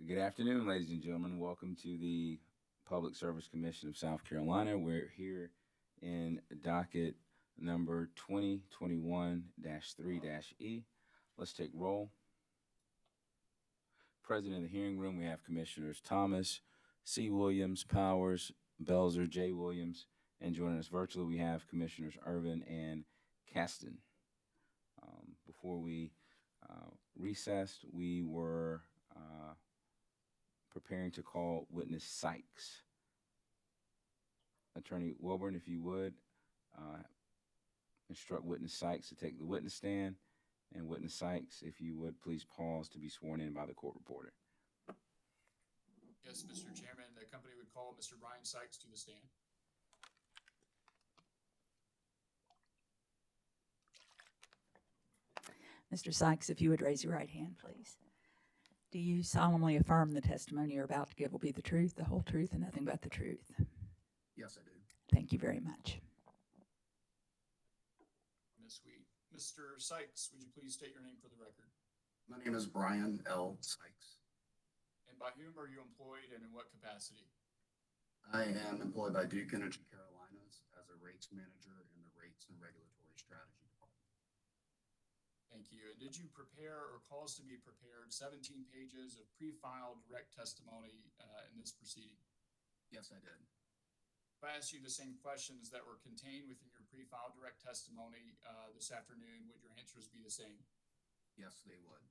Good afternoon, ladies and gentlemen. Welcome to the Public Service Commission of South Carolina. We're here in docket number 2021 3 E. Let's take roll. Present in the hearing room, we have Commissioners Thomas, C. Williams, Powers, Belzer, J. Williams, and joining us virtually, we have Commissioners Irvin and Caston. Before we recessed, we were preparing to call witness Sykes. Attorney Wilburn, if you would, instruct witness Sykes to take the witness stand. And witness Sykes, if you would, please pause to be sworn in by the court reporter. Yes, Mr. Chairman, the company would call Mr. Brian Sykes to the stand. Mr. Sykes, if you would raise your right hand, please. Do you solemnly affirm the testimony you're about to give will be the truth, the whole truth, and nothing but the truth? Yes, I do. Thank you very much. Ms. Sweet. Mr. Sykes, would you please state your name for the record? My name is Brian L. Sykes. And by whom are you employed and in what capacity? I am employed by Duke Energy Carolinas as a rates manager in the Rates and Regulatory Strategy Department. Thank you. And did you prepare or cause to be prepared 17 pages of pre-filed direct testimony in this proceeding? Yes, I did. If I asked you the same questions that were contained within your pre-filed direct testimony this afternoon, would your answers be the same? Yes, they would.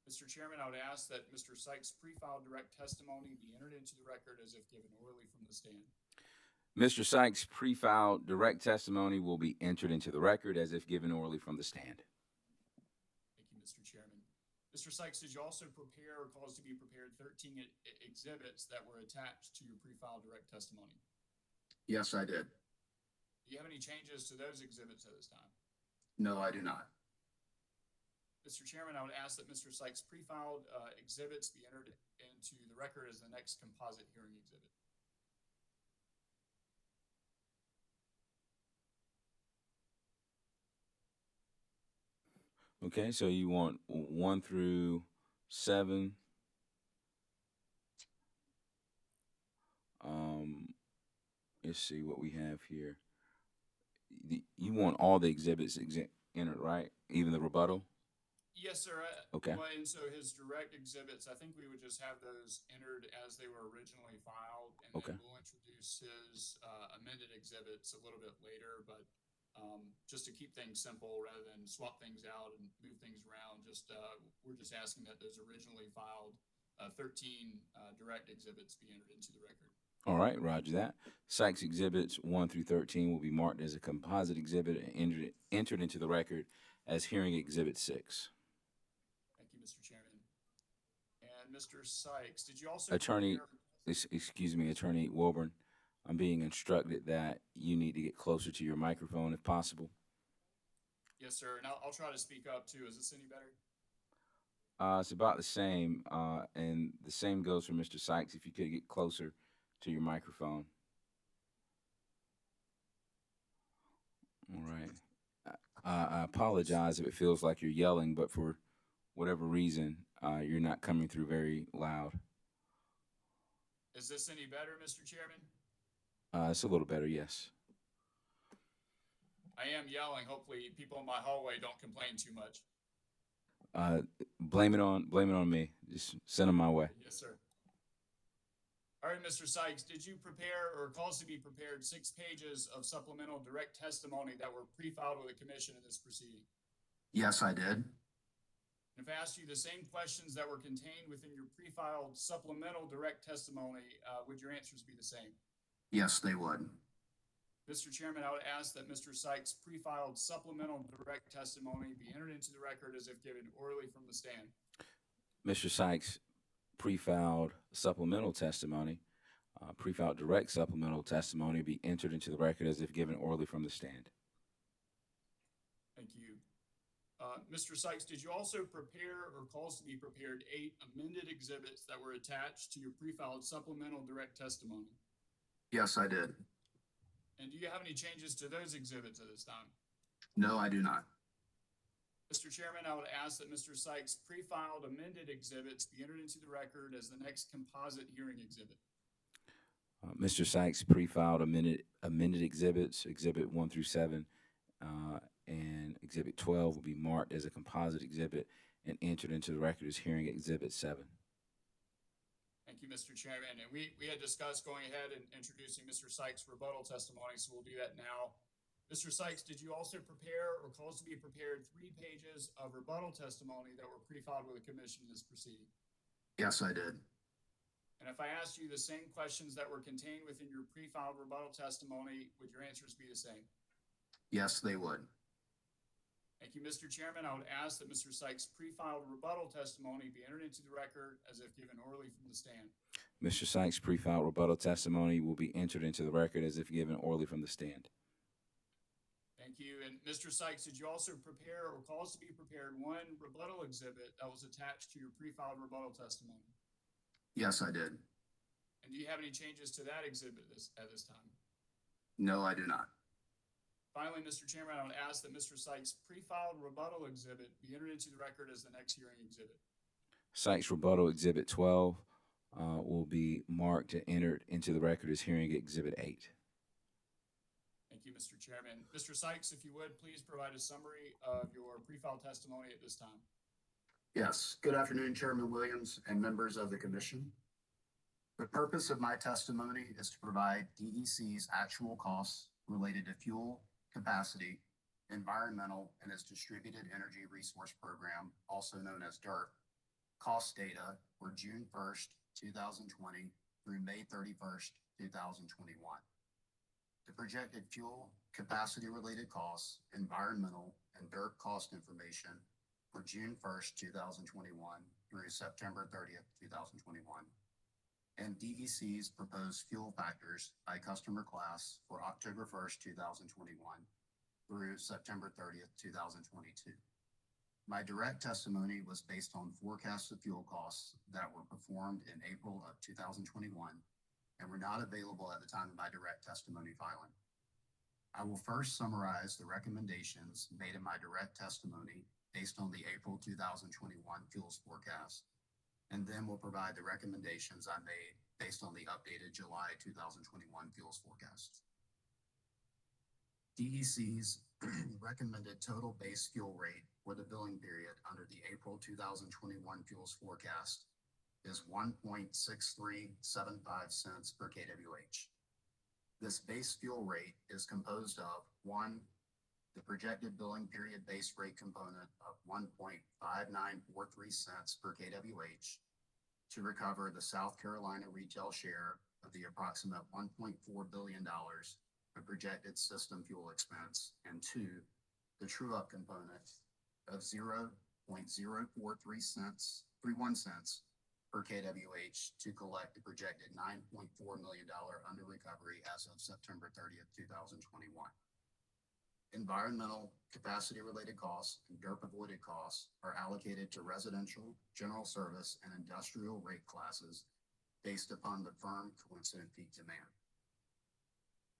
Mr. Chairman, I would ask that Mr. Sykes' pre-filed direct testimony be entered into the record as if given orally from the stand. Mr. Sykes' pre-filed direct testimony will be entered into the record as if given orally from the stand. Thank you, Mr. Chairman. Mr. Sykes, did you also prepare or cause to be prepared 13 exhibits that were attached to your pre-filed direct testimony? Yes, I did. Do you have any changes to those exhibits at this time? No, I do not. Mr. Chairman, I would ask that Mr. Sykes' pre-filed exhibits be entered into the record as the next composite hearing exhibit. Okay, so you want 1 through 7. Let's see what we have here. You want all the exhibits entered, right? Even the rebuttal? Yes, sir. Okay. Well, and so his direct exhibits, I think we would just have those entered as they were originally filed, and Okay. then we'll introduce his amended exhibits a little bit later. But just to keep things simple, rather than swap things out and move things around, we're just asking that those originally filed 13 direct exhibits be entered into the record. All right, roger that. Sykes exhibits 1 through 13 will be marked as a composite exhibit and entered into the record as hearing exhibit 6. Thank you, Mr. Chairman. And Mr. Sykes, did you also Attorney Wilburn, I'm being instructed that you need to get closer to your microphone if possible. Yes, sir. And I'll try to speak up too. Is this any better? It's about the same, and the same goes for Mr. Sykes. If you could get closer to your microphone. All right. I apologize if it feels like you're yelling, but for whatever reason, you're not coming through very loud. Is this any better, Mr. Chairman? It's a little better, yes. I am yelling. Hopefully people in my hallway don't complain too much. Blame it on me. Just send them my way. Yes, sir. All right, Mr. Sykes, did you prepare or cause to be prepared 6 pages of supplemental direct testimony that were pre-filed with the commission in this proceeding? Yes, I did. And if I asked you the same questions that were contained within your pre-filed supplemental direct testimony, would your answers be the same? Yes, they would. Mr. Chairman, I would ask that Mr. Sykes' pre-filed supplemental direct testimony be entered into the record as if given orally from the stand. Mr. Sykes' pre-filed supplemental testimony, pre-filed direct supplemental testimony be entered into the record as if given orally from the stand. Thank you. Mr. Sykes, did you also prepare or cause to be prepared 8 amended exhibits that were attached to your pre-filed supplemental direct testimony? Yes, I did. And do you have any changes to those exhibits at this time? No, I do not. Mr. Chairman, I would ask that Mr. Sykes' pre-filed amended exhibits be entered into the record as the next composite hearing exhibit. Mr. Sykes pre-filed amended exhibits, Exhibit 1 through 7, and Exhibit 12 will be marked as a composite exhibit and entered into the record as hearing Exhibit 7. Thank you, Mr. Chairman. And we had discussed going ahead and introducing Mr. Sykes' rebuttal testimony, so we'll do that now. Mr. Sykes, did you also prepare or cause to be prepared 3 pages of rebuttal testimony that were pre-filed with the commission in this proceeding? Yes, I did. And if I asked you the same questions that were contained within your pre-filed rebuttal testimony, would your answers be the same? Yes, they would. Thank you, Mr. Chairman. I would ask that Mr. Sykes' pre-filed rebuttal testimony be entered into the record as if given orally from the stand. Mr. Sykes' pre-filed rebuttal testimony will be entered into the record as if given orally from the stand. Thank you. And Mr. Sykes, did you also prepare or cause to be prepared 1 rebuttal exhibit that was attached to your pre-filed rebuttal testimony? Yes, I did. And do you have any changes to that exhibit at this time? No, I do not. Finally, Mr. Chairman, I would ask that Mr. Sykes' pre-filed rebuttal exhibit be entered into the record as the next hearing exhibit. Sykes' rebuttal Exhibit 12 will be marked and entered into the record as hearing Exhibit 8. Thank you, Mr. Chairman. Mr. Sykes, if you would, please provide a summary of your pre-filed testimony at this time. Yes. Good afternoon, Chairman Williams and members of the commission. The purpose of my testimony is to provide DEC's actual costs related to fuel, capacity, environmental, and its distributed energy resource program, also known as DERP, cost data for June 1st, 2020 through May 31st, 2021. The projected fuel, capacity-related costs, environmental, and DERP cost information for June 1st, 2021 through September 30th, 2021, and DEC's proposed fuel factors by customer class for October 1st, 2021 through September 30th, 2022. My direct testimony was based on forecasted fuel costs that were performed in April of 2021 and were not available at the time of my direct testimony filing. I will first summarize the recommendations made in my direct testimony based on the April 2021 fuels forecast, and then we'll provide the recommendations I made based on the updated July 2021 fuels forecast. DEC's recommended total base fuel rate for the billing period under the April 2021 fuels forecast is 1.6375 cents per kWh. This base fuel rate is composed of 1, the projected billing period base rate component of 1.5943 cents per kWh to recover the South Carolina retail share of the approximate $1.4 billion of projected system fuel expense, and 2, the true-up component of 0.043 cents, 31 cents per kWh to collect the projected $9.4 million under recovery as of September 30th, 2021. Environmental, capacity-related costs, and DERP-avoided costs are allocated to residential, general service, and industrial rate classes based upon the firm coincident peak demand.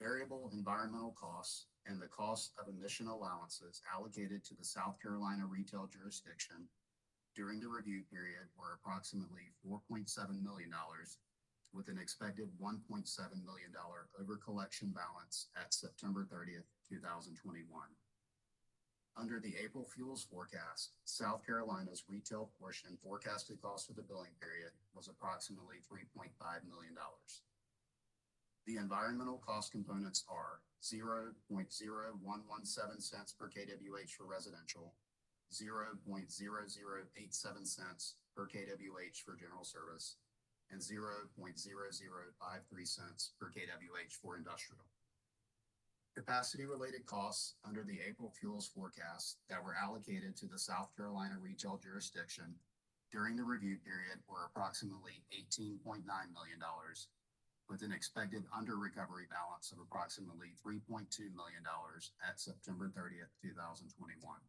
Variable environmental costs and the cost of emission allowances allocated to the South Carolina retail jurisdiction during the review period were approximately $4.7 million, with an expected $1.7 million over-collection balance at September 30th, 2021. Under the April fuels forecast, South Carolina's retail portion forecasted cost for the billing period was approximately $3.5 million. The environmental cost components are 0.0117 cents per kWh for residential, 0.0087 cents per kWh for general service, and 0.0053 cents per kWh for industrial. Capacity-related costs under the April fuels forecast that were allocated to the South Carolina retail jurisdiction during the review period were approximately $18.9 million, with an expected under-recovery balance of approximately $3.2 million at September 30th, 2021.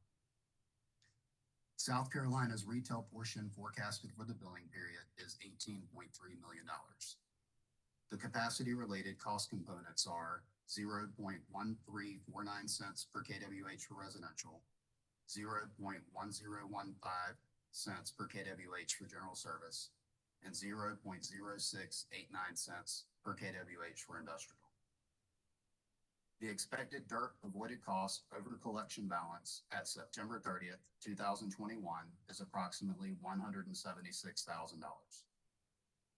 South Carolina's retail portion forecasted for the billing period is $18.3 million. The capacity-related cost components are 0.1349 cents per kWh for residential, $0.1015 per kWh for general service, and $0.0689 per kWh for industrial. The expected dirt avoided cost over collection balance at September 30th, 2021 is approximately $176,000.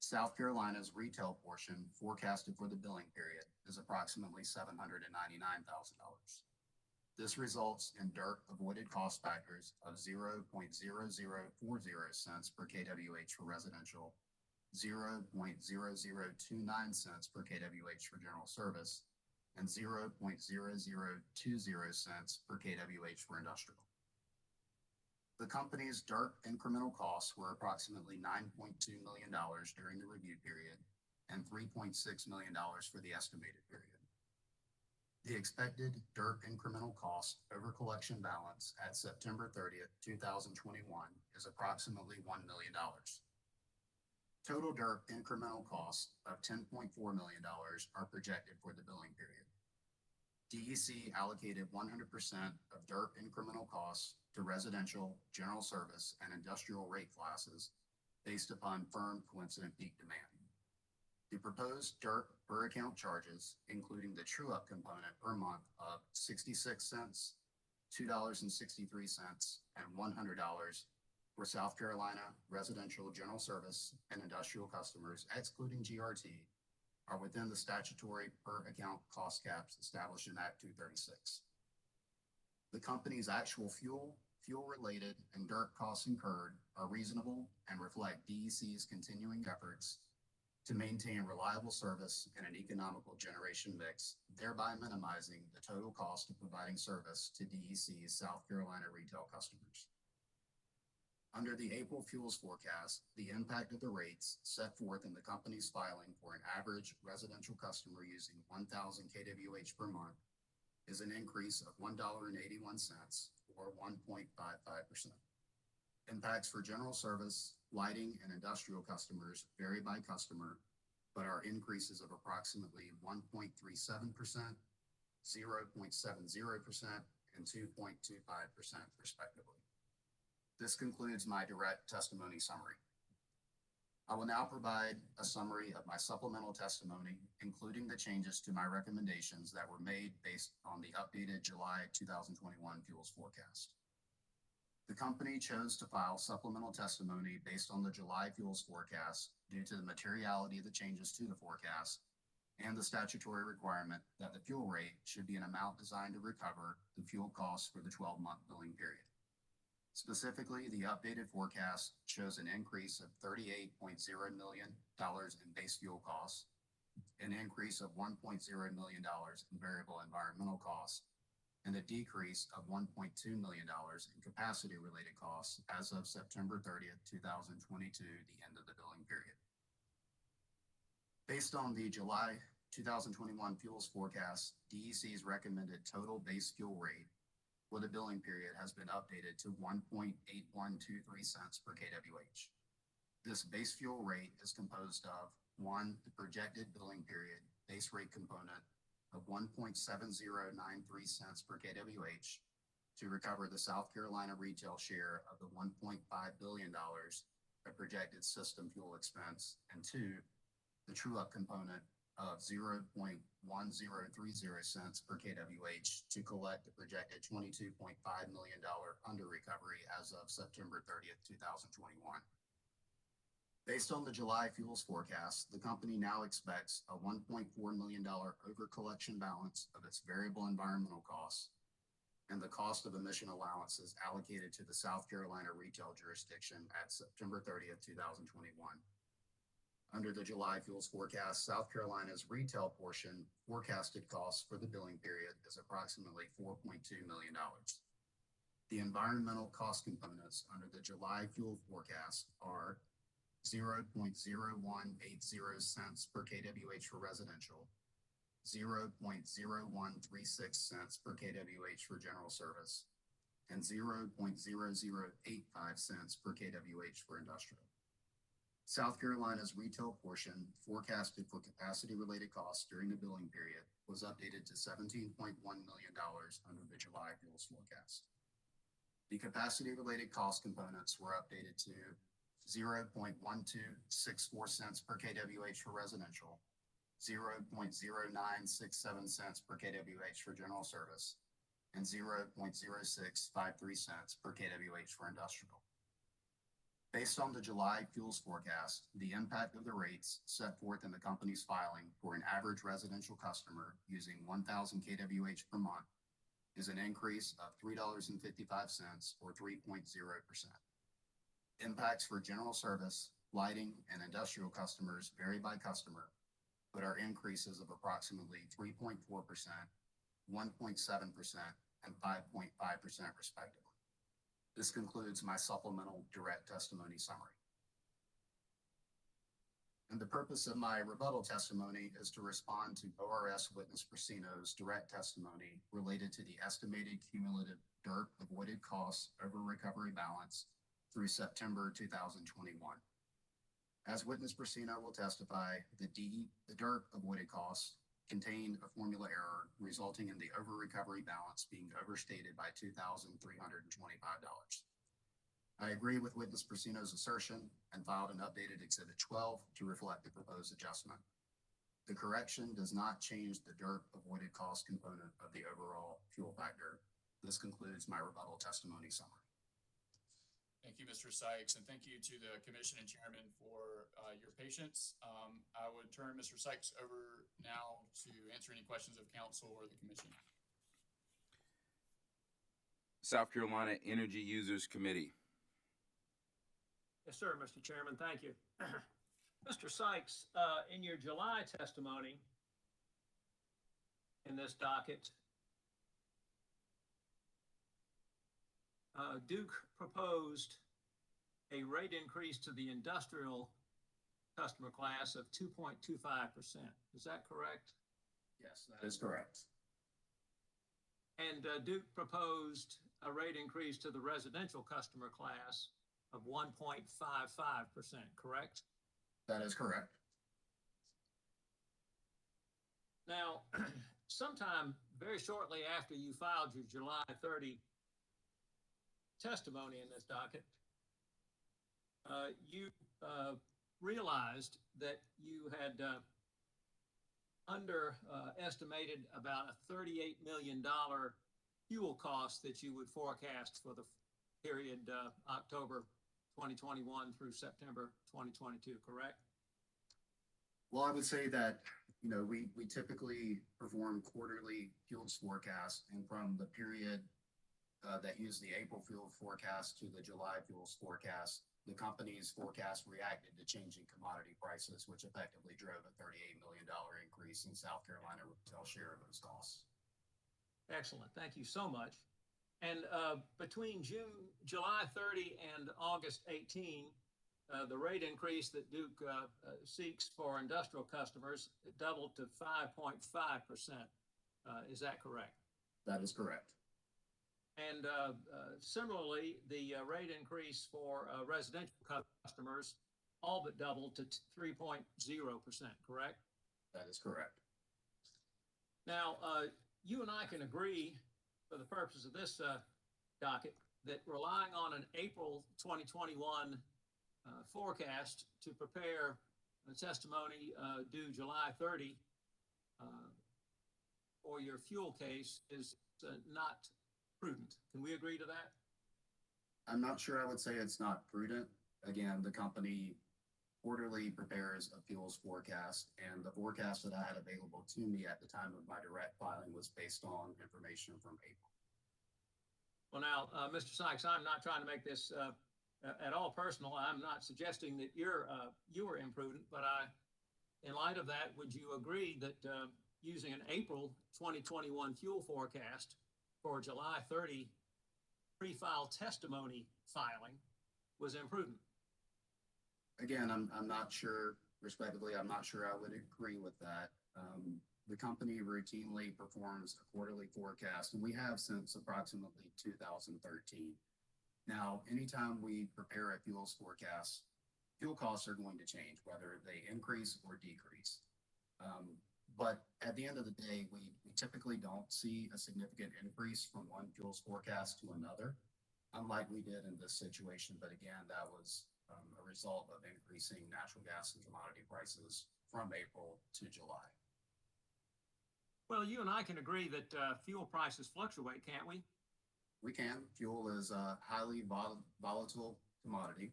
South Carolina's retail portion forecasted for the billing period is approximately $799,000. This results in dirt avoided cost factors of 0.0040 per kWh for residential, 0.0029 per kWh for general service, and 0.0020 per kWh for industrial. The company's dirt incremental costs were approximately $9.2 million during the review period and $3.6 million for the estimated period. The expected dirt incremental cost over collection balance at September 30th, 2021 is approximately $1 million. Total dirt incremental costs of $10.4 million are projected for the billing period. DEC allocated 100% of dirt incremental costs to residential, general service, and industrial rate classes based upon firm coincident peak demand. The proposed dirt per account charges, including the true-up component per month of 66 cents, $2.63, and $100 for South Carolina residential, general service, and industrial customers, excluding GRT, are within the statutory per account cost caps established in Act 236. The company's actual fuel-related, and dirt costs incurred are reasonable and reflect DEC's continuing efforts to maintain reliable service and an economical generation mix, thereby minimizing the total cost of providing service to DEC's South Carolina retail customers. Under the April fuels forecast, the impact of the rates set forth in the company's filing for an average residential customer using 1,000 kWh per month is an increase of $1.81 or 1.55%. Impacts for general service, lighting, and industrial customers vary by customer, but are increases of approximately 1.37%, 0.70%, and 2.25% respectively. This concludes my direct testimony summary. I will now provide a summary of my supplemental testimony, including the changes to my recommendations that were made based on the updated July 2021 fuels forecast. The company chose to file supplemental testimony based on the July fuels forecast due to the materiality of the changes to the forecast and the statutory requirement that the fuel rate should be an amount designed to recover the fuel costs for the 12-month billing period. Specifically, the updated forecast shows an increase of $38.0 million in base fuel costs, an increase of $1.0 million in variable environmental costs, and a decrease of $1.2 million in capacity-related costs as of September 30th, 2022, the end of the billing period. Based on the July 2021 fuels forecast, DEC's recommended total base fuel rate for the billing period has been updated to 1.8123 cents per kWh. This base fuel rate is composed of 1, the projected billing period base rate component of 1.7093 cents per kWh to recover the South Carolina retail share of the $1.5 billion of projected system fuel expense, and 2, the true-up component of 0.1030 cents per kWh to collect the projected $22.5 million under recovery as of September 30th, 2021. Based on the July fuels forecast, the company now expects a $1.4 million over collection balance of its variable environmental costs and the cost of emission allowances allocated to the South Carolina retail jurisdiction at September 30th, 2021. Under the July fuels forecast, South Carolina's retail portion forecasted costs for the billing period is approximately $4.2 million. The environmental cost components under the July fuel forecast are 0.0180 cents per kWh for residential, 0.0136 cents per kWh for general service, and 0.0085 cents per kWh for industrial. South Carolina's retail portion forecasted for capacity-related costs during the billing period was updated to $17.1 million under the July fuels forecast. The capacity-related cost components were updated to 0.1264 cents per kWh for residential, 0.0967 cents per kWh for general service, and 0.0653 cents per kWh for industrial. Based on the July fuels forecast, the impact of the rates set forth in the company's filing for an average residential customer using 1,000 kWh per month is an increase of $3.55 or 3.0%. Impacts for general service, lighting, and industrial customers vary by customer, but are increases of approximately 3.4%, 1.7%, and 5.5% respectively. This concludes my supplemental direct testimony summary. And the purpose of my rebuttal testimony is to respond to ORS witness Brasino's direct testimony related to the estimated cumulative DERP avoided costs over recovery balance through September 2021. As witness Brasino will testify, the DERP avoided costs contained a formula error resulting in the over recovery balance being overstated by $2,325. I agree with witness Brasino's assertion and filed an updated Exhibit 12 to reflect the proposed adjustment. The correction does not change the DERP avoided cost component of the overall fuel factor. This concludes my rebuttal testimony summary. Thank you, Mr. Sykes, and thank you to the Commission and Chairman for your patience. I would turn Mr. Sykes over now to answer any questions of council or the Commission. South Carolina Energy Users Committee. Yes, sir, Mr. Chairman, thank you. Mr. Sykes, in your July testimony in this docket, Duke proposed a rate increase to the industrial customer class of 2.25%. Is that correct? Yes, that is correct. And Duke proposed a rate increase to the residential customer class of 1.55%, correct? That is correct. Now, sometime very shortly after you filed your July 30 testimony in this docket, you realized that you had underestimated about a $38 million fuel cost that you would forecast for the period October 2021 through September 2022, correct? Well, I would say that, we typically perform quarterly fuels forecasts, and from the period that used the April fuel forecast to the July fuels forecast, the company's forecast reacted to changing commodity prices, which effectively drove a $38 million increase in South Carolina retail share of those costs. Excellent. Thank you so much. And between July 30 and August 18, the rate increase that Duke seeks for industrial customers doubled to 5.5%. Is that correct? That is correct. And similarly, the rate increase for residential customers all but doubled to 3.0%, correct? That is correct. Now, you and I can agree, for the purpose of this docket, that relying on an April 2021 forecast to prepare a testimony due July 30 for your fuel case is not prudent. Can we agree to that? I'm not sure I would say it's not prudent. Again, the company quarterly prepares a fuels forecast, and the forecast that I had available to me at the time of my direct filing was based on information from April. Well, now, Mr. Sykes, I'm not trying to make this at all personal. I'm not suggesting that you were imprudent, but in light of that, would you agree that using an April 2021 fuel forecast for July 30 pre-file testimony filing was imprudent? Again, I'm not sure, respectively, I'm not sure I would agree with that. The company routinely performs a quarterly forecast, and we have since approximately 2013. Now, anytime we prepare a fuels forecast, fuel costs are going to change, whether they increase or decrease. But at the end of the day, we typically don't see a significant increase from one fuels forecast to another. unlike we did in this situation, but again, that was a result of increasing natural gas and commodity prices from April to July. Well, you and I can agree that fuel prices fluctuate, can't we? We can. Fuel is a highly volatile commodity.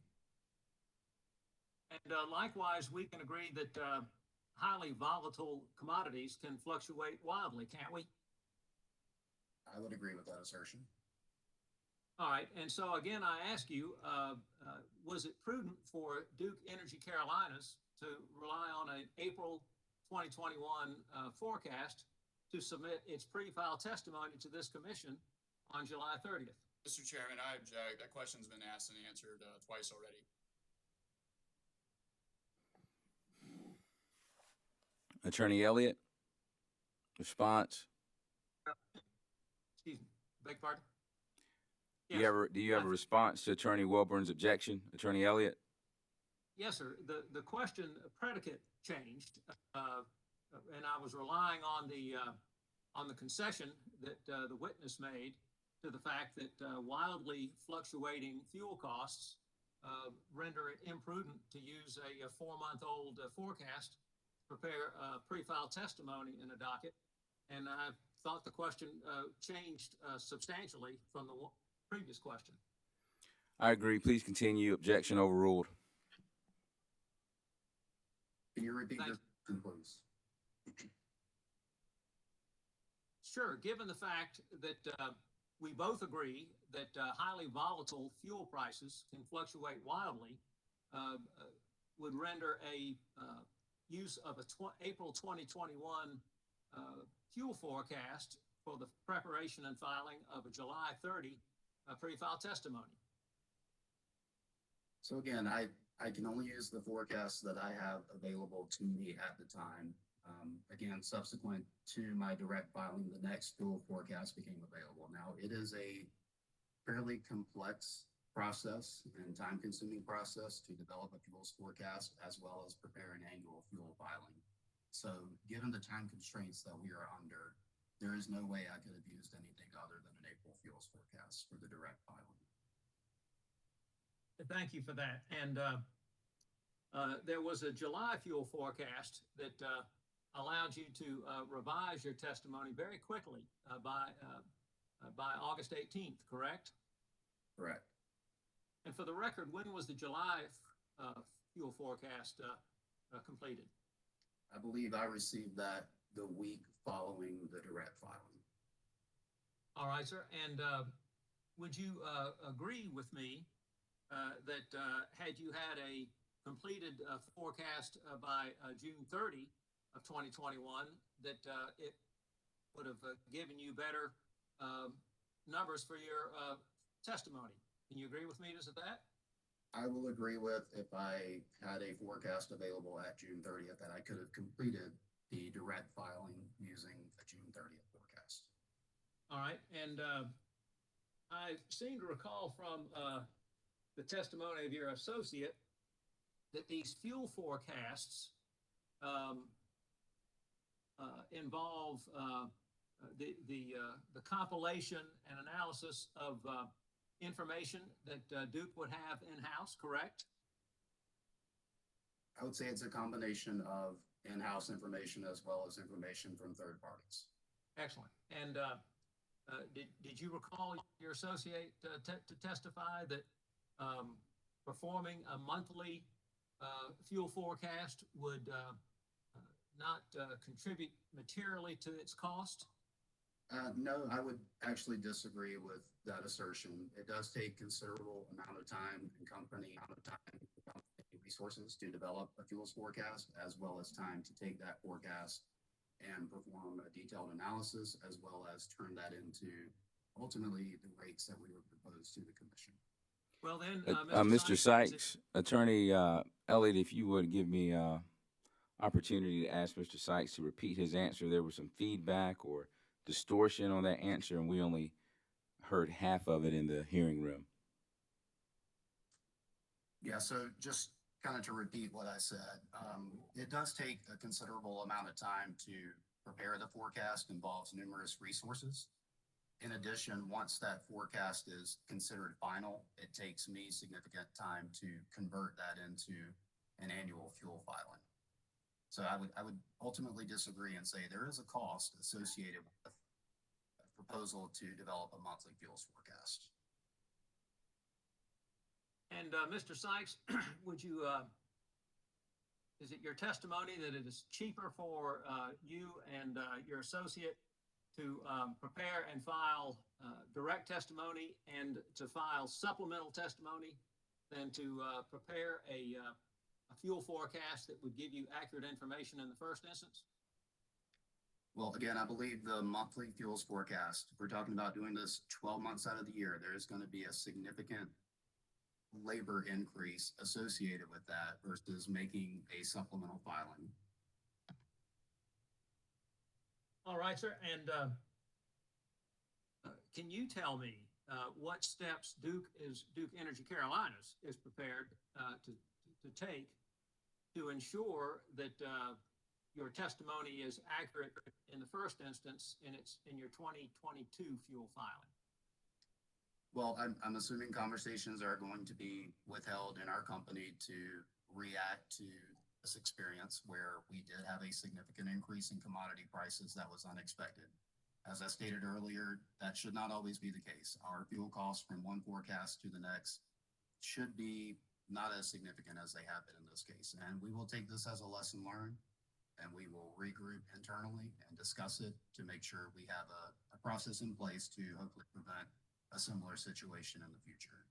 And likewise, we can agree that highly volatile commodities can fluctuate wildly, can't we? I would agree with that assertion. All right, and so again, I ask you, was it prudent for Duke Energy Carolinas to rely on an April 2021 forecast to submit its pre-file testimony to this commission on July 30th? Mr. Chairman, I object. That question's been asked and answered twice already. Attorney Elliott, response? Excuse me, beg pardon? Do you have a response to Attorney Wilburn's objection, Attorney Elliott? Yes, sir. The question predicate changed, and I was relying on the concession that the witness made to the fact that wildly fluctuating fuel costs render it imprudent to use a 4-month-old forecast to prepare pre-file testimony in a docket. And I thought the question changed substantially from the previous question. I agree. Please continue. Objection overruled. Can you repeat your question, please? Sure. Given the fact that we both agree that highly volatile fuel prices can fluctuate wildly, would render a use of a April 2021 fuel forecast for the preparation and filing of a July 30 pre-file testimony. So again, I can only use the forecast that I have available to me at the time. Again, subsequent to my direct filing, the next fuel forecast became available. Now, it is a fairly complex process and time-consuming process to develop a fuels forecast as well as prepare an annual fuel filing. So given the time constraints that we are under, there is no way I could have used anything other than an April fuels forecast for the direct filing. Thank you for that. And there was a July fuel forecast that allowed you to revise your testimony very quickly by August 18th, correct? Correct. And for the record, when was the July fuel forecast completed? I believe I received that the week following the direct filing. All right, sir. And would you agree with me that had you had a completed forecast by June 30 of 2021, that it would have given you better numbers for your testimony? Can you agree with me to that? I will agree with if I had a forecast available at June 30th that I could have completed the direct filing using a June 30th forecast. All right. And I seem to recall from the testimony of your associate that these fuel forecasts involve the compilation and analysis of information that Duke would have in-house, correct? I would say it's a combination of in-house information as well as information from third parties. Excellent. And did you recall your associate to testify that performing a monthly fuel forecast would not contribute materially to its cost? No, I would actually disagree with that assertion. It does take considerable amount of time and company resources to develop a fuels forecast, as well as time to take that forecast and perform a detailed analysis, as well as turn that into ultimately the rates that we would propose to the commission. Well then, Mr. Sykes, Attorney Elliott, if you would give me opportunity to ask Mr. Sykes to repeat his answer. There was some feedback or distortion on that answer, and we only heard half of it in the hearing room. Yeah, so just kind of to repeat what I said, it does take a considerable amount of time to prepare the forecast, involves numerous resources. In addition, once that forecast is considered final, it takes me significant time to convert that into an annual fuel filing. So I would ultimately disagree and say there is a cost associated with a proposal to develop a monthly fuels forecast. And Mr. Sykes, would you, is it your testimony that it is cheaper for you and your associate to prepare and file direct testimony and to file supplemental testimony than to prepare a fuel forecast that would give you accurate information in the first instance? Well, again, I believe the monthly fuels forecast, if we're talking about doing this 12 months out of the year, there is going to be a significant labor increase associated with that versus making a supplemental filing. All right, sir. And can you tell me what steps Duke Energy Carolinas is prepared to take to ensure that your testimony is accurate in the first instance in your 2022 fuel filing? Well, I'm assuming conversations are going to be withheld in our company to react to this experience where we did have a significant increase in commodity prices that was unexpected. As I stated earlier, that should not always be the case. Our fuel costs from one forecast to the next should be not as significant as they have been in this case. And we will take this as a lesson learned, and we will regroup internally and discuss it to make sure we have a process in place to hopefully prevent a similar situation in the future.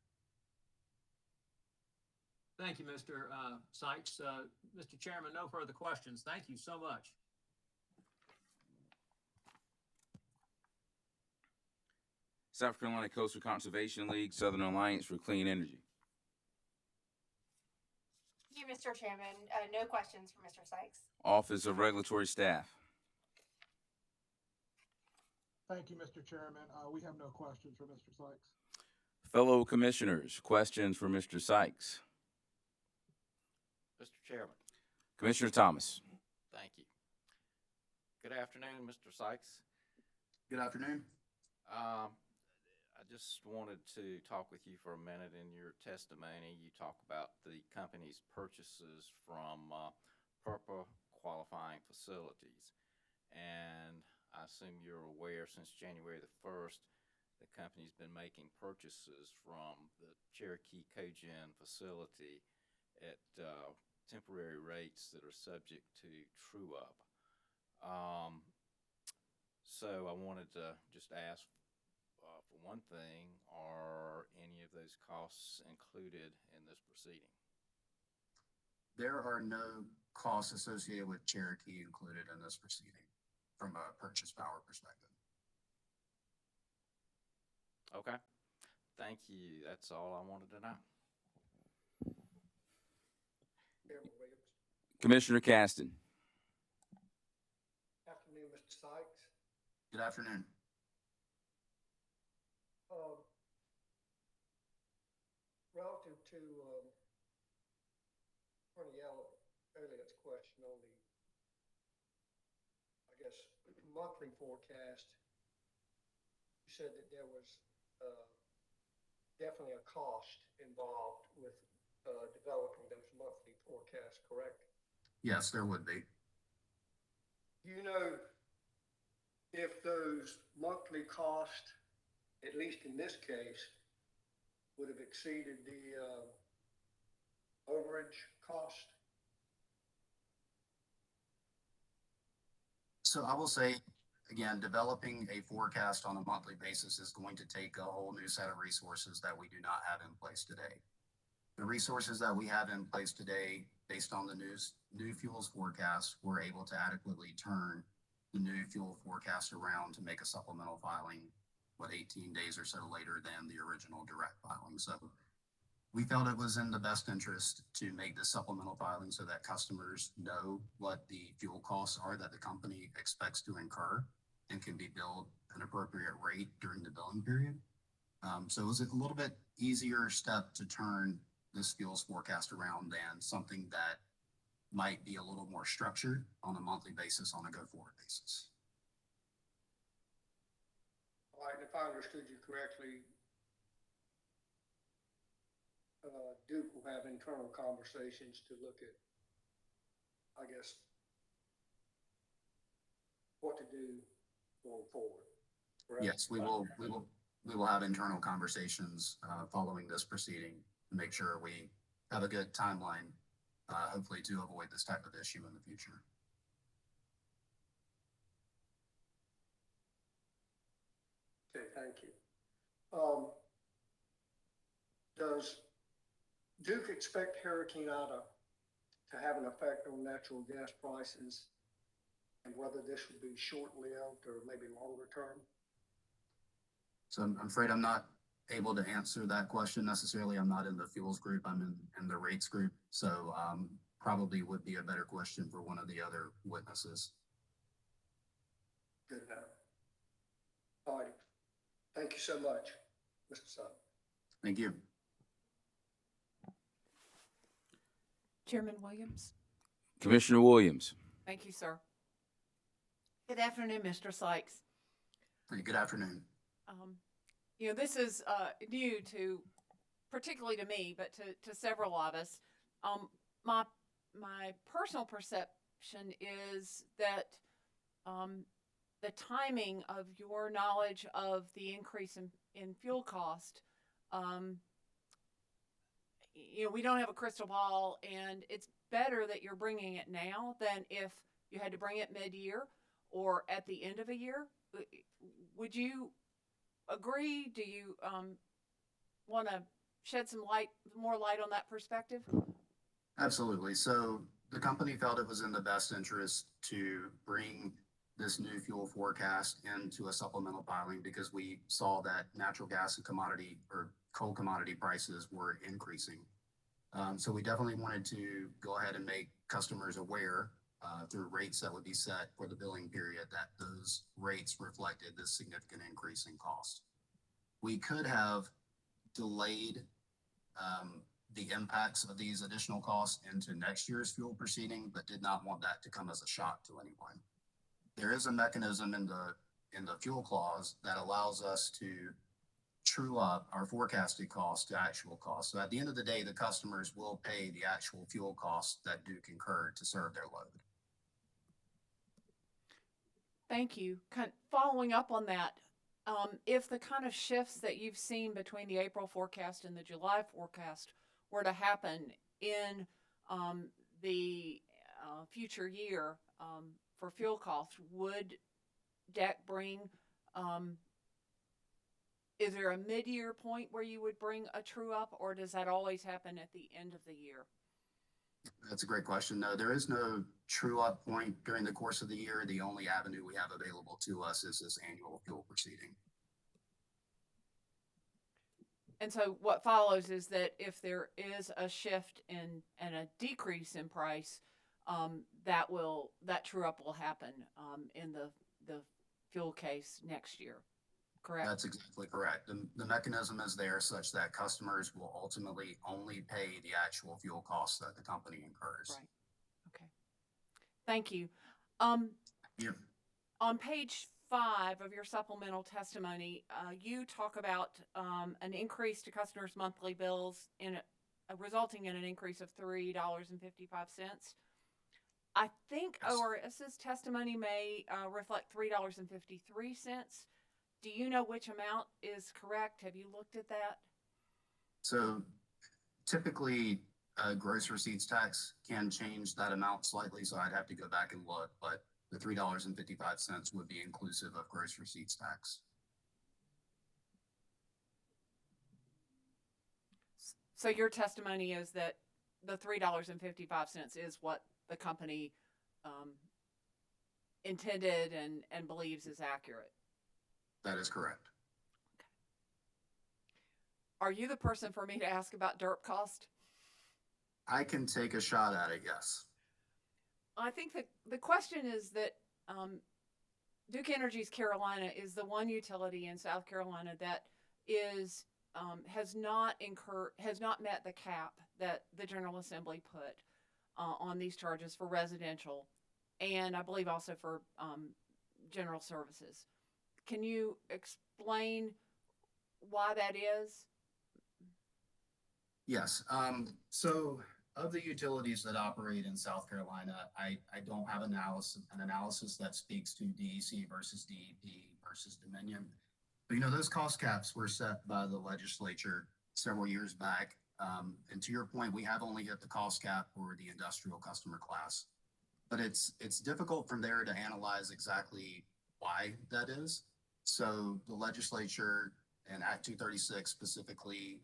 Thank you, Mr. Sykes. Mr. Chairman, no further questions. Thank you so much. South Carolina Coastal Conservation League, Southern Alliance for Clean Energy. Thank you, Mr. Chairman. No questions for Mr. Sykes. Office of Regulatory Staff. Thank you, Mr. Chairman. We have no questions for Mr. Sykes. Fellow Commissioners, questions for Mr. Sykes. Mr. Chairman, Commissioner Thomas. thank you. Good afternoon, Mr. Sykes. Good afternoon. I just wanted to talk with you for a minute. In your testimony, you talk about the company's purchases from PURPA qualifying facilities. And I assume you're aware since January the 1st, the company's been making purchases from the Cherokee Cogen facility at temporary rates that are subject to true up. So I wanted to just ask, for one thing, are any of those costs included in this proceeding? There are no costs associated with Cherokee included in this proceeding from a purchase power perspective. Okay, thank you. That's all I wanted to know. Commissioner Caston. Afternoon, Mr. Sykes. Good afternoon. Relative to Attorney Elliott's question on the, I guess, monthly forecast, you said that there was definitely a cost involved with developing those monthly forecasts, correct? Yes, there would be. Do you know if those monthly costs, at least in this case, would have exceeded the overage cost? So I will say, again, developing a forecast on a monthly basis is going to take a whole new set of resources that we do not have in place today. The resources that we have in place today, based on the new fuels forecast, we're able to adequately turn the new fuel forecast around to make a supplemental filing, 18 days or so later than the original direct filing. So we felt it was in the best interest to make the supplemental filing so that customers know what the fuel costs are that the company expects to incur and can be billed an appropriate rate during the billing period. So it was a little bit easier step to turn this fuels forecast around than something that might be a little more structured on a monthly basis on a go-forward basis. All right, right, if I understood you correctly, Duke will have internal conversations to look at, I guess, what to do going forward. Correct? Yes, we will have internal conversations, following this proceeding to make sure we have a good timeline, hopefully to avoid this type of issue in the future. Okay, thank you. Does Duke expect Hurricane Ida to have an effect on natural gas prices, and whether this would be short-lived or maybe longer term? So I'm afraid I'm not able to answer that question necessarily. I'm not in the fuels group. I'm in the rates group. So probably would be a better question for one of the other witnesses. Good enough. All right. Thank you so much, Mr. Sutton. Thank you. Chairman Williams. Commissioner Williams. Thank you, sir. Good afternoon, Mr. Sykes. Hey, good afternoon. You know, this is new to, particularly to me, but to several of us. My personal perception is that the timing of your knowledge of the increase in fuel cost, you know, we don't have a crystal ball, and it's better that you're bringing it now than if you had to bring it mid-year or at the end of a year. Would you agree? Do you want to shed some more light on that perspective? Absolutely. So the company felt it was in the best interest to bring this new fuel forecast into a supplemental filing because we saw that natural gas and commodity or coal commodity prices were increasing. So we definitely wanted to go ahead and make customers aware through rates that would be set for the billing period that those rates reflected this significant increase in cost. We could have delayed the impacts of these additional costs into next year's fuel proceeding, but did not want that to come as a shock to anyone. There is a mechanism in the fuel clause that allows us to true up our forecasted cost to actual cost. So at the end of the day, the customers will pay the actual fuel costs that Duke incurred to serve their load. Thank you. Following up on that, if the kind of shifts that you've seen between the April forecast and the July forecast were to happen in the future year for fuel costs, would DEC bring, is there a mid-year point where you would bring a true up, or does that always happen at the end of the year? That's a great question. No, there is no true up point during the course of the year. The only avenue we have available to us is this annual fuel proceeding. And so what follows is that if there is a shift and a decrease in price, that true up will happen in the fuel case next year. Correct? That's exactly correct. The mechanism is there such that customers will ultimately only pay the actual fuel costs that the company incurs. Right. Okay. Thank you. Yeah. On page 5 of your supplemental testimony, you talk about an increase to customers' monthly bills resulting in an increase of $3.55. I think Yes. ORS's testimony may reflect $3.53. Do you know which amount is correct? Have you looked at that? So typically, gross receipts tax can change that amount slightly, so I'd have to go back and look, but the $3.55 would be inclusive of gross receipts tax. So your testimony is that the $3.55 is what the company intended and believes is accurate. That is correct. Okay. Are you the person for me to ask about DERP cost? I can take a shot at it, yes. I think that the question is that Duke Energy's Carolina is the one utility in South Carolina that is has not met the cap that the General Assembly put on these charges for residential, and I believe also for general services. Can you explain why that is? Yes, so of the utilities that operate in South Carolina, I don't have an analysis that speaks to DEC versus DEP versus Dominion. But those cost caps were set by the legislature several years back. And to your point, we have only hit the cost cap for the industrial customer class. But it's difficult from there to analyze exactly why that is. So the legislature and Act 236 specifically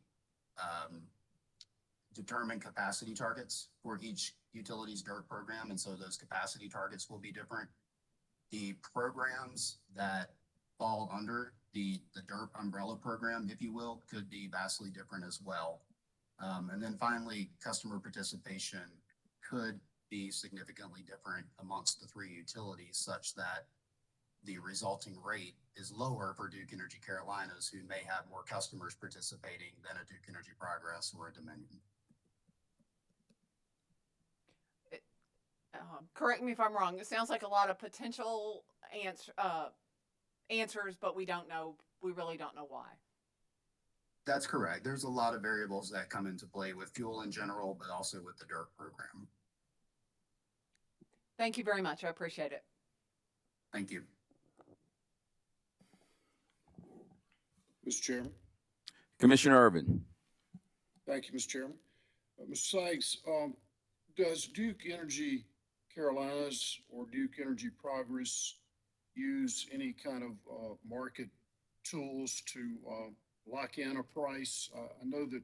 determine capacity targets for each utilities DIRT program. And so those capacity targets will be different. The programs that fall under the DIRT umbrella program, if you will, could be vastly different as well. And then finally, customer participation could be significantly different amongst the three utilities, such that the resulting rate is lower for Duke Energy Carolinas, who may have more customers participating than a Duke Energy Progress or a Dominion. Correct me if I'm wrong. It sounds like a lot of potential answers, but we don't know. We really don't know why. That's correct. There's a lot of variables that come into play with fuel in general, but also with the DIRT program. Thank you very much. I appreciate it. Thank you. Mr. Chairman. Commissioner Urban. Thank you, Mr. Chairman. Mr. Sykes, does Duke Energy Carolinas or Duke Energy Progress use any kind of market tools to lock in a price? I know that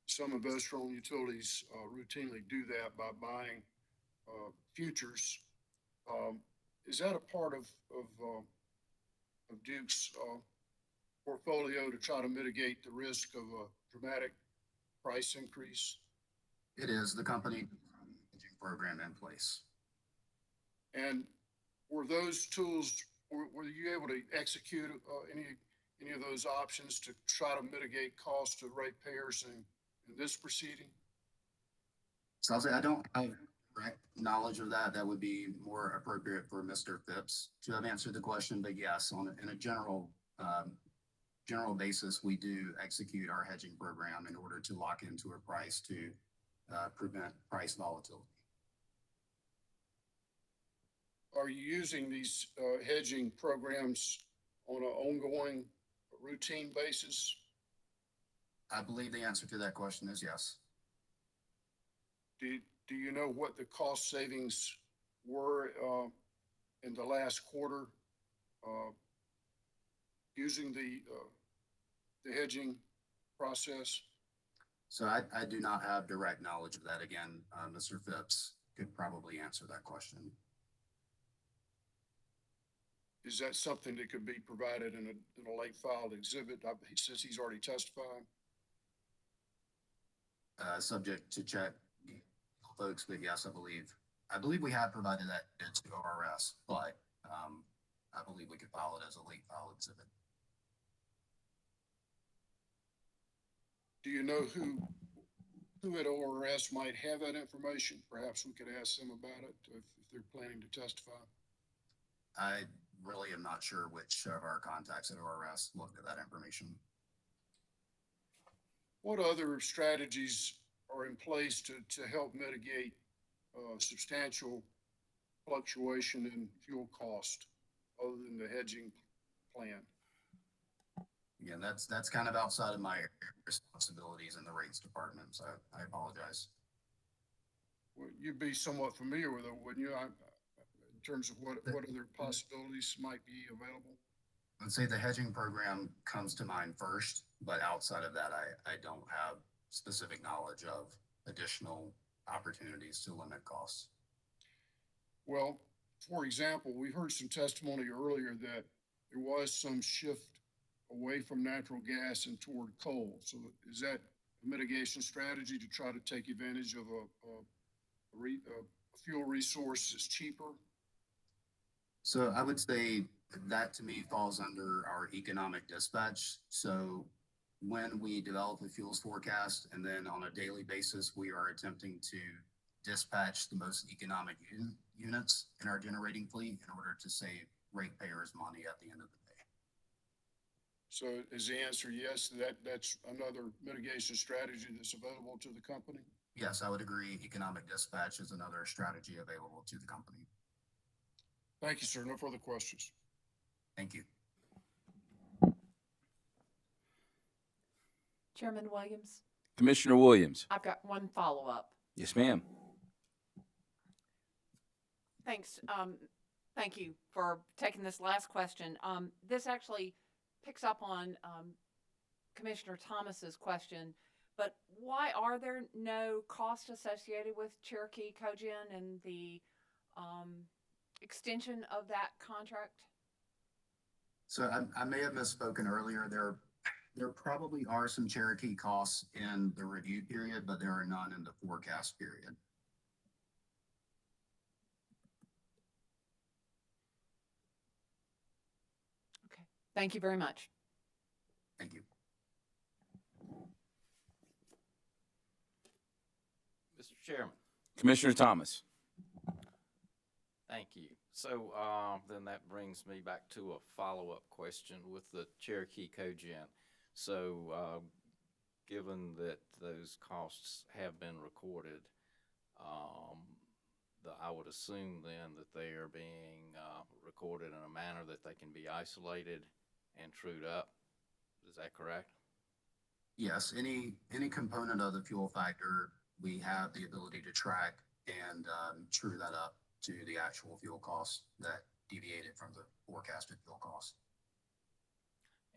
some investor-owned utilities routinely do that by buying futures. Is that a part of Duke's portfolio to try to mitigate the risk of a dramatic price increase? It is. The company program in place. And were those tools, were you able to execute any of those options to try to mitigate costs to ratepayers in this proceeding? So I'll say I don't have direct knowledge of that. That would be more appropriate for Mr. Phipps to have answered the question. But yes, in a general basis, we do execute our hedging program in order to lock into a price to prevent price volatility. Are you using these hedging programs on an ongoing routine basis? I believe the answer to that question is yes. Do you know what the cost savings were in the last quarter using the hedging process? So I do not have direct knowledge of that. Again, Mr. Phipps could probably answer that question. Is that something that could be provided in a late filed exhibit? He says he's already testified. Subject to check, folks, but yes, I believe we have provided that to ORS, but I believe we could file it as a late file exhibit. Do you know who at ORS might have that information? Perhaps we could ask them about it if they're planning to testify. I really am not sure which of our contacts at ORS looked at that information. What other strategies are in place to help mitigate substantial fluctuation in fuel cost other than the hedging plan? Again, that's kind of outside of my responsibilities in the rates department, so I apologize. Well, you'd be somewhat familiar with it, wouldn't you? In terms of what other possibilities might be available? I'd say the hedging program comes to mind first, but outside of that, I don't have specific knowledge of additional opportunities to limit costs. Well, for example, we heard some testimony earlier that there was some shift away from natural gas and toward coal. So is that a mitigation strategy to try to take advantage of a fuel resource that's cheaper? So I would say that to me falls under our economic dispatch. So when we develop a fuels forecast and then on a daily basis, we are attempting to dispatch the most economic units in our generating fleet in order to save ratepayers money at the end of the day. So is the answer yes, that's another mitigation strategy that's available to the company? Yes, I would agree. Economic dispatch is another strategy available to the company. Thank you, sir. No further questions. Thank you. Chairman Williams, Commissioner Williams. I've got one follow-up. Yes, ma'am. Thanks. Thank you for taking this last question. This actually picks up on Commissioner Thomas's question, but why are there no costs associated with Cherokee Cogen and the extension of that contract? So I may have misspoken earlier. There probably are some Cherokee costs in the review period, but there are none in the forecast period. Okay. Thank you very much. Thank you. Mr. Chairman. Commissioner Thomas. Thank you. So then that brings me back to a follow-up question with the Cherokee Cogen. So given that those costs have been recorded, I would assume then that they are being recorded in a manner that they can be isolated and trued up. Is that correct? Yes, any component of the fuel factor, we have the ability to track and true that up to the actual fuel costs that deviated from the forecasted fuel costs.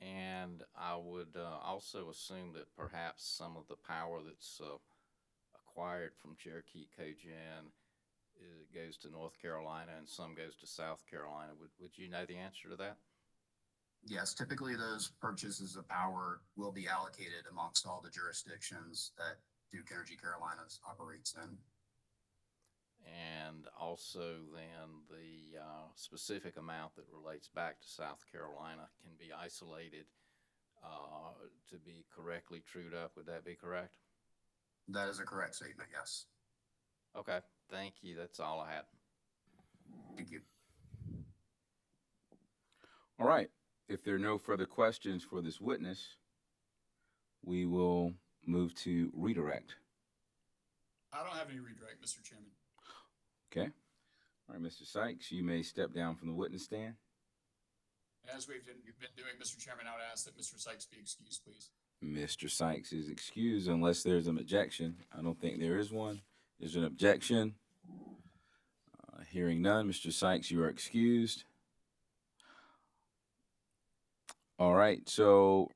And I would also assume that perhaps some of the power that's acquired from Cherokee Cogen goes to North Carolina and some goes to South Carolina. Would you know the answer to that? Yes, typically those purchases of power will be allocated amongst all the jurisdictions that Duke Energy Carolinas operates in. And also then the specific amount that relates back to South Carolina can be isolated to be correctly trued up. Would that be correct? That is a correct statement, yes. Okay, thank you. That's all I had. Thank you. All right. If there are no further questions for this witness, we will move to redirect. I don't have any redirect, Mr. Chairman. Okay. All right, Mr. Sykes, you may step down from the witness stand. As we've been doing, Mr. Chairman, I would ask that Mr. Sykes be excused, please. Mr. Sykes is excused unless there's an objection. I don't think there is one. Is there an objection? Hearing none, Mr. Sykes, you are excused. All right, so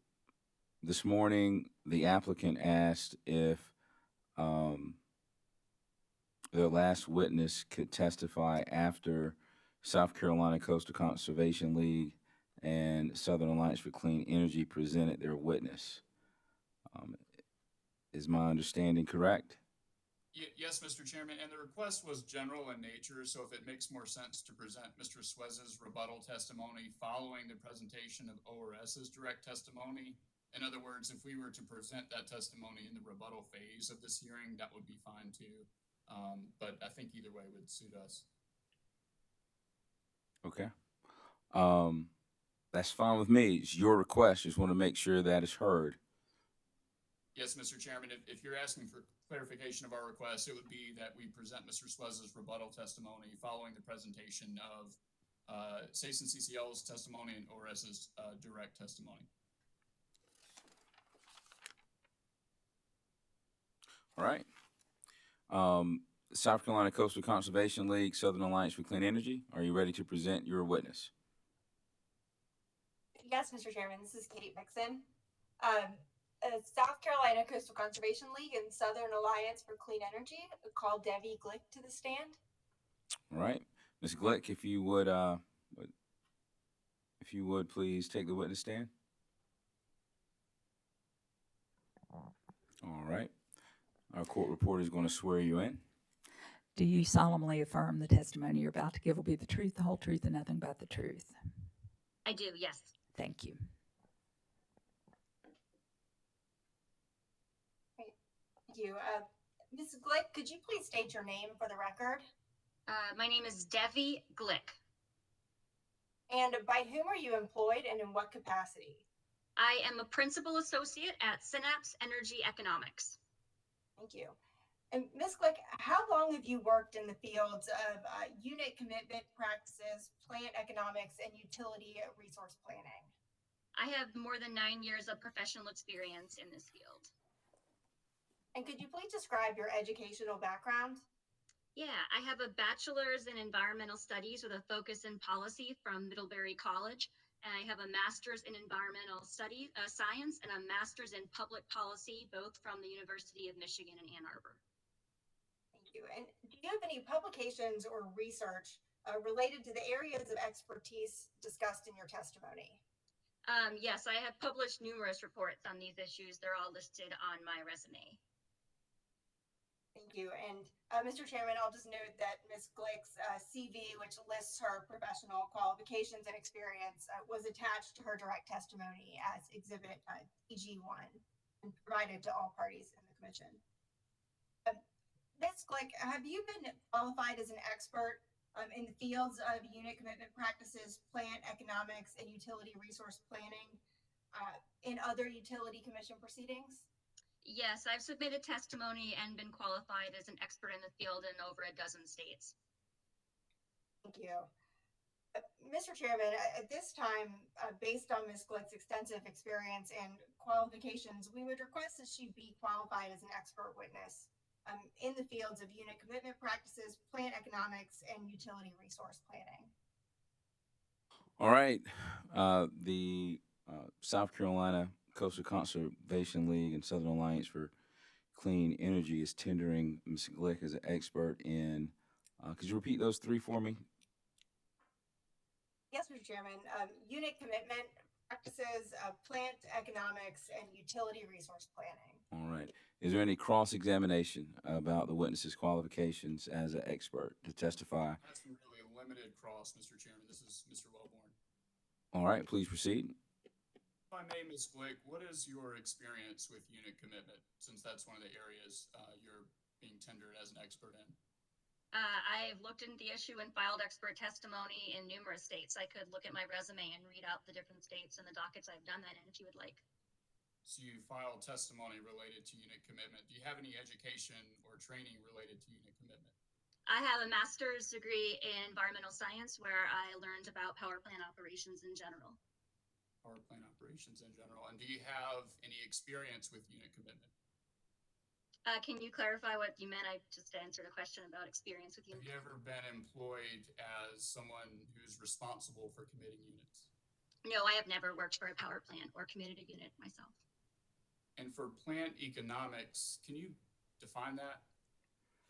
this morning the applicant asked if the last witness could testify after South Carolina Coastal Conservation League and Southern Alliance for Clean Energy presented their witness. Is my understanding correct? Yes, Mr. Chairman, and the request was general in nature, so if it makes more sense to present Mr. Suez's rebuttal testimony following the presentation of ORS's direct testimony. In other words, if we were to present that testimony in the rebuttal phase of this hearing, that would be fine too. But I think either way would suit us. Okay. That's fine with me. It's your request. Just want to make sure that is heard. Yes, Mr. Chairman, if you're asking for clarification of our request, it would be that we present Mr. Suez's rebuttal testimony following the presentation of Sason CCL's testimony and ORS's direct testimony. All right. South Carolina Coastal Conservation League, Southern Alliance for Clean Energy, are you ready to present your witness? Yes, Mr. Chairman, this is Kate Mixon. South Carolina Coastal Conservation League and Southern Alliance for Clean Energy. Call Debbie Glick to the stand. All right. Ms. Glick, if you would please take the witness stand. All right. Our court reporter is going to swear you in. Do you solemnly affirm the testimony you're about to give will be the truth, the whole truth, and nothing but the truth? I do, yes. Thank you. Great. Thank you. Ms. Glick, could you please state your name for the record? My name is Debbie Glick. And by whom are you employed and in what capacity? I am a principal associate at Synapse Energy Economics. Thank you. And Ms. Glick, how long have you worked in the fields of unit commitment practices, plant economics, and utility resource planning? I have more than 9 years of professional experience in this field. And could you please describe your educational background? Yeah, I have a bachelor's in environmental studies with a focus in policy from Middlebury College. And I have a master's in environmental studies, science, and a master's in public policy, both from the University of Michigan in Ann Arbor. Thank you. And do you have any publications or research related to the areas of expertise discussed in your testimony? Yes, I have published numerous reports on these issues. They're all listed on my resume. Thank you. And Mr. Chairman, I'll just note that Ms. Glick's CV, which lists her professional qualifications and experience, was attached to her direct testimony as Exhibit EG1 and provided to all parties in the commission. Ms. Glick, have you been qualified as an expert in the fields of unit commitment practices, plant economics, and utility resource planning in other utility commission proceedings? Yes, I've submitted testimony and been qualified as an expert in the field in over a dozen states. Thank you. Mr. Chairman, at this time, based on Ms. Glick's extensive experience and qualifications, we would request that she be qualified as an expert witness in the fields of unit commitment practices, plant economics, and utility resource planning. All right. The South Carolina Coastal Conservation League and Southern Alliance for Clean Energy is tendering Ms. Glick as an expert in, could you repeat those three for me? Yes, Mr. Chairman. Unit commitment practices, plant economics, and utility resource planning. All right. Is there any cross-examination about the witness's qualifications as an expert to testify? That's really a limited cross, Mr. Chairman. This is Mr. Wellborn. All right, please proceed. If I may, Ms. Glick, what is your experience with unit commitment, since that's one of the areas you're being tendered as an expert in? I've looked into the issue and filed expert testimony in numerous states. I could look at my resume and read out the different states and the dockets I've done that in if you would like. So you filed testimony related to unit commitment. Do you have any education or training related to unit commitment? I have a master's degree in environmental science where I learned about power plant operations in general. Power plant operations in general. And do you have any experience with unit commitment? Can you clarify what you meant? I just answered a question about experience with unit. Have you ever been employed as someone who's responsible for committing units? No, I have never worked for a power plant or committed a unit myself. And for plant economics, can you define that?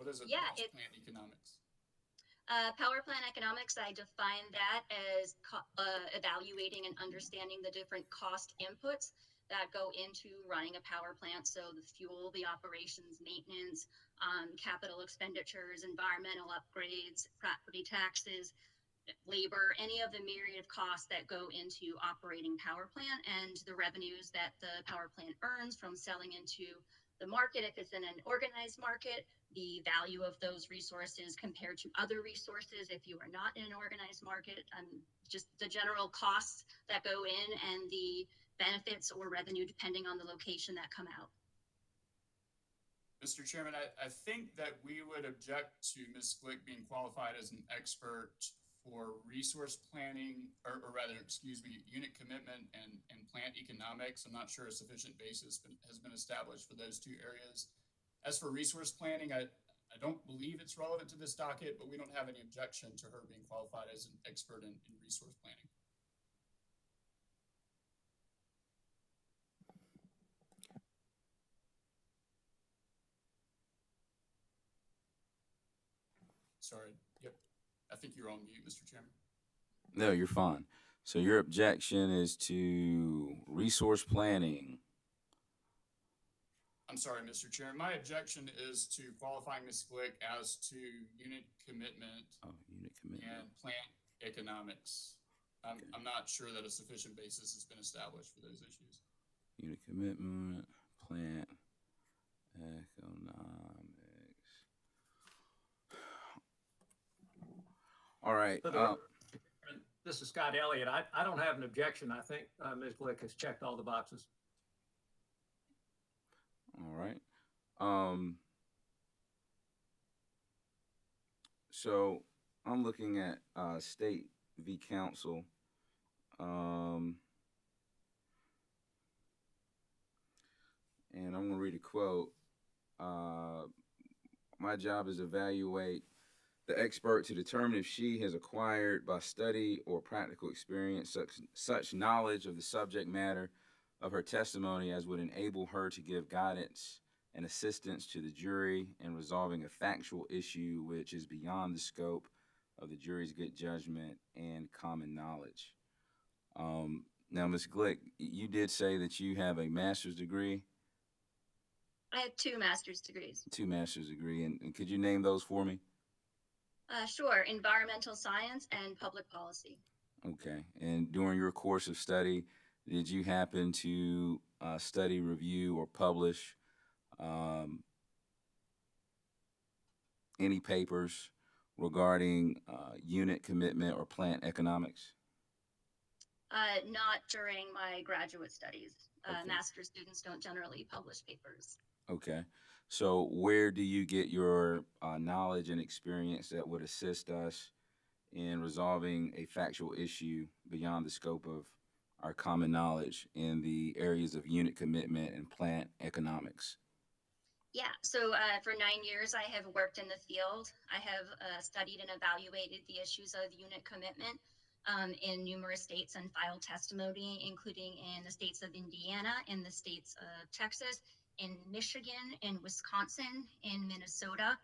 What is it? Yeah, Plant economics. Power plant economics, I define that as evaluating and understanding the different cost inputs that go into running a power plant. So the fuel, the operations, maintenance, capital expenditures, environmental upgrades, property taxes, labor, any of the myriad of costs that go into operating power plant, and the revenues that the power plant earns from selling into the market if it's in an organized market, the value of those resources compared to other resources if you are not in an organized market, just the general costs that go in and the benefits or revenue depending on the location that come out. Mr. Chairman, I think that we would object to Ms. Glick being qualified as an expert for resource planning, or rather, excuse me, unit commitment and plant economics. I'm not sure a sufficient basis has been established for those two areas. As for resource planning, I don't believe it's relevant to this docket, but we don't have any objection to her being qualified as an expert in resource planning. Sorry. Yep. I think you're on mute, Mr. Chairman. No, you're fine. So your objection is to resource planning. I'm sorry, Mr. Chair. My objection is to qualifying Ms. Glick as to unit commitment, and plant economics. I'm not sure that a sufficient basis has been established for those issues. Unit commitment, plant economics. All right. This is Scott Elliott. I don't have an objection. I think Ms. Glick has checked all the boxes. All right. So I'm looking at State v. Council. And I'm going to read a quote. My job is to evaluate the expert to determine if she has acquired by study or practical experience such knowledge of the subject matter of her testimony as would enable her to give guidance and assistance to the jury in resolving a factual issue which is beyond the scope of the jury's good judgment and common knowledge. Now, Ms. Glick, you did say that you have a master's degree. I have 2 master's degrees. 2 master's degree, and could you name those for me? Sure, environmental science and public policy. Okay, and during your course of study, did you happen to study, review, or publish any papers regarding unit commitment or plant economics? Not during my graduate studies. Okay. Master's students don't generally publish papers. Okay, so where do you get your knowledge and experience that would assist us in resolving a factual issue beyond the scope of our common knowledge in the areas of unit commitment and plant economics? Yeah, so for 9 years, I have worked in the field. I have studied and evaluated the issues of unit commitment in numerous states and filed testimony, including in the states of Indiana, in the states of Texas, in Michigan, in Wisconsin, in Minnesota,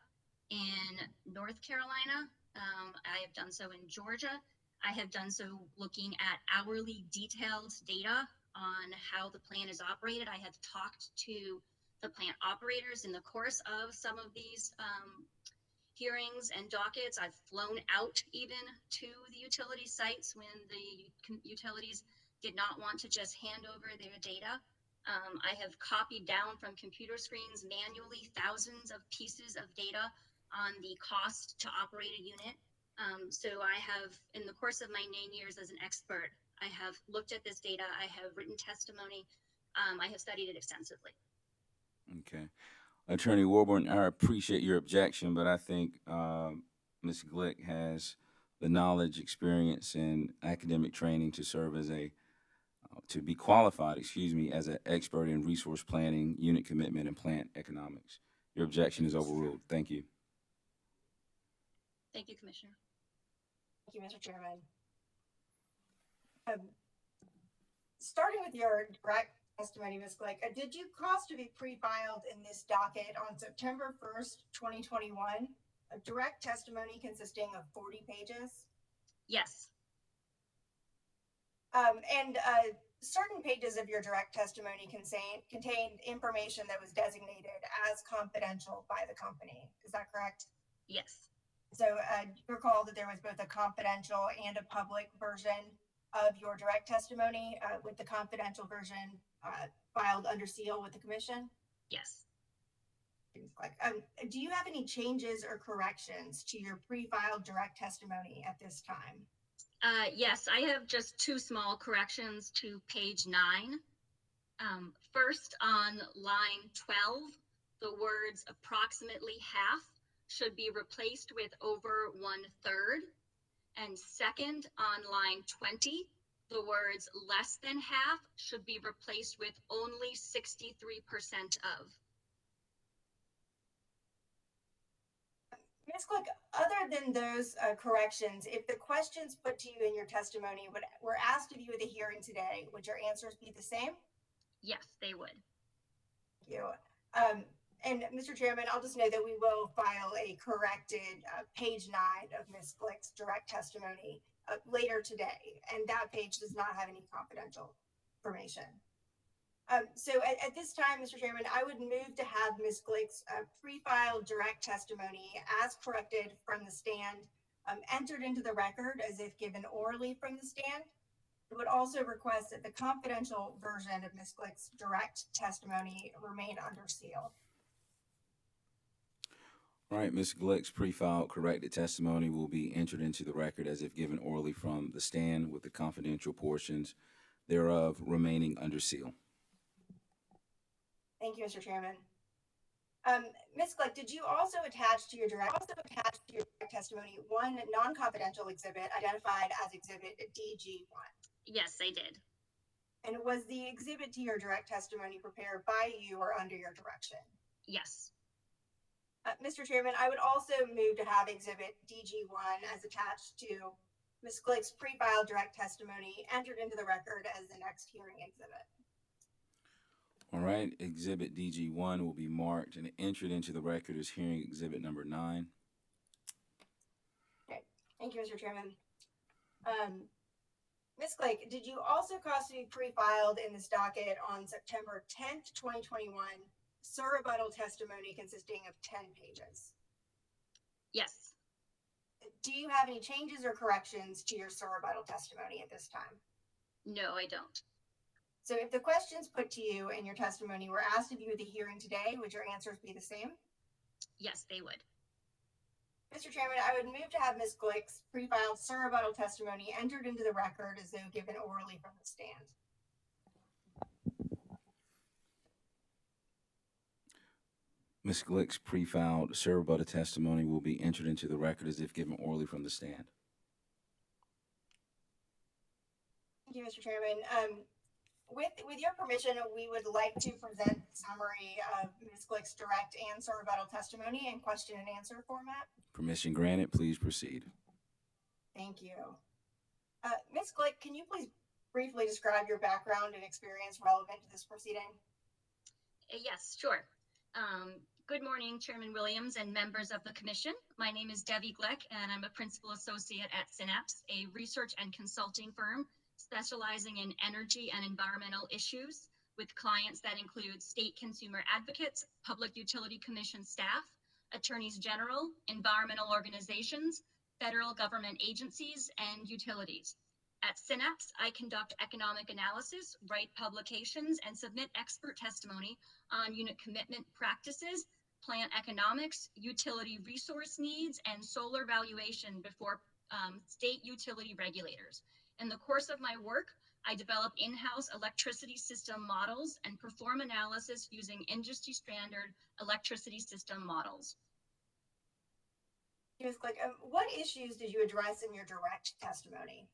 in North Carolina. I have done so in Georgia. I have done so looking at hourly detailed data on how the plant is operated. I have talked to the plant operators in the course of some of these hearings and dockets. I've flown out even to the utility sites when the utilities did not want to just hand over their data. I have copied down from computer screens manually thousands of pieces of data on the cost to operate a unit. So I have, in the course of my 9 years as an expert, I have looked at this data, I have written testimony, I have studied it extensively. Okay. Attorney Warburton, I appreciate your objection, but I think Ms. Glick has the knowledge, experience, and academic training to serve as to be qualified, as an expert in resource planning, unit commitment, and plant economics. Your objection is overruled. Thank you. Thank you, Commissioner. Thank you, Mr. Chairman. Starting with your direct testimony, Ms. Glick, did you cause to be pre-filed in this docket on September 1st, 2021, a direct testimony consisting of 40 pages? Yes. And certain pages of your direct testimony contained information that was designated as confidential by the company. Is that correct? Yes. So recall that there was both a confidential and a public version of your direct testimony, with the confidential version filed under seal with the commission? Yes. Do you have any changes or corrections to your pre-filed direct testimony at this time? Yes, I have just 2 small corrections to page 9. First, on line 12, the words approximately half should be replaced with over 1/3. And second, on line 20, the words less than half should be replaced with only 63% of. Ms. Glick, other than those corrections, if the questions put to you in your testimony were asked of you at the hearing today, would your answers be the same? Yes, they would. Thank you. And Mr. Chairman, I'll just note that we will file a corrected page 9 of Ms. Glick's direct testimony later today, and that page does not have any confidential information. So at this time, Mr. Chairman, I would move to have Ms. Glick's pre-filed direct testimony as corrected from the stand entered into the record as if given orally from the stand. I would also request that the confidential version of Ms. Glick's direct testimony remain under seal. All right, Ms. Glick's pre-filed corrected testimony will be entered into the record as if given orally from the stand, with the confidential portions thereof remaining under seal. Thank you, Mr. Chairman. Ms. Glick, did you also attach to your direct testimony one non-confidential exhibit identified as Exhibit DG1? Yes, I did. And was the exhibit to your direct testimony prepared by you or under your direction? Yes. Mr. Chairman, I would also move to have Exhibit DG1 as attached to Ms. Glick's pre-filed direct testimony entered into the record as the next hearing exhibit. All right, Exhibit DG1 will be marked and entered into the record as hearing exhibit number 9. Okay, thank you, Mr. Chairman. Ms. Glick, did you also cause to be pre-filed in this docket on September 10th, 2021, surrebuttal testimony consisting of 10 pages? Yes. Do you have any changes or corrections to your surrebuttal testimony at this time? No, I don't. So if the questions put to you in your testimony were asked of you at the hearing today, would your answers be the same? Yes, they would. Mr. Chairman, I would move to have Ms. Glick's pre-filed surrebuttal testimony entered into the record as though given orally from the stand. Ms. Glick's pre-filed surrebuttal testimony will be entered into the record as if given orally from the stand. Thank you, Mr. Chairman. With your permission, we would like to present the summary of Ms. Glick's direct and surrebuttal testimony in question and answer format. Permission granted. Please proceed. Thank you. Ms. Glick, can you please briefly describe your background and experience relevant to this proceeding? Yes, sure. Good morning, Chairman Williams and members of the commission. My name is Debbie Glick, and I'm a principal associate at Synapse, a research and consulting firm specializing in energy and environmental issues with clients that include state consumer advocates, public utility commission staff, attorneys general, environmental organizations, federal government agencies, and utilities. At Synapse, I conduct economic analysis, write publications, and submit expert testimony on unit commitment practices, plant economics, utility resource needs, and solar valuation before state utility regulators. In the course of my work, I develop in-house electricity system models and perform analysis using industry standard electricity system models. Ms. Glick, what issues did you address in your direct testimony?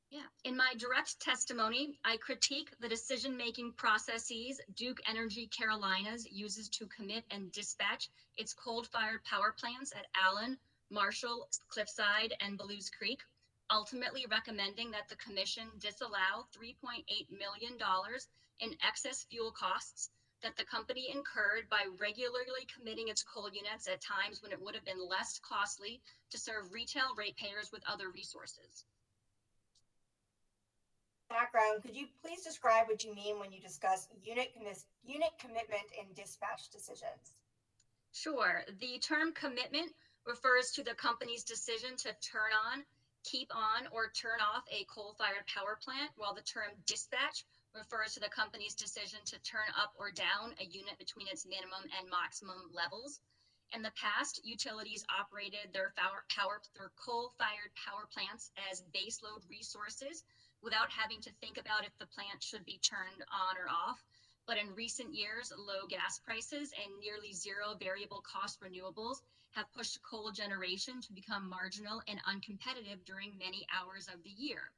Yeah, in my direct testimony, I critique the decision-making processes Duke Energy Carolinas uses to commit and dispatch its coal-fired power plants at Allen, Marshall, Cliffside, and Belews Creek, ultimately recommending that the commission disallow $3.8 million in excess fuel costs that the company incurred by regularly committing its coal units at times when it would have been less costly to serve retail ratepayers with other resources. Background, could you please describe what you mean when you discuss unit commitment in dispatch decisions? Sure. The term commitment refers to the company's decision to turn on, keep on, or turn off a coal-fired power plant, while the term dispatch refers to the company's decision to turn up or down a unit between its minimum and maximum levels. In the past, utilities operated their coal-fired power plants as baseload resources without having to think about if the plant should be turned on or off. But in recent years, low gas prices and nearly zero variable cost renewables have pushed coal generation to become marginal and uncompetitive during many hours of the year.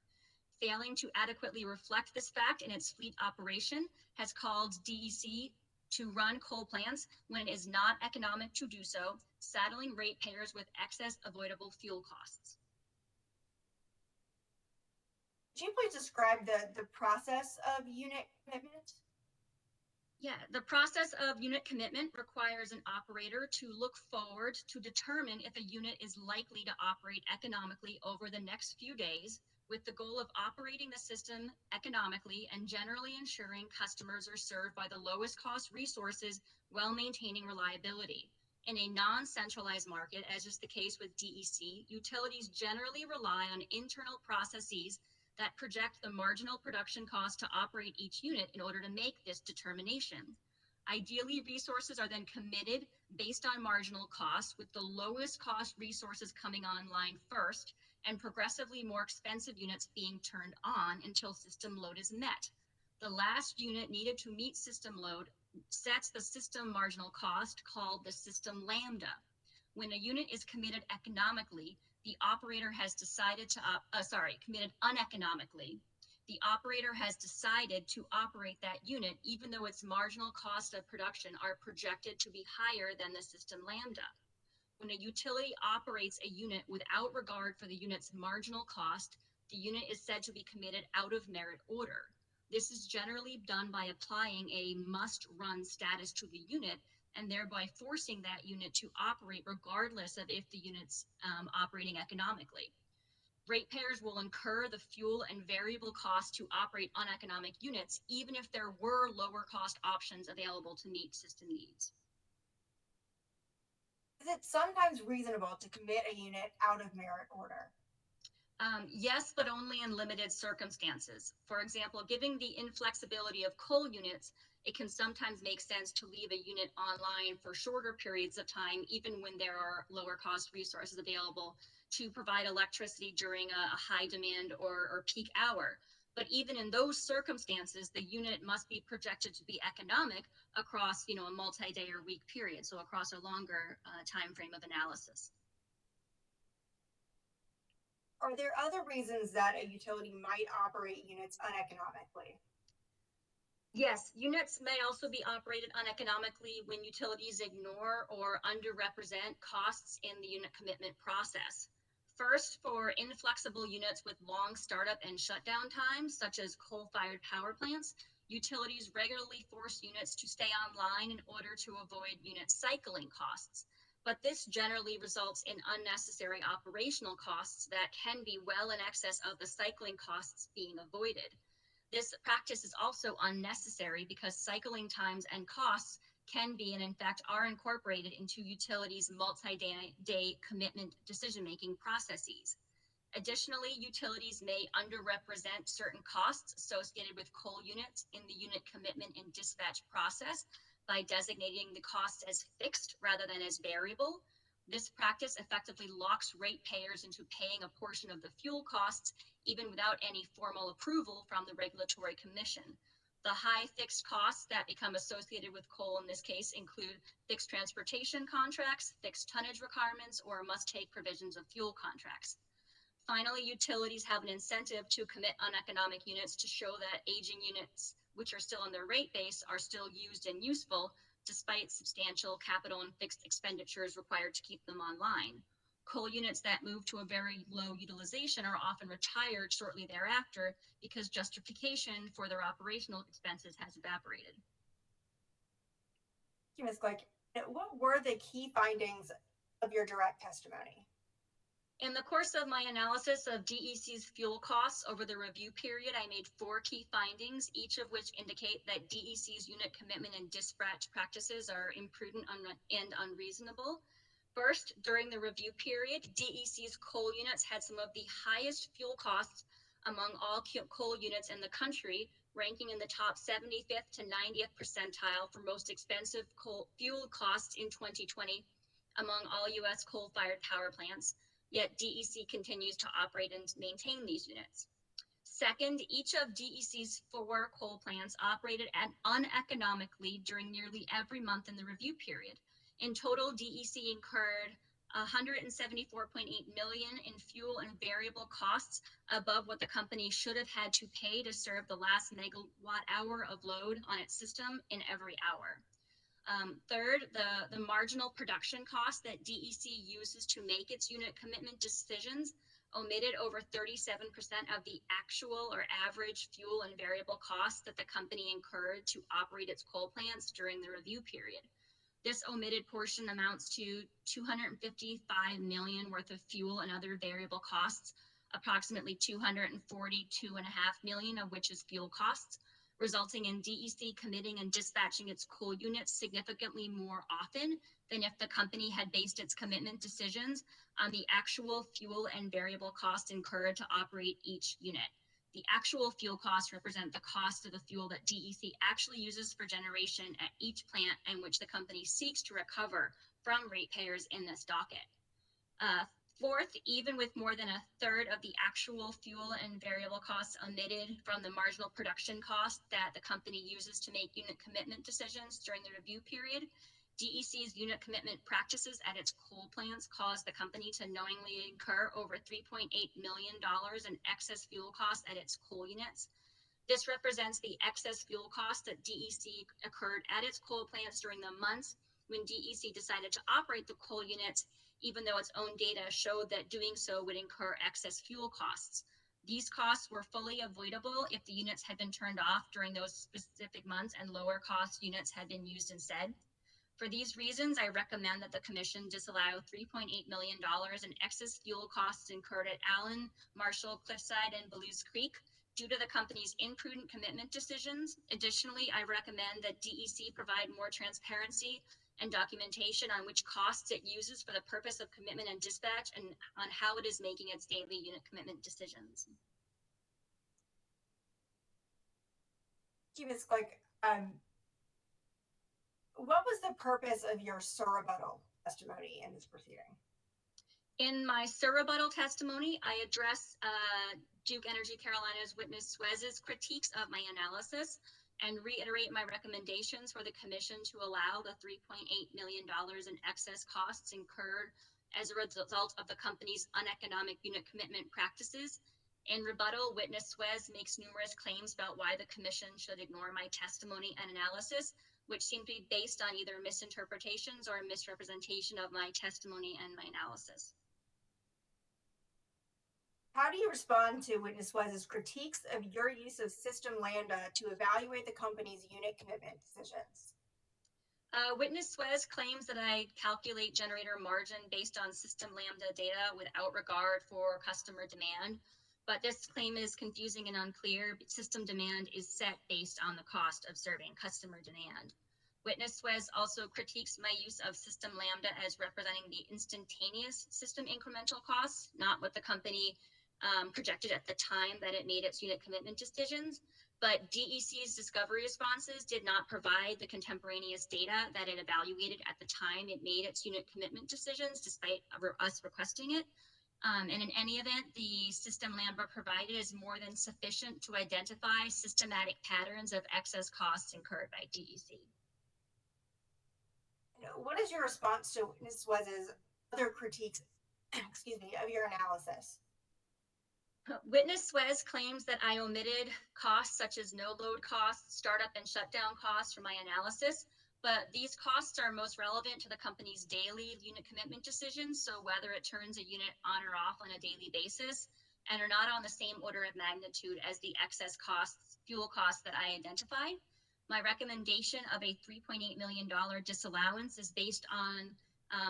Failing to adequately reflect this fact in its fleet operation has caused DEC to run coal plants when it is not economic to do so, saddling ratepayers with excess avoidable fuel costs. Could you please describe the process of unit commitment? Yeah, the process of unit commitment requires an operator to look forward to determine if a unit is likely to operate economically over the next few days, with the goal of operating the system economically and generally ensuring customers are served by the lowest cost resources while maintaining reliability. In a non-centralized market, as is the case with DEC, utilities generally rely on internal processes that project the marginal production cost to operate each unit in order to make this determination. Ideally, resources are then committed based on marginal cost, with the lowest cost resources coming online first and progressively more expensive units being turned on until system load is met. The last unit needed to meet system load sets the system marginal cost, called the system lambda. When a unit is committed economically, the operator has decided to, committed uneconomically, the operator has decided to operate that unit even though its marginal cost of production are projected to be higher than the system lambda. When a utility operates a unit without regard for the unit's marginal cost, the unit is said to be committed out of merit order. This is generally done by applying a must-run status to the unit and thereby forcing that unit to operate regardless of if the unit's operating economically. Ratepayers will incur the fuel and variable costs to operate uneconomic units, even if there were lower cost options available to meet system needs. Is it sometimes reasonable to commit a unit out of merit order? Yes, but only in limited circumstances. For example, given the inflexibility of coal units, it can sometimes make sense to leave a unit online for shorter periods of time, even when there are lower cost resources available to provide electricity during a high demand or peak hour. But even in those circumstances, the unit must be projected to be economic across, a multi-day or week period, so across a longer time frame of analysis. Are there other reasons that a utility might operate units uneconomically? Yes, units may also be operated uneconomically when utilities ignore or underrepresent costs in the unit commitment process. First, for inflexible units with long startup and shutdown times, such as coal-fired power plants, utilities regularly force units to stay online in order to avoid unit cycling costs. But this generally results in unnecessary operational costs that can be well in excess of the cycling costs being avoided. This practice is also unnecessary because cycling times and costs can be, and in fact are, incorporated into utilities' multi-day commitment decision-making processes. Additionally, utilities may underrepresent certain costs associated with coal units in the unit commitment and dispatch process by designating the costs as fixed rather than as variable. This practice effectively locks ratepayers into paying a portion of the fuel costs even without any formal approval from the Regulatory Commission. The high fixed costs that become associated with coal in this case include fixed transportation contracts, fixed tonnage requirements, or must-take provisions of fuel contracts. Finally, utilities have an incentive to commit uneconomic units to show that aging units, which are still in their rate base, are still used and useful, despite substantial capital and fixed expenditures required to keep them online. Coal units that move to a very low utilization are often retired shortly thereafter because justification for their operational expenses has evaporated. Thank you, Ms. Glick. What were the key findings of your direct testimony? In the course of my analysis of DEC's fuel costs over the review period, I made 4 key findings, each of which indicate that DEC's unit commitment and dispatch practices are imprudent and unreasonable. First, during the review period, DEC's coal units had some of the highest fuel costs among all coal units in the country, ranking in the top 75th to 90th percentile for most expensive fuel costs in 2020 among all U.S. coal-fired power plants. Yet DEC continues to operate and maintain these units. Second, each of DEC's 4 coal plants operated uneconomically during nearly every month in the review period. In total, DEC incurred $174.8 million in fuel and variable costs above what the company should have had to pay to serve the last megawatt hour of load on its system in every hour. Third, the marginal production cost that DEC uses to make its unit commitment decisions omitted over 37% of the actual or average fuel and variable costs that the company incurred to operate its coal plants during the review period. This omitted portion amounts to $255 million worth of fuel and other variable costs, approximately $242.5 million of which is fuel costs, resulting in DEC committing and dispatching its coal units significantly more often than if the company had based its commitment decisions on the actual fuel and variable costs incurred to operate each unit. The actual fuel costs represent the cost of the fuel that DEC actually uses for generation at each plant and which the company seeks to recover from ratepayers in this docket. Fourth, even with more than a third of the actual fuel and variable costs omitted from the marginal production cost that the company uses to make unit commitment decisions during the review period, DEC's unit commitment practices at its coal plants caused the company to knowingly incur over $3.8 million in excess fuel costs at its coal units. This represents the excess fuel costs that DEC occurred at its coal plants during the months when DEC decided to operate the coal units, even though its own data showed that doing so would incur excess fuel costs. These costs were fully avoidable if the units had been turned off during those specific months and lower cost units had been used instead. For these reasons, I recommend that the Commission disallow $3.8 million in excess fuel costs incurred at Allen, Marshall, Cliffside, and Belews Creek due to the company's imprudent commitment decisions. Additionally, I recommend that DEC provide more transparency and documentation on which costs it uses for the purpose of commitment and dispatch and on how it is making its daily unit commitment decisions. Thank you, Ms. Glick. What was the purpose of your surrebuttal testimony in this proceeding? In my surrebuttal testimony, I address Duke Energy Carolina's witness Suez's critiques of my analysis and reiterate my recommendations for the Commission to allow the $3.8 million in excess costs incurred as a result of the company's uneconomic unit commitment practices. In rebuttal, witness Suez makes numerous claims about why the Commission should ignore my testimony and analysis, which seem to be based on either misinterpretations or misrepresentation of my testimony and my analysis. How do you respond to witness Suez's critiques of your use of System Lambda to evaluate the company's unit commitment decisions? Witness Suez claims that I calculate generator margin based on System Lambda data without regard for customer demand, but this claim is confusing and unclear. System demand is set based on the cost of serving customer demand. Witness Suez also critiques my use of System Lambda as representing the instantaneous system incremental costs, not what the company projected at the time that it made its unit commitment decisions. But DEC's discovery responses did not provide the contemporaneous data that it evaluated at the time it made its unit commitment decisions, despite us requesting it. And in any event, the System Lambda provided is more than sufficient to identify systematic patterns of excess costs incurred by DEC. What is your response to witness Suez's other critiques, excuse me, of your analysis? Witness Suez claims that I omitted costs such as no load costs, startup and shutdown costs from my analysis, but these costs are most relevant to the company's daily unit commitment decisions, so whether it turns a unit on or off on a daily basis, and are not on the same order of magnitude as the excess costs, fuel costs that I identified. My recommendation of a $3.8 million disallowance is based on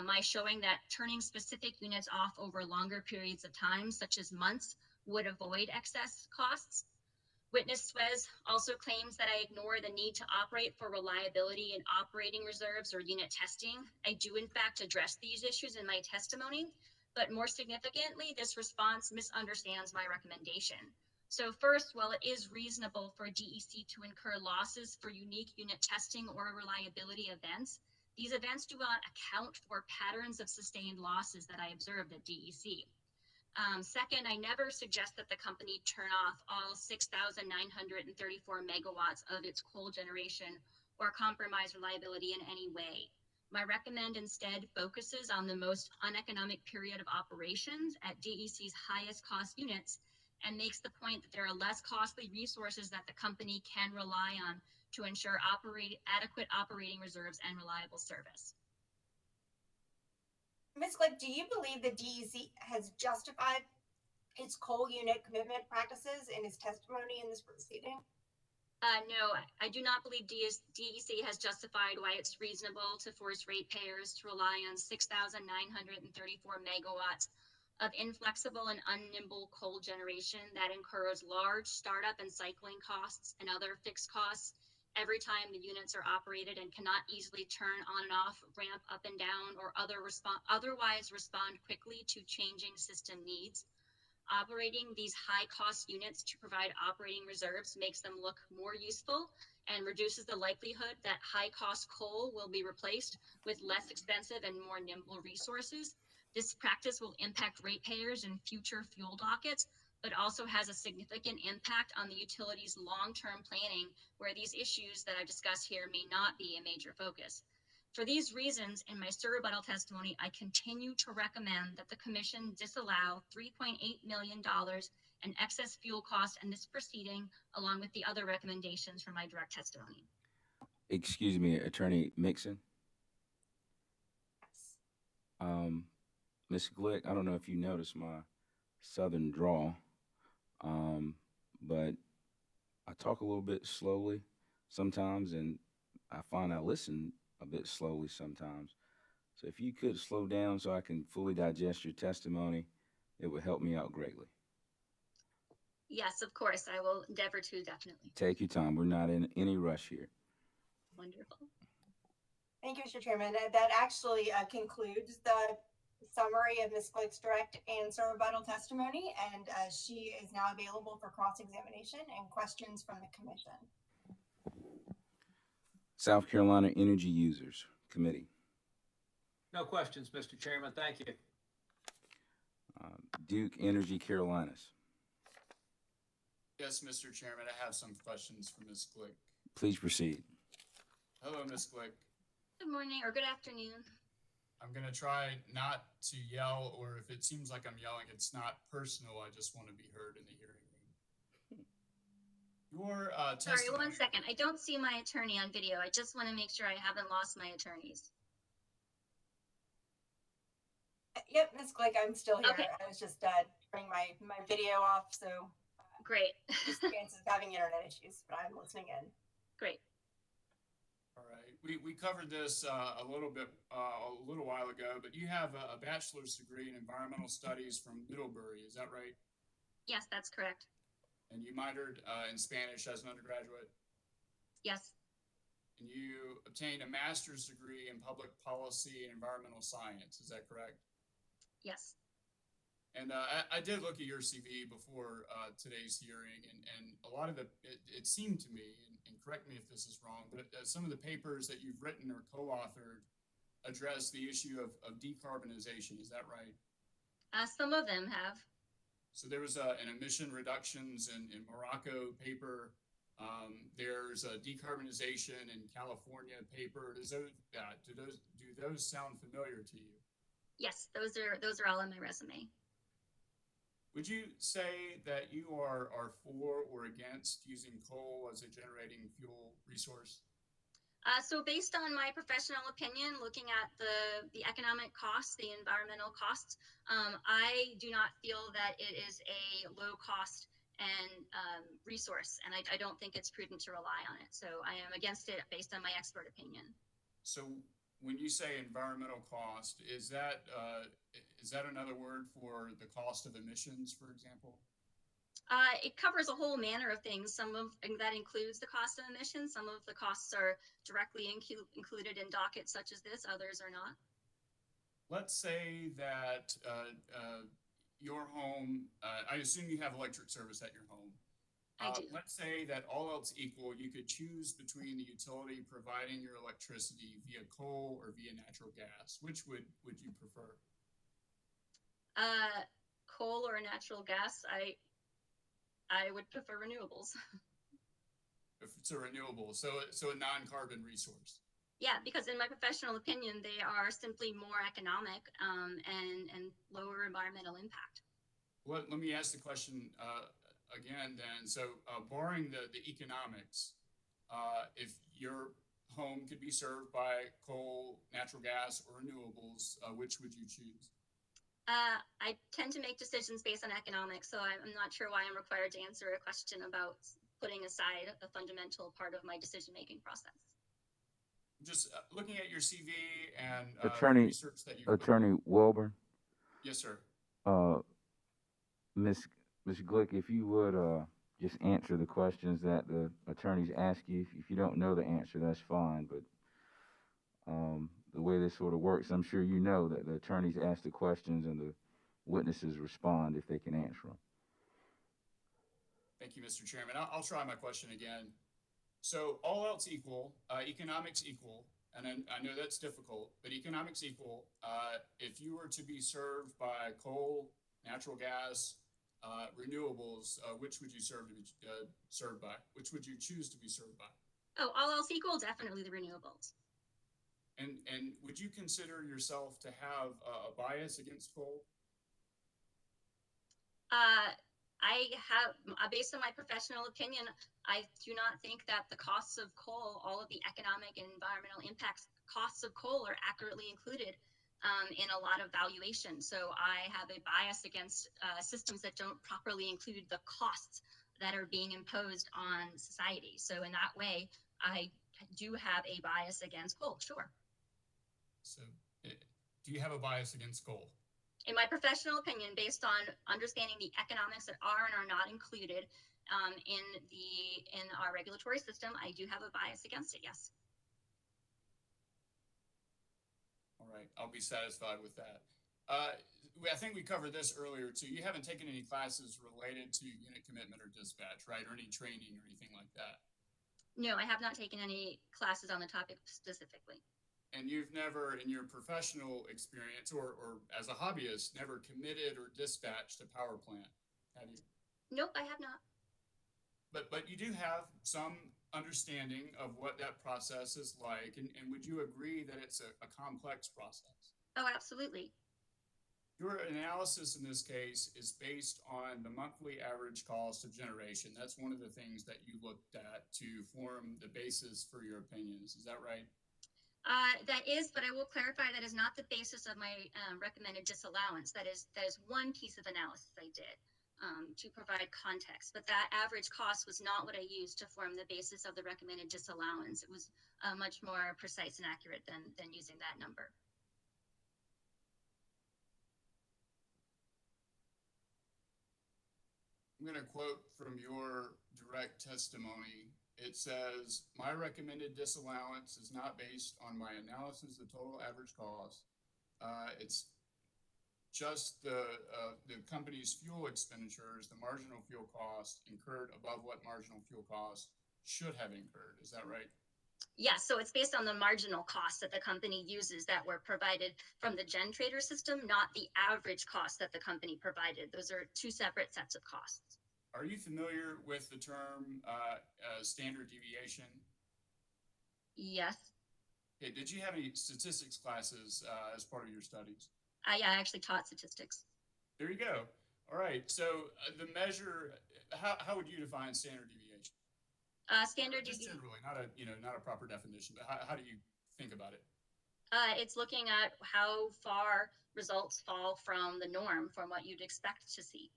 my showing that turning specific units off over longer periods of time, such as months, would avoid excess costs. Witness Suez also claims that I ignore the need to operate for reliability and operating reserves or unit testing. I do in fact address these issues in my testimony, but more significantly, this response misunderstands my recommendation. So first, while it is reasonable for DEC to incur losses for unique unit testing or reliability events, these events do not account for patterns of sustained losses that I observed at DEC. Second, I never suggest that the company turn off all 6,934 megawatts of its coal generation or compromise reliability in any way. My recommend instead focuses on the most uneconomic period of operations at DEC's highest cost units and makes the point that there are less costly resources that the company can rely on to ensure adequate operating reserves and reliable service. Ms. Glick, do you believe the DEC has justified its coal unit commitment practices in its testimony in this proceeding? No, I do not believe DEC has justified why it's reasonable to force ratepayers to rely on 6,934 megawatts of inflexible and unnimble coal generation that incurs large startup and cycling costs and other fixed costs every time the units are operated and cannot easily turn on and off, ramp up and down, or otherwise respond quickly to changing system needs. Operating these high-cost units to provide operating reserves makes them look more useful and reduces the likelihood that high-cost coal will be replaced with less expensive and more nimble resources. This practice will impact ratepayers in future fuel dockets, but also has a significant impact on the utility's long-term planning, where these issues that I've discussed here may not be a major focus. For these reasons, in my rebuttal testimony, I continue to recommend that the commission disallow $3.8 million in excess fuel costs in this proceeding, along with the other recommendations from my direct testimony. Excuse me, Attorney Mixon. Ms. Glick, I don't know if you noticed my southern drawl, but I talk a little bit slowly sometimes, and I find I listen a bit slowly sometimes. So if you could slow down so I can fully digest your testimony, it would help me out greatly. Yes, of course, I will endeavor to, definitely. Take your time. We're not in any rush here. Wonderful. Thank you, Mr. Chairman. That actually concludes the summary of Ms. Glick's direct answer rebuttal testimony, and she is now available for cross-examination and questions from the commission. South Carolina Energy Users Committee. No questions, Mr. Chairman. Thank you. Duke Energy Carolinas. Yes, Mr. Chairman, I have some questions for Ms. Glick. Please proceed. Hello, Ms. Glick. Good morning or good afternoon. I'm going to try not to yell, or if it seems like I'm yelling, it's not personal. I just want to be heard in the hearing room. Your Sorry, testimony. 1 second. I don't see my attorney on video. I just want to make sure I haven't lost my attorneys. Yep, Ms. Glick, I'm still here. Okay. I was just turning my video off, so Great. just chances of having internet issues, but I'm listening in. Great. All right. We covered this a little while ago, but you have a bachelor's degree in environmental studies from Middlebury. Is that right? Yes, that's correct. And you minored in Spanish as an undergraduate. Yes. And you obtained a master's degree in public policy and environmental science. Is that correct? Yes. And I did look at your CV before today's hearing, and a lot of it seemed to me, and correct me if this is wrong, but some of the papers that you've written or co-authored address the issue of decarbonization. Is that right? Some of them have. So there was an emission reductions in Morocco paper. There's a decarbonization in California paper. Do those sound familiar to you? Yes, those are all in my resume. Would you say that you are for or against using coal as a generating fuel resource? So based on my professional opinion, looking at the economic costs, the environmental costs, I do not feel that it is a low cost and resource, and I don't think it's prudent to rely on it. So I am against it based on my expert opinion. So when you say environmental cost, is that another word for the cost of emissions, for example? It covers a whole manner of things. Some of that includes the cost of emissions. Some of the costs are directly included in dockets such as this. Others are not. Let's say that your home, I assume you have electric service at your home. I do. Let's say that all else equal, you could choose between the utility providing your electricity via coal or via natural gas. Which would you prefer? Coal or natural gas? I would prefer renewables. If it's a renewable, so a non-carbon resource. Yeah, because in my professional opinion, they are simply more economic and lower environmental impact. Let me ask the question again then. So barring the economics, if your home could be served by coal, natural gas, or renewables, which would you choose? I tend to make decisions based on economics, so I'm not sure why I'm required to answer a question about putting aside a fundamental part of my decision-making process. Just looking at your CV and research that you've Attorney Wilburn. Yes, sir. Ms. Glick, if you would just answer the questions that the attorneys ask you. If you don't know the answer, that's fine. But the way this sort of works, I'm sure you know that the attorneys ask the questions, and the witnesses respond if they can answer them. Thank you, Mr. Chairman. I'll try my question again. So all else equal, economics equal, and I know that's difficult, but economics equal, if you were to be served by coal, natural gas, renewables, which would you serve to be served by? Which would you choose to be served by? Oh, all else equal, definitely the renewables. And would you consider yourself to have a bias against coal? I have, based on my professional opinion, I do not think that the costs of coal, all of the economic and environmental impacts, costs of coal are accurately included in a lot of valuation. So I have a bias against systems that don't properly include the costs that are being imposed on society. So in that way, I do have a bias against coal, sure. So do you have a bias against coal? In my professional opinion, based on understanding the economics that are and are not included in our regulatory system, I do have a bias against it, yes. All right, I'll be satisfied with that. I think we covered this earlier too. You haven't taken any classes related to unit commitment or dispatch, right? Or any training or anything like that? No, I have not taken any classes on the topic specifically. And you've never, in your professional experience or as a hobbyist, never committed or dispatched a power plant, have you? Nope, I have not. But you do have some understanding of what that process is like, and would you agree that it's a complex process? Oh, absolutely. Your analysis in this case is based on the monthly average cost of generation. That's one of the things that you looked at to form the basis for your opinions. Is that right? That is, but I will clarify that is not the basis of my recommended disallowance. That is one piece of analysis I did to provide context. But that average cost was not what I used to form the basis of the recommended disallowance. It was much more precise and accurate than using that number. I'm going to quote from your direct testimony. It says, "My recommended disallowance is not based on my analysis of total average cost. It's just the company's fuel expenditures, the marginal fuel cost incurred above what marginal fuel cost should have incurred." Is that right? Yes, so it's based on the marginal costs that the company uses that were provided from the GenTrader system, not the average cost that the company provided. Those are two separate sets of costs. Are you familiar with the term standard deviation? Yes. Okay, did you have any statistics classes as part of your studies? I actually taught statistics. There you go. All right. So the measure, how would you define standard deviation? Standard just deviation. Generally, not a proper definition, but how do you think about it? It's looking at how far results fall from the norm, from what you'd expect to see.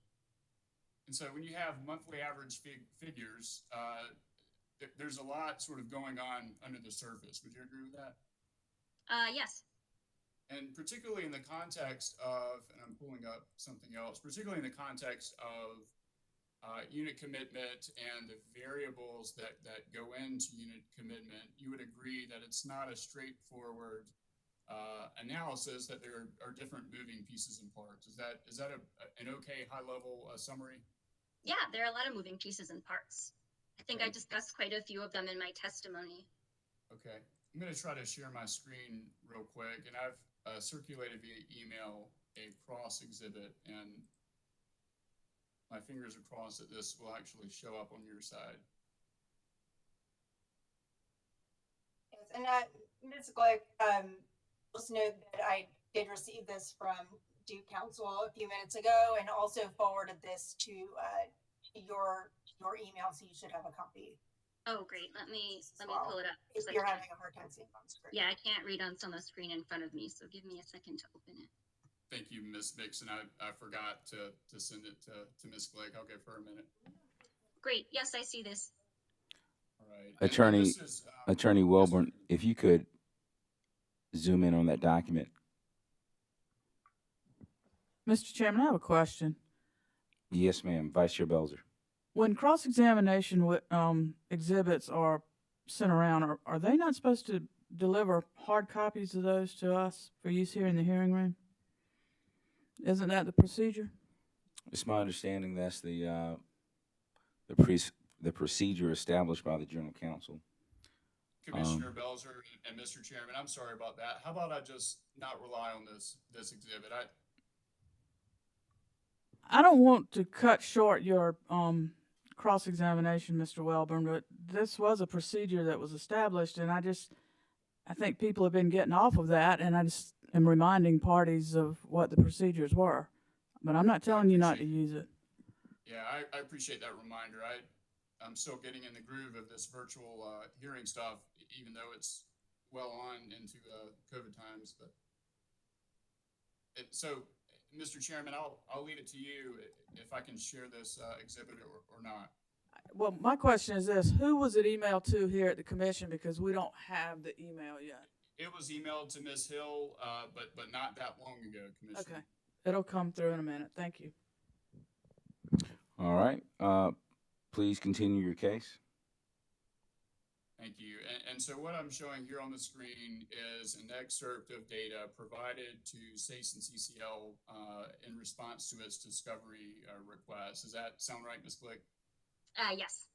And so when you have monthly average figures, there's a lot sort of going on under the surface. Would you agree with that? Yes. And particularly in the context of, and I'm pulling up something else, particularly in the context of unit commitment and the variables that go into unit commitment, you would agree that it's not a straightforward analysis, that there are different moving pieces and parts. Is that an okay high-level summary? Yeah, there are a lot of moving pieces and parts. I think Okay. I discussed quite a few of them in my testimony. Okay. I'm going to try to share my screen real quick, and I've circulated via email a cross exhibit, and my fingers are crossed that this will actually show up on your side. Yes, and Ms. Glick, just note that I did receive this from Duke Council a few minutes ago, and also forwarded this to your email, so you should have a copy. Oh, great. Let me pull it up. If you're having a hard time seeing on screen. Yeah, I can't read on the screen in front of me, so give me a second to open it. Thank you, Ms. Mixon. I forgot to send it to Ms. Glick. I'll give her a minute. Great. Yes, I see this. All right. Attorney Welborn, if you could zoom in on that document. Mr. Chairman, I have a question. Yes, ma'am. Vice Chair Belzer. When cross-examination exhibits are sent around, are they not supposed to deliver hard copies of those to us for use here in the hearing room? Isn't that the procedure? It's my understanding that's the procedure established by the General Counsel. Commissioner Belzer and Mr. Chairman, I'm sorry about that. How about I just not rely on this exhibit? I don't want to cut short your cross-examination, Mr. Welborn, but this was a procedure that was established, and I think people have been getting off of that, and I just am reminding parties of what the procedures were. But I'm not telling you not to use it. Yeah, I appreciate that reminder. I'm still getting in the groove of this virtual hearing stuff, even though it's well on into COVID times. But so, Mr. Chairman, I'll leave it to you if I can share this exhibit or not. Well, my question is this: who was it emailed to here at the commission? Because we don't have the email yet. It was emailed to Ms. Hill, but not that long ago, Commissioner. Okay, it'll come through in a minute. Thank you. All right. Please continue your case. Thank you. And so what I'm showing here on the screen is an excerpt of data provided to SACE and CCL in response to its discovery request. Does that sound right, Ms. Glick? Yes.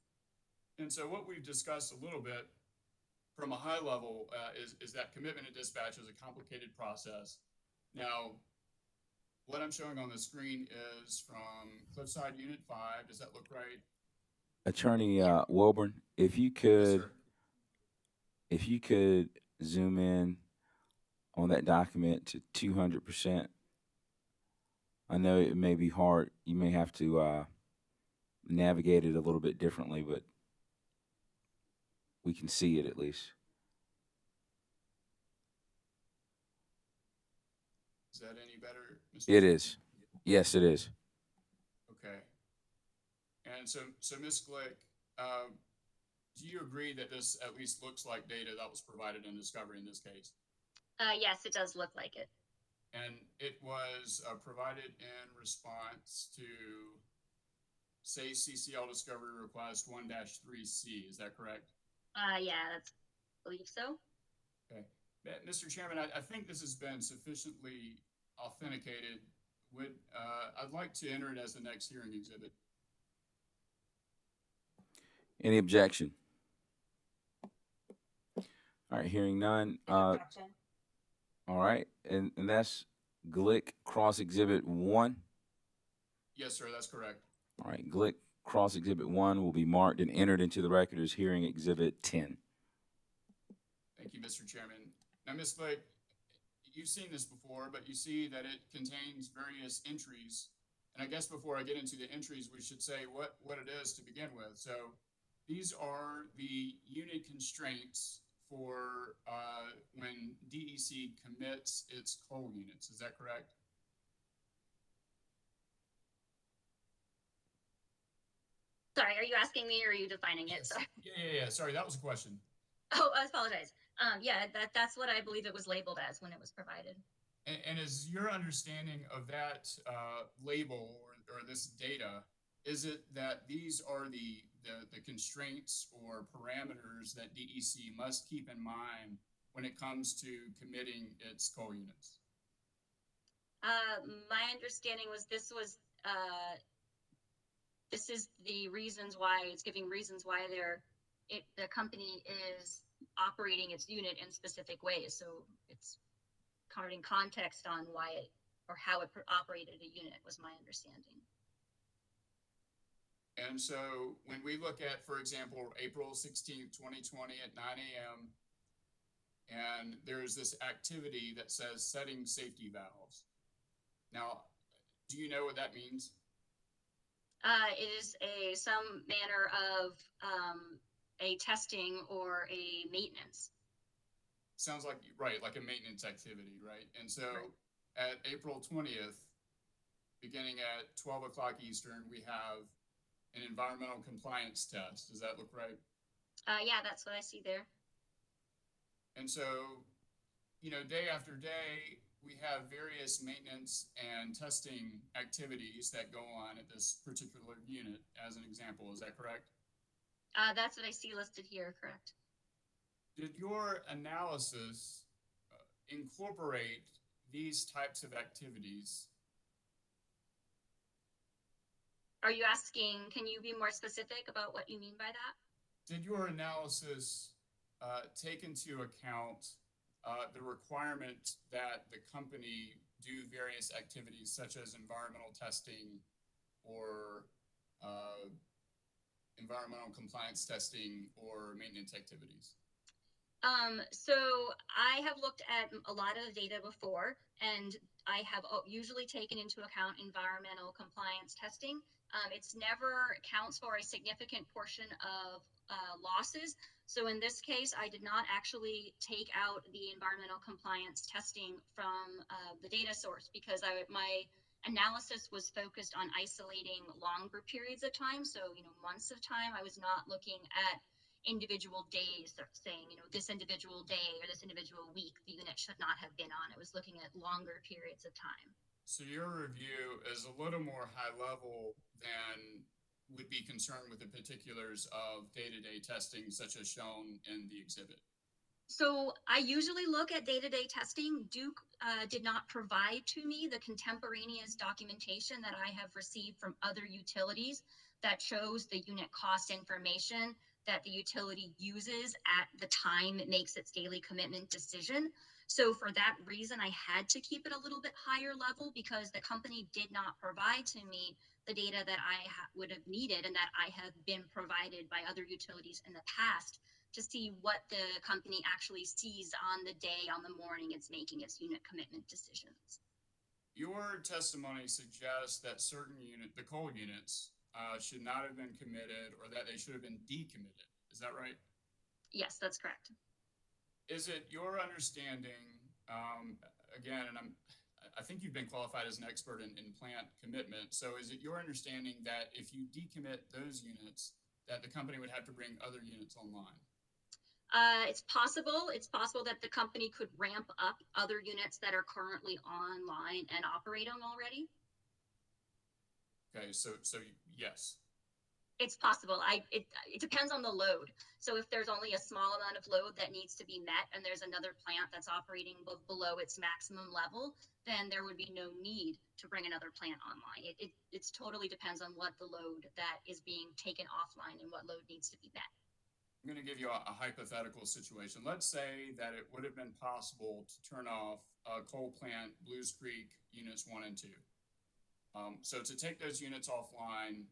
And so what we've discussed a little bit from a high level is that commitment to dispatch is a complicated process. Now, what I'm showing on the screen is from Cliffside Unit 5. Does that look right? Attorney Wilburn, if you could, Yes, if you could zoom in on that document to 200%. I know it may be hard. You may have to navigate it a little bit differently, but we can see it at least. Is that any better, Mr. It is. Yes, it is. Okay. And so Ms. Glick, do you agree that this at least looks like data that was provided in discovery in this case? Yes, it does look like it. And it was provided in response to, say, CCL discovery request 1-3C. Is that correct? Yeah, I believe so. Okay. Mr. Chairman, I think this has been sufficiently authenticated. I'd like to enter it as the next hearing exhibit. Any objection? All right, hearing none. All right, and that's Glick Cross Exhibit 1. Yes, sir, that's correct. All right, Glick Cross Exhibit 1 will be marked and entered into the record as hearing Exhibit 10. Thank you, Mr. Chairman. Now, Ms. Glick, you've seen this before, but you see that it contains various entries. And I guess before I get into the entries, we should say what it is to begin with. So these are the unit constraints for when DEC commits its coal units. Is that correct? Sorry, are you asking me or are you defining it? Yes. Sorry. Yeah. Sorry, that was a question. Oh, I apologize. Yeah, that's what I believe it was labeled as when it was provided. And is your understanding of that label or this data, is it that these are the constraints or parameters that DEC must keep in mind when it comes to committing its coal units? My understanding was this is the reasons why it's giving reasons why the company is operating its unit in specific ways. So it's covering context on why it or how it operated a unit was my understanding. And so when we look at, for example, April 16th, 2020 at 9 a.m., and there's this activity that says setting safety valves. Now, do you know what that means? It is some manner of a testing or a maintenance. Sounds like, right, like a maintenance activity, right? And so at April 20th, beginning at 12 o'clock Eastern, we have an environmental compliance test. Does that look right? Yeah, that's what I see there. And so, day after day, we have various maintenance and testing activities that go on at this particular unit, as an example. Is that correct? That's what I see listed here, correct. Did your analysis incorporate these types of activities Are you asking, can you be more specific about what you mean by that? Did your analysis take into account the requirement that the company do various activities such as environmental testing or environmental compliance testing or maintenance activities? So I have looked at a lot of data before, and I have usually taken into account environmental compliance testing. It's never counts for a significant portion of losses. So in this case, I did not actually take out the environmental compliance testing from the data source because my analysis was focused on isolating longer periods of time. So, months of time. I was not looking at individual days, saying, this individual day or this individual week, the unit should not have been on. It was looking at longer periods of time. So your review is a little more high level than would be concerned with the particulars of day-to-day testing, such as shown in the exhibit. So I usually look at day-to-day testing. Duke did not provide to me the contemporaneous documentation that I have received from other utilities that shows the unit cost information that the utility uses at the time it makes its daily commitment decision. So for that reason, I had to keep it a little bit higher level because the company did not provide to me the data that I would have needed and that I have been provided by other utilities in the past to see what the company actually sees on the day, on the morning it's making its unit commitment decisions. Your testimony suggests that the coal units, should not have been committed or that they should have been decommitted. Is that right? Yes, that's correct. Is it your understanding, again, and I think you've been qualified as an expert in plant commitment. So is it your understanding that if you decommit those units, that the company would have to bring other units online? It's possible. It's possible that the company could ramp up other units that are currently online and operating already. Okay, so yes. It's possible. It depends on the load. So if there's only a small amount of load that needs to be met and there's another plant that's operating below its maximum level, then there would be no need to bring another plant online. It's totally depends on what the load that is being taken offline and what load needs to be met. I'm going to give you a hypothetical situation. Let's say that it would have been possible to turn off coal plant Blues Creek units 1 and 2. So to take those units offline,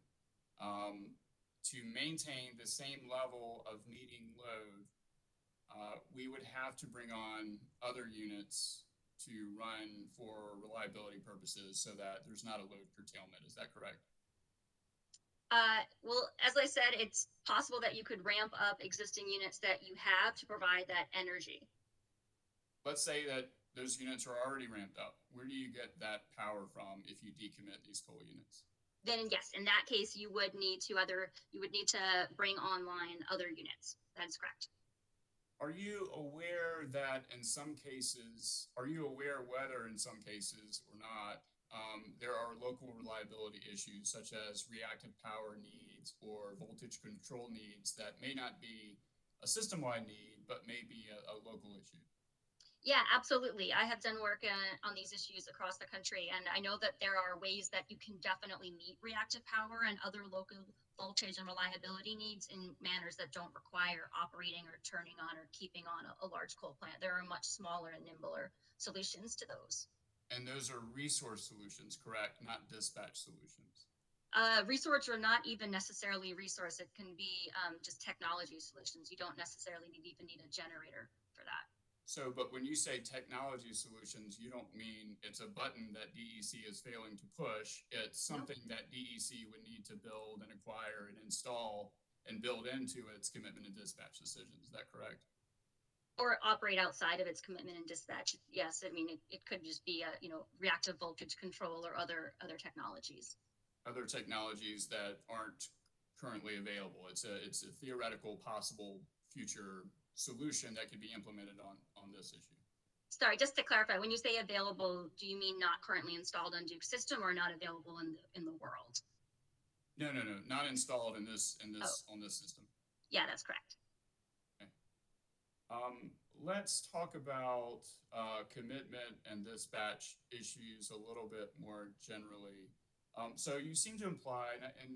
to maintain the same level of meeting load, we would have to bring on other units to run for reliability purposes so that there's not a load curtailment. Is that correct? Well, as I said, it's possible that you could ramp up existing units that you have to provide that energy. Let's say that those units are already ramped up. Where do you get that power from if you decommit these coal units? Then yes, in that case, you would need to bring online other units. That is correct. Are you aware that in some cases, are you aware whether in some cases or not, there are local reliability issues such as reactive power needs or voltage control needs that may not be a system-wide need, but may be a local issue? Yeah, absolutely. I have done work on these issues across the country, and I know that there are ways that you can definitely meet reactive power and other local voltage and reliability needs in manners that don't require operating or turning on or keeping on a large coal plant. There are much smaller and nimbler solutions to those. And those are resource solutions, correct? Not dispatch solutions. Resource or not even necessarily resource. It can be just technology solutions. You don't necessarily even need a generator for that. So, but when you say technology solutions, you don't mean it's a button that DEC is failing to push. It's something that DEC would need to build and acquire and install and build into its commitment and dispatch decisions. Is that correct? Or operate outside of its commitment and dispatch. Yes, I mean it could just be a reactive voltage control or other technologies. Other technologies that aren't currently available. It's a theoretical possible future solution that could be implemented on this issue. Sorry, just to clarify, when you say available, do you mean not currently installed on Duke's system or not available in the world? No, not installed on this system. Yeah, that's correct. Okay. Let's talk about commitment and dispatch issues a little bit more generally. So you seem to imply, and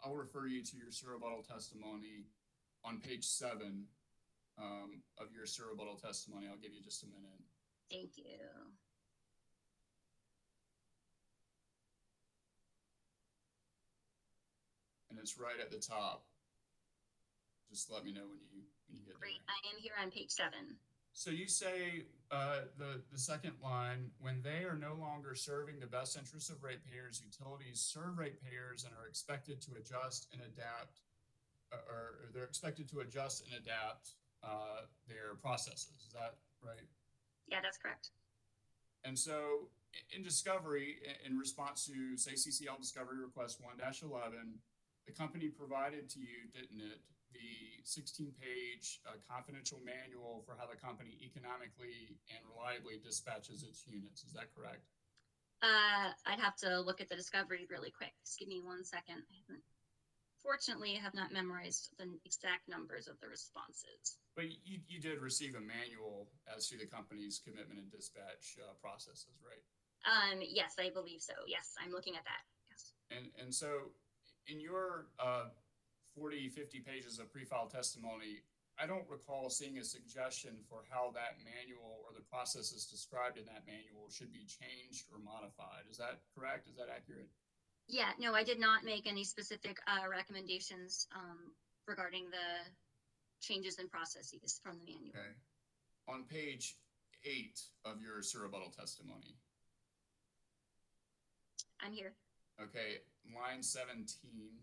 I'll refer you to your rebuttal testimony on page 7 of your rebuttal testimony. I'll give you just a minute. Thank you. And it's right at the top. Just let me know when you get there. Great. I am here on page 7. So you say the second line, when they are no longer serving the best interests of ratepayers, utilities serve ratepayers and are expected to adjust and adapt, or they're expected to adjust and adapt their processes. Is that right? Yeah, that's correct. And so in discovery, in response to, say, CCL discovery request 1-11, the company provided to you, didn't it, the 16-page confidential manual for how the company economically and reliably dispatches its units. Is that correct? I'd have to look at the discovery really quick. Just give me 1 second. Fortunately, I have not memorized the exact numbers of the responses. But you did receive a manual as to the company's commitment and dispatch processes, right? Yes, I believe so. Yes, I'm looking at that. Yes. And so in your 40, 50 pages of pre-filed testimony, I don't recall seeing a suggestion for how that manual or the processes described in that manual should be changed or modified. Is that correct? Is that accurate? Yeah, no, I did not make any specific recommendations regarding the changes in processes from the manual. Okay. On page 8 of your rebuttal testimony. I'm here. Okay, line 17.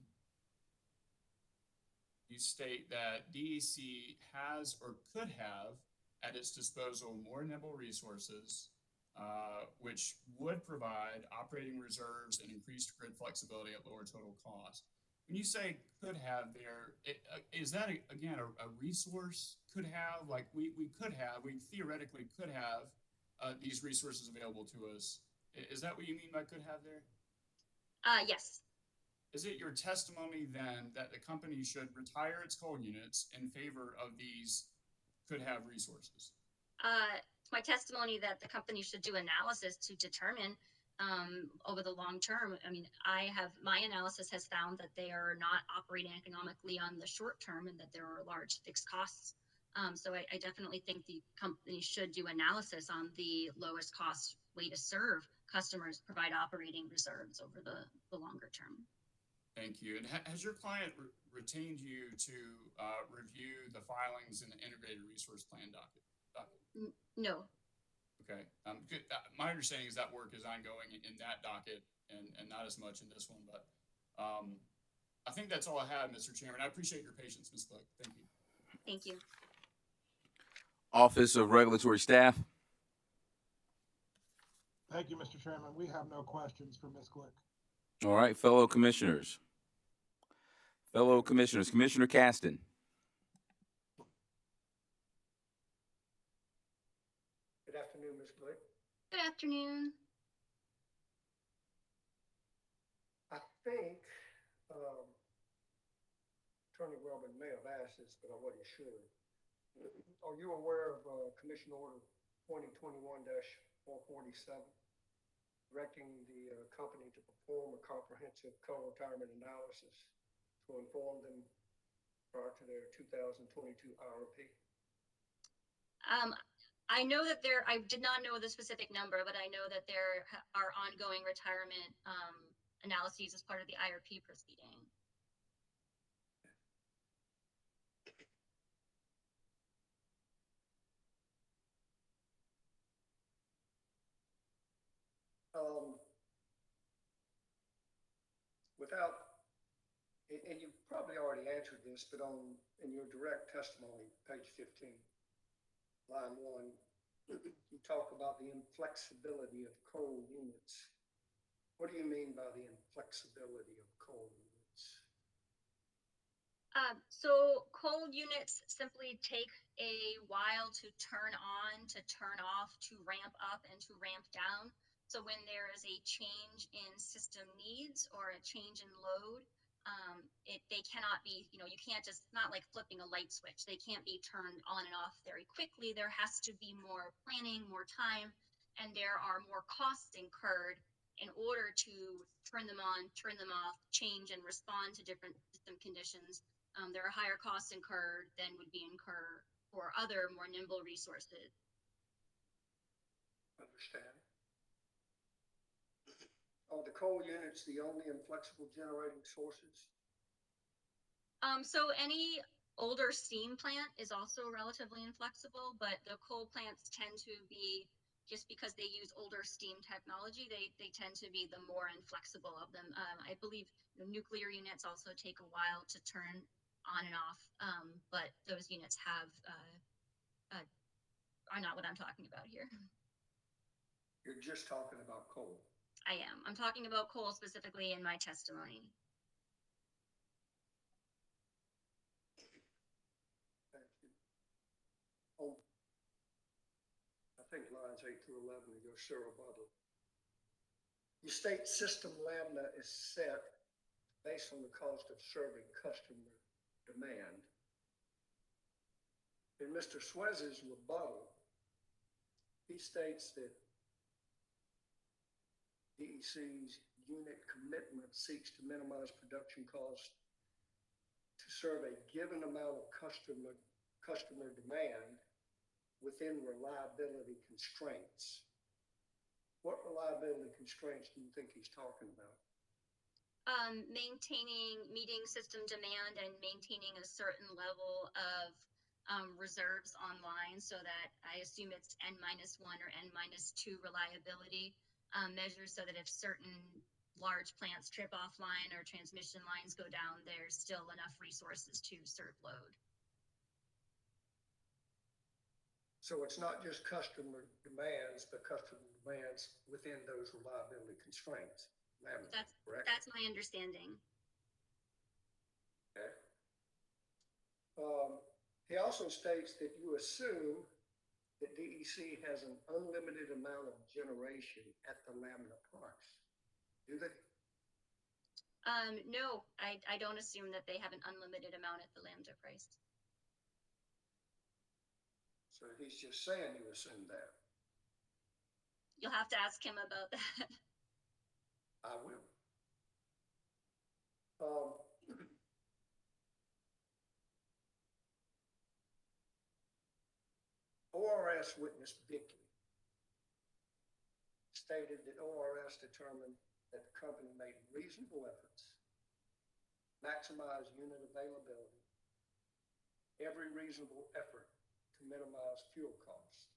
You state that DEC has or could have at its disposal more nimble resources, which would provide operating reserves and increased grid flexibility at lower total cost. When you say could have there, is that, again, a resource could have? Like we theoretically could have these resources available to us. Is that what you mean by could have there? Yes. Is it your testimony then that the company should retire its coal units in favor of these could have resources? My testimony that the company should do analysis to determine over the long term. I mean, my analysis has found that they are not operating economically on the short term and that there are large fixed costs. So I definitely think the company should do analysis on the lowest cost way to serve customers, provide operating reserves over the longer term. Thank you. And has your client retained you to review the filings in the Integrated Resource Plan docket? No. Okay. Good. My understanding is that work is ongoing in that docket and not as much in this one. But I think that's all I have, Mr. Chairman. I appreciate your patience, Ms. Glick. Thank you. Thank you. Office of Regulatory Staff. Thank you, Mr. Chairman. We have no questions for Ms. Glick. All right, fellow commissioners. Commissioner Caston. Good afternoon, Ms. Glick. Good afternoon. I think Attorney Wellman may have asked this, but I wasn't sure. Are you aware of Commission Order 2021-447, directing the company to perform a comprehensive coal retirement analysis to inform them prior to their 2022 IRP? I know that I did not know the specific number, but I know that there are ongoing retirement analyses as part of the IRP proceeding. And you probably already answered this, but in your direct testimony, page 15, line 1, you talk about the inflexibility of coal units. What do you mean by the inflexibility of coal units? So coal units simply take a while to turn on, to turn off, to ramp up and to ramp down. So when there is a change in system needs or a change in load, they cannot be, you can't just, not like flipping a light switch. They can't be turned on and off very quickly. There has to be more planning, more time, and there are more costs incurred in order to turn them on, turn them off, change and respond to different system conditions. There are higher costs incurred than would be incurred for other more nimble resources. Understand. Are the coal units the only inflexible generating sources? So any older steam plant is also relatively inflexible, but the coal plants tend to be, just because they use older steam technology, they tend to be the more inflexible of them. I believe nuclear units also take a while to turn on and off, but those units are not what I'm talking about here. You're just talking about coal. I am. I'm talking about coal specifically in my testimony. Thank you. Oh, I think lines 8 through 11 of your serial bubble. You state system lambda is set based on the cost of serving customer demand. In Mr. Swez's rebuttal, he states that DEC's unit commitment seeks to minimize production costs to serve a given amount of customer demand within reliability constraints. What reliability constraints do you think he's talking about? Meeting system demand and maintaining a certain level of reserves online, so that I assume it's N-1 or N-2 reliability measures, so that if certain large plants trip offline or transmission lines go down, there's still enough resources to serve load. So it's not just customer demands, but customer demands within those reliability constraints. Correct? That's my understanding. Okay. He also states that you assume that DEC has an unlimited amount of generation at the lambda price. Do they? No, I don't assume that they have an unlimited amount at the lambda price. So he's just saying you assume that. You'll have to ask him about that. I will. ORS witness Bickey stated that ORS determined that the company made reasonable efforts, maximize unit availability, every reasonable effort to minimize fuel costs.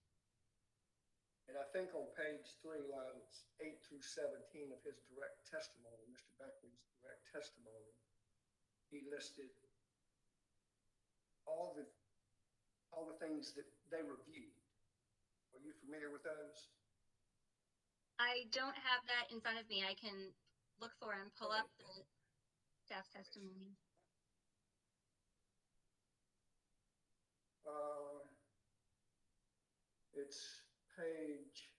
And I think on page 3, lines 8 through 17 of his direct testimony, Mr. Beckley's direct testimony, he listed all the things that they reviewed. Are you familiar with those? I don't have that in front of me. I can look for and pull up the staff testimony. It's page,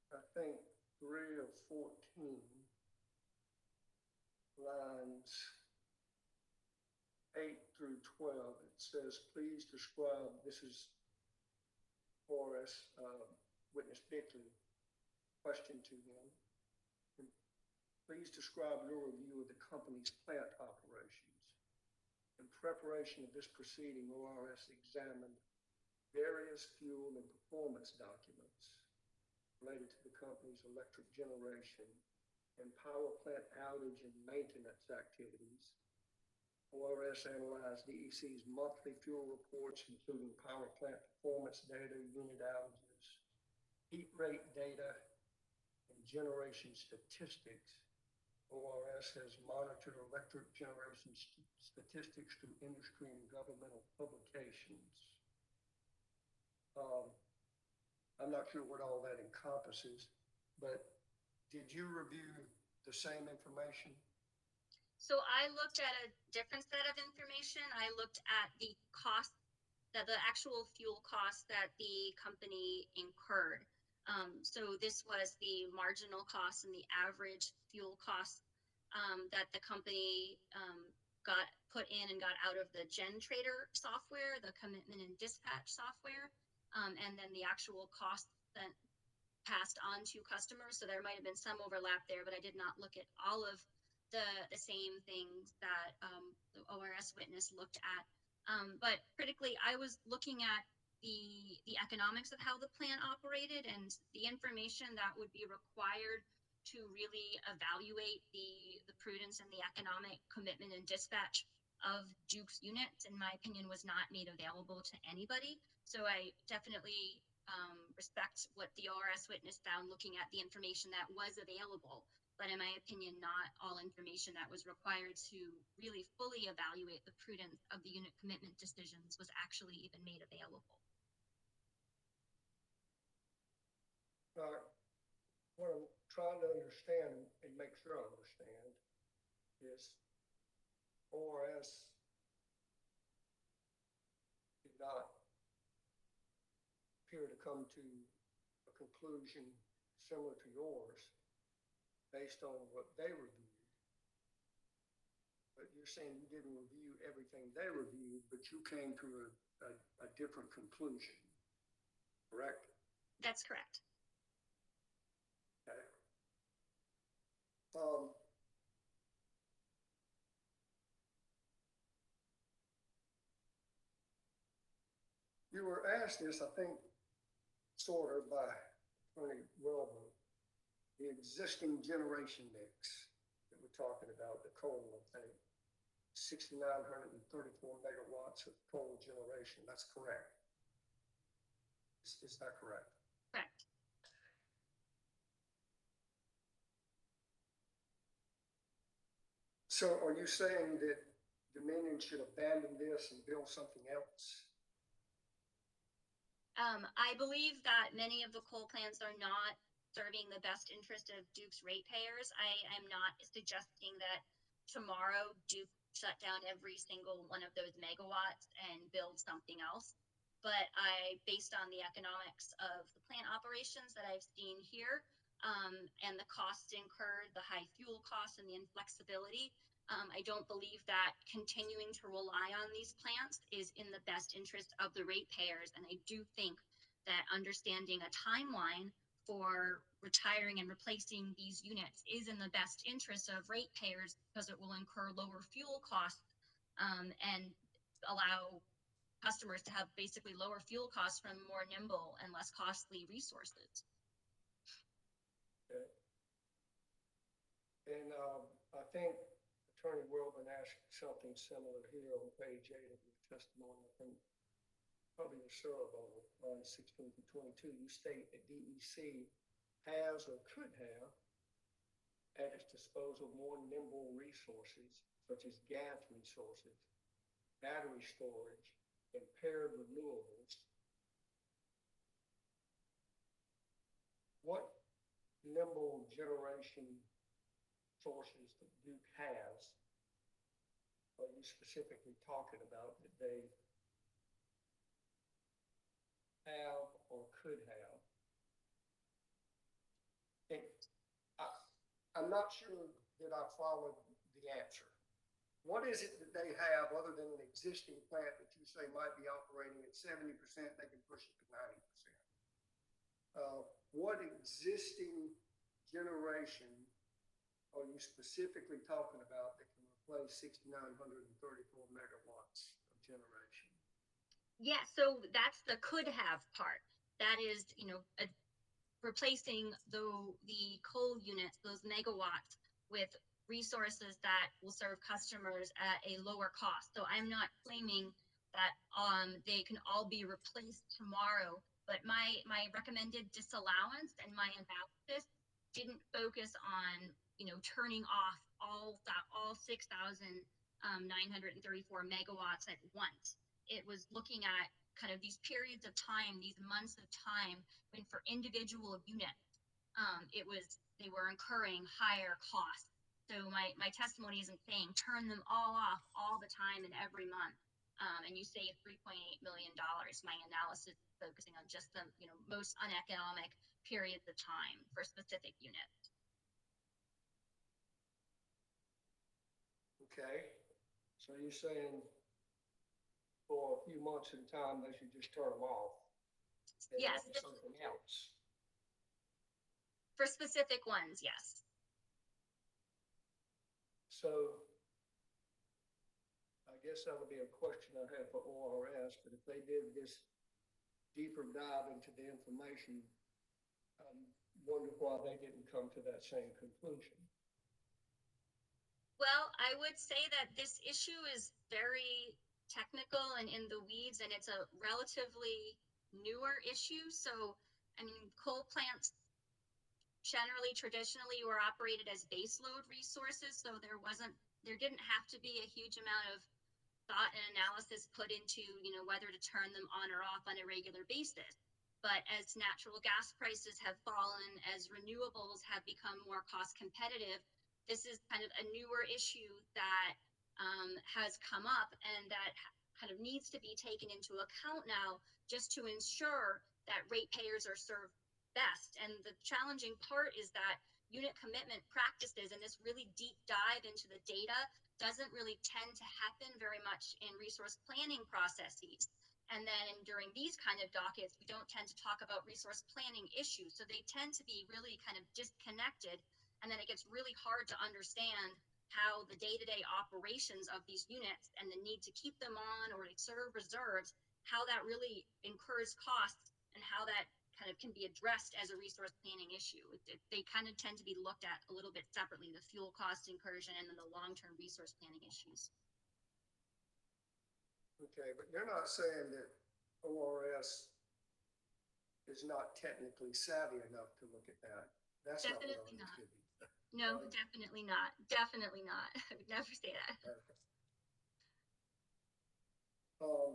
I think, 3 of 14, lines 8 through 12. It says, please describe, this is ORS witness Bickley, question to him. Please describe your review of the company's plant operations. In preparation of this proceeding, ORS examined various fuel and performance documents related to the company's electric generation and power plant outage and maintenance activities. ORS analyzed DEC's monthly fuel reports, including power plant performance data, unit outages, heat rate data, and generation statistics. ORS has monitored electric generation statistics through industry and governmental publications. I'm not sure what all that encompasses, but did you review the same information? So I looked at a different set of information. I looked at the cost, the actual fuel costs that the company incurred. So this was the marginal cost and the average fuel cost that the company got put in and got out of the GenTrader software, the commitment and dispatch software, and then the actual cost passed on to customers. So there might have been some overlap there, but I did not look at all of the same things that the ORS witness looked at. But critically, I was looking at the economics of how the plan operated and the information that would be required to really evaluate the prudence and the economic commitment and dispatch of Duke's units, in my opinion, was not made available to anybody. So I definitely respect what the ORS witness found looking at the information that was available. But in my opinion, not all information that was required to really fully evaluate the prudence of the unit commitment decisions was actually even made available. What I'm trying to understand and make sure I understand is ORS did not appear to come to a conclusion similar to yours based on what they reviewed. But you're saying you didn't review everything they reviewed, but you came to a different conclusion, correct? That's correct. Okay. You were asked this, I think, sort of by Attorney Wilbur, the existing generation mix that we're talking about, the coal, I think, 6,934 megawatts of coal generation. That's correct. Is that correct? Correct. So are you saying that Dominion should abandon this and build something else? I believe that many of the coal plants are not serving the best interest of Duke's ratepayers. I am not suggesting that tomorrow Duke shut down every single one of those megawatts and build something else. But based on the economics of the plant operations that I've seen here, and the costs incurred, the high fuel costs and the inflexibility, I don't believe that continuing to rely on these plants is in the best interest of the ratepayers. And I do think that understanding a timeline for retiring and replacing these units is in the best interest of ratepayers because it will incur lower fuel costs and allow customers to have basically lower fuel costs from more nimble and less costly resources. Okay. And I think Attorney Wilburn asked something similar here on page 8 of your testimony. I think probably your survey, line 16 to 22, you state that DEC has or could have at its disposal more nimble resources, such as gas resources, battery storage, and paired renewables. What nimble generation sources that Duke has are you specifically talking about that they have or could have? And I'm not sure that I followed the answer. What is it that they have other than an existing plant that you say might be operating at 70%, they can push it to 90%? What existing generation are you specifically talking about that can replace 6,934 megawatts of generation? Yeah, so that's the could have part. That is, replacing the coal units, those megawatts, with resources that will serve customers at a lower cost. So I'm not claiming that they can all be replaced tomorrow, but my recommended disallowance and my analysis didn't focus on turning off all 6,934 megawatts at once. It was looking at kind of these periods of time, these months of time, when for individual units, they were incurring higher costs. So my testimony isn't saying turn them all off all the time and every month, and you save $3.8 million. My analysis is focusing on just the most uneconomic periods of time for specific units. Okay, so you're saying for a few months at a time they should just turn them off and Yes. do something else. For specific ones, yes. So I guess that would be a question I have for ORS, but if they did this deeper dive into the information, I wonder why they didn't come to that same conclusion. Well, I would say that this issue is very technical and in the weeds, and it's a relatively newer issue. So, I mean, coal plants generally traditionally were operated as baseload resources, so there didn't have to be a huge amount of thought and analysis put into, whether to turn them on or off on a regular basis. But as natural gas prices have fallen, as renewables have become more cost competitive, this is kind of a newer issue that has come up and that kind of needs to be taken into account now, just to ensure that ratepayers are served best. And the challenging part is that unit commitment practices and this really deep dive into the data doesn't really tend to happen very much in resource planning processes. And then during these kind of dockets, we don't tend to talk about resource planning issues. So they tend to be really kind of disconnected. And then it gets really hard to understand how the day-to-day operations of these units and the need to keep them on or to serve reserves, how that really incurs costs and how that kind of can be addressed as a resource planning issue. They kind of tend to be looked at a little bit separately, the fuel cost incursion and then the long-term resource planning issues. Okay, but you're not saying that ORS is not technically savvy enough to look at that. That's Definitely not not. what I understood. No, definitely not. Definitely not. I would never say that. Okay. Um,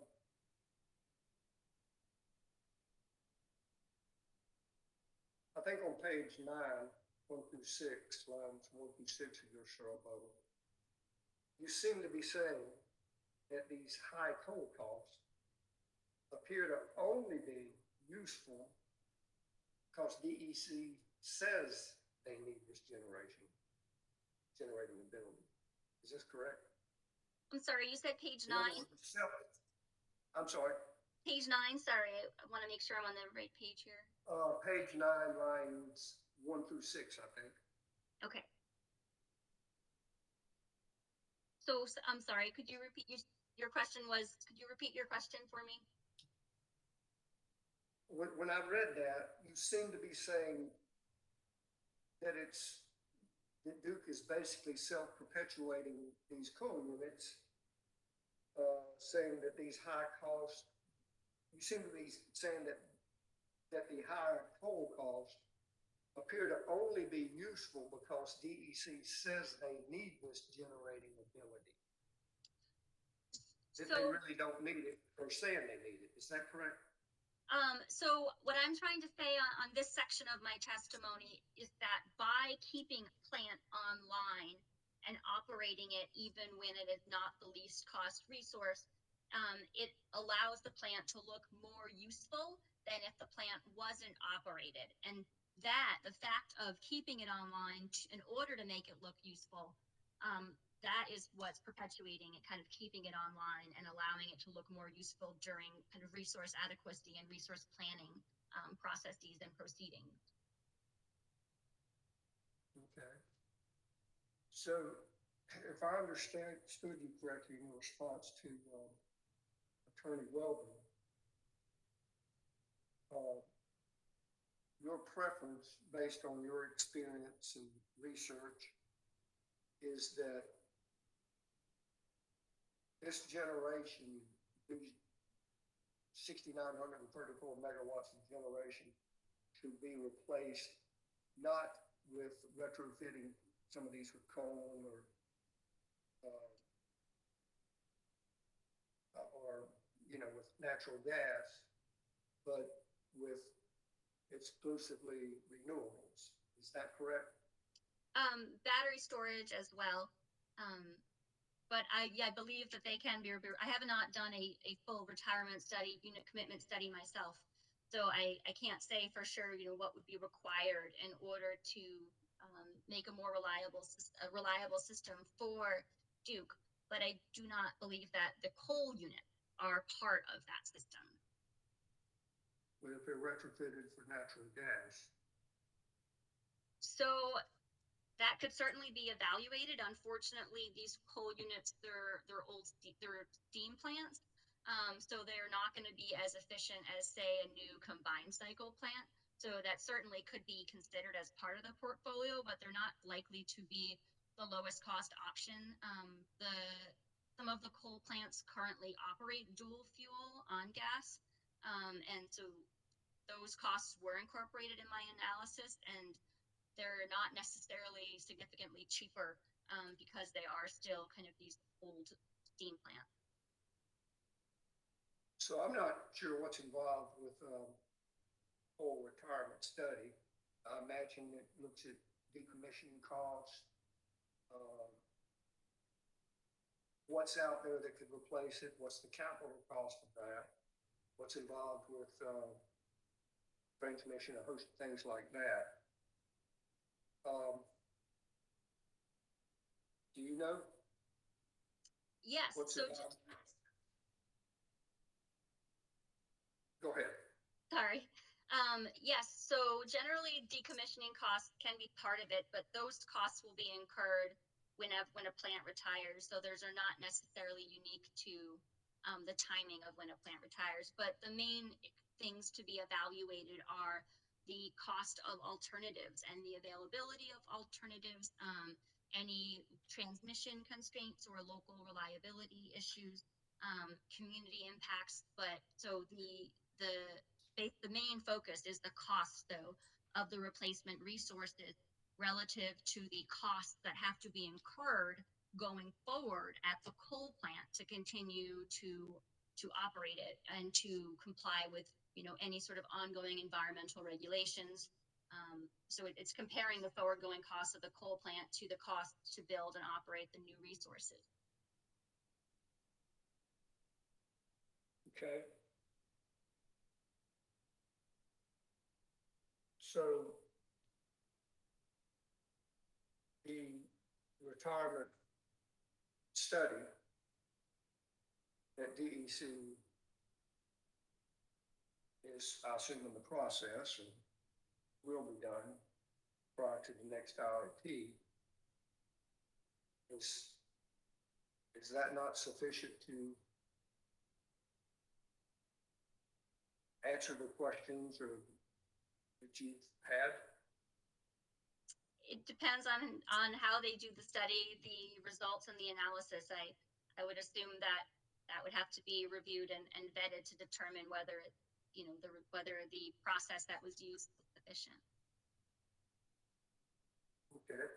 I think on page 9, 1 through 6, lines 1 through 6 of your short bubble, you seem to be saying that these high coal costs appear to only be useful because DEC says they need this generating ability. Is this correct? I'm sorry, you said page In other 9? words, I'm sorry. Page 9, sorry. I want to make sure I'm on the right page here. Page 9, lines 1 through 6, I think. Okay. So I'm sorry, could you repeat your question could you repeat your question for me? When I read that, you seem to be saying that Duke is basically self-perpetuating these coal units, saying that these high costs, you seem to be saying that the higher coal costs appear to only be useful because DEC says they need this generating ability. That they really don't need it, or saying they need it. Is that correct? So what I'm trying to say on this section of my testimony is that by keeping a plant online and operating it even when it is not the least cost resource, it allows the plant to look more useful than if the plant wasn't operated. And the fact of keeping it online in order to make it look useful, that is what's perpetuating it, kind of keeping it online and allowing it to look more useful during kind of resource adequacy and resource planning processes and proceedings. Okay. So if I understood you correctly in response to Attorney Weldon, your preference based on your experience and research is that this generation, these 6,934 megawatts of generation, should be replaced not with retrofitting some of these with coal or with natural gas, but with exclusively renewables. Is that correct? Battery storage as well. But I believe that they can be. I have not done a full retirement study, unit commitment study myself, so I can't say for sure, what would be required in order to make a more reliable system for Duke. But I do not believe that the coal units are part of that system. Well, if they're retrofitted for natural gas, So that could certainly be evaluated. Unfortunately, these coal units, they're steam plants. So they're not going to be as efficient as, say, a new combined cycle plant. So that certainly could be considered as part of the portfolio, but they're not likely to be the lowest cost option. Some of the coal plants currently operate dual fuel on gas. And so those costs were incorporated in my analysis, and they're not necessarily significantly cheaper because they are still kind of these old steam plants. So I'm not sure what's involved with coal retirement study. I imagine it looks at decommissioning costs, what's out there that could replace it, what's the capital cost of that, what's involved with transmission, a host of things like that. Do you know? Yes. What's So involved? Go ahead. Sorry. Yes, so generally decommissioning costs can be part of it, but those costs will be incurred when a plant retires. So those are not necessarily unique to the timing of when a plant retires. But the main things to be evaluated are the cost of alternatives and the availability of alternatives, any transmission constraints or local reliability issues, community impacts. But so the main focus is the cost, though, of the replacement resources relative to the costs that have to be incurred going forward at the coal plant to continue to operate it and to comply with any sort of ongoing environmental regulations. So it's comparing the forward going costs of the coal plant to the cost to build and operate the new resources. Okay. So the retirement study that DEC is, I assume, in the process and will be done prior to the next IRP. Is that not sufficient to answer the questions or that you've had? It depends on how they do the study, the results, and the analysis. I would assume that would have to be reviewed and vetted to determine whether whether the process that was used was sufficient. Okay.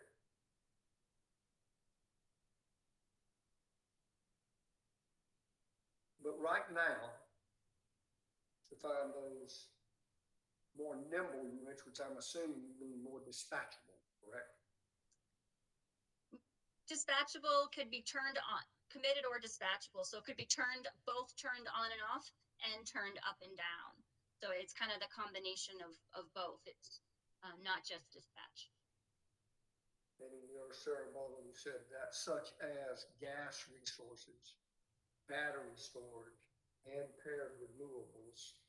But right now, to find those more nimble units, which I'm assuming mean more dispatchable, correct? Dispatchable could be turned on, committed or dispatchable. So it could be both turned on and off and turned up and down. So it's kind of the combination of both. It's not just dispatch. And in your ceremony, you said that such as gas resources, battery storage, and paired renewables.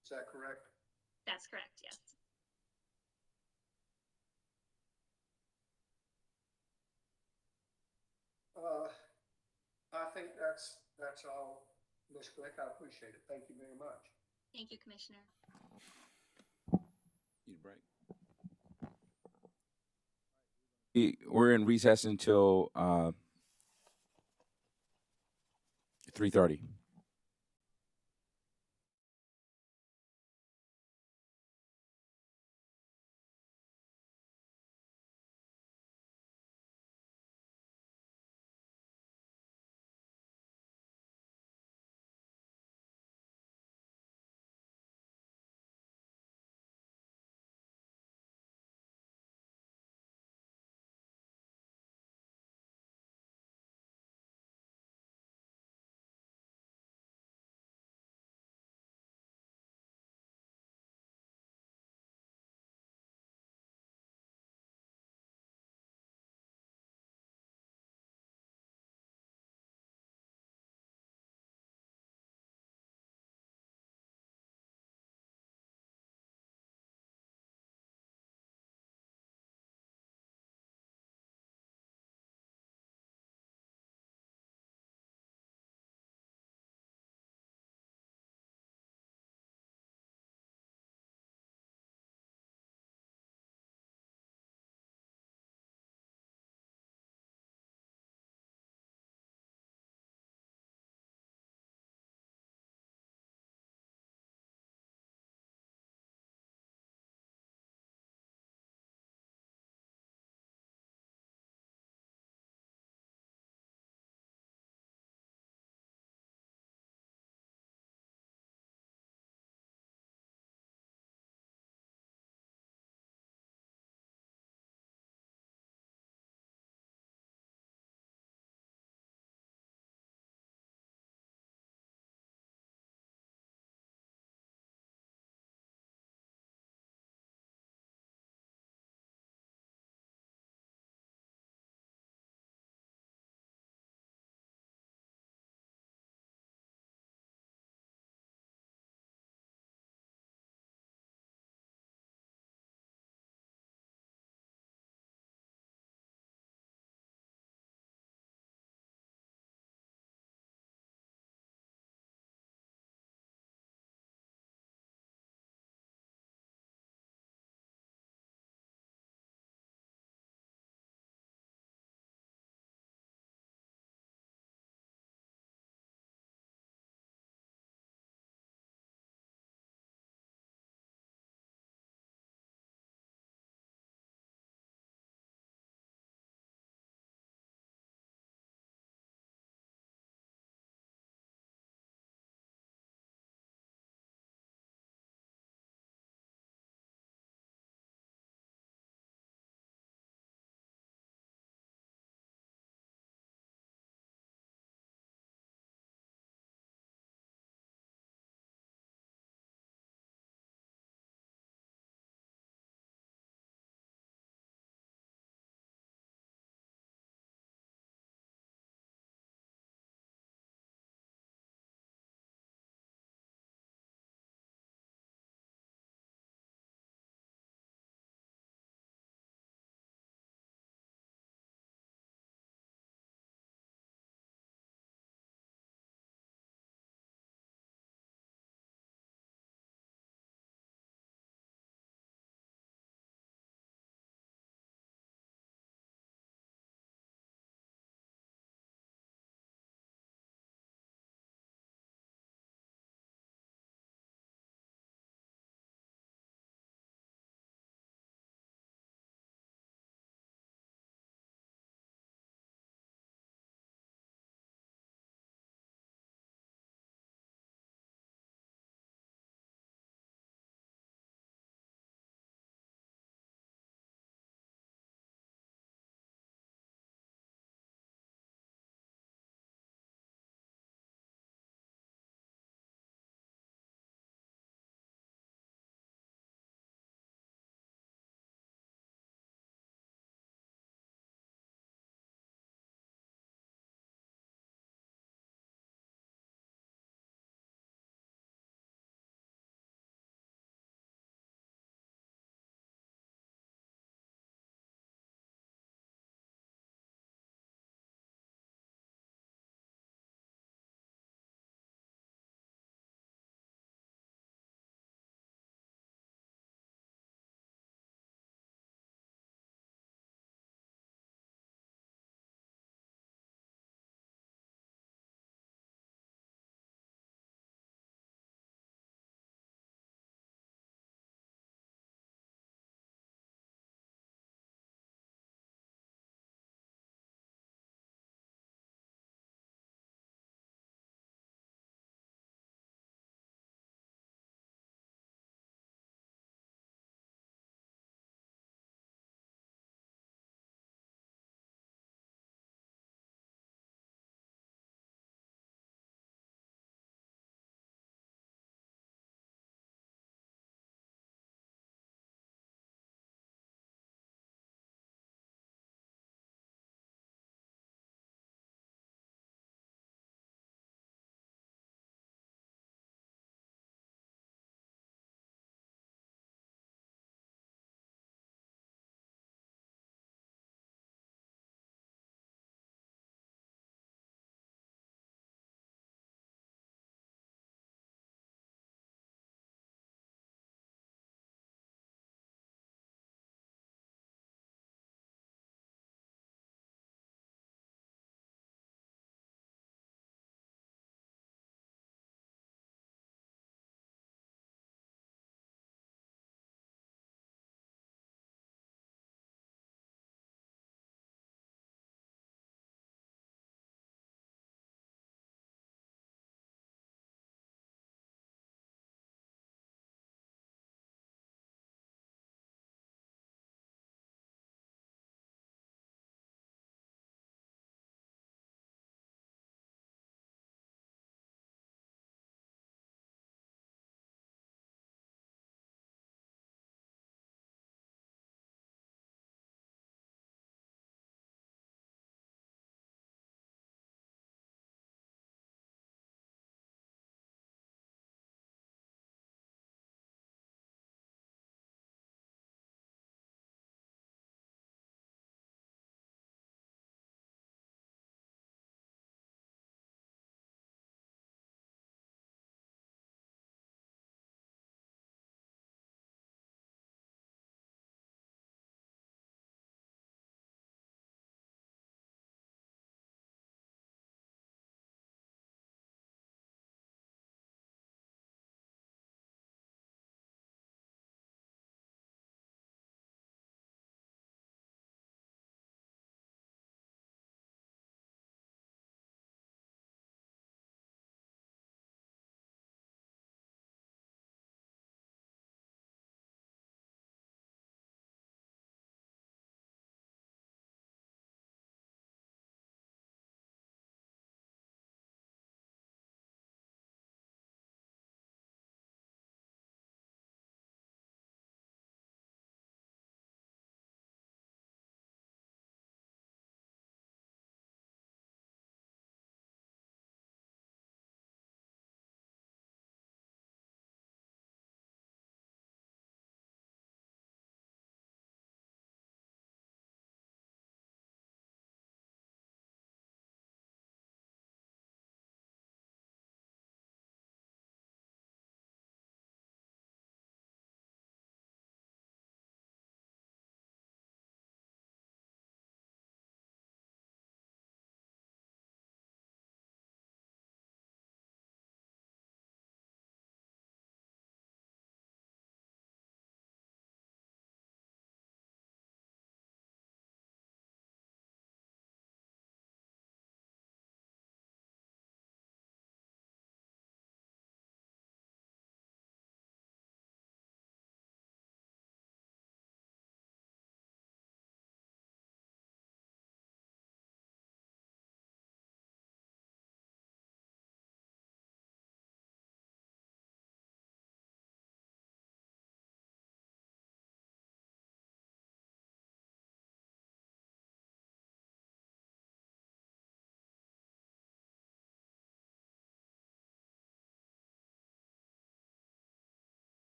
Is that correct? That's correct, yes. I think that's all, Ms. Glick. I appreciate it. Thank you very much. Thank you, Commissioner. Need a break? We're in recess until 3:30.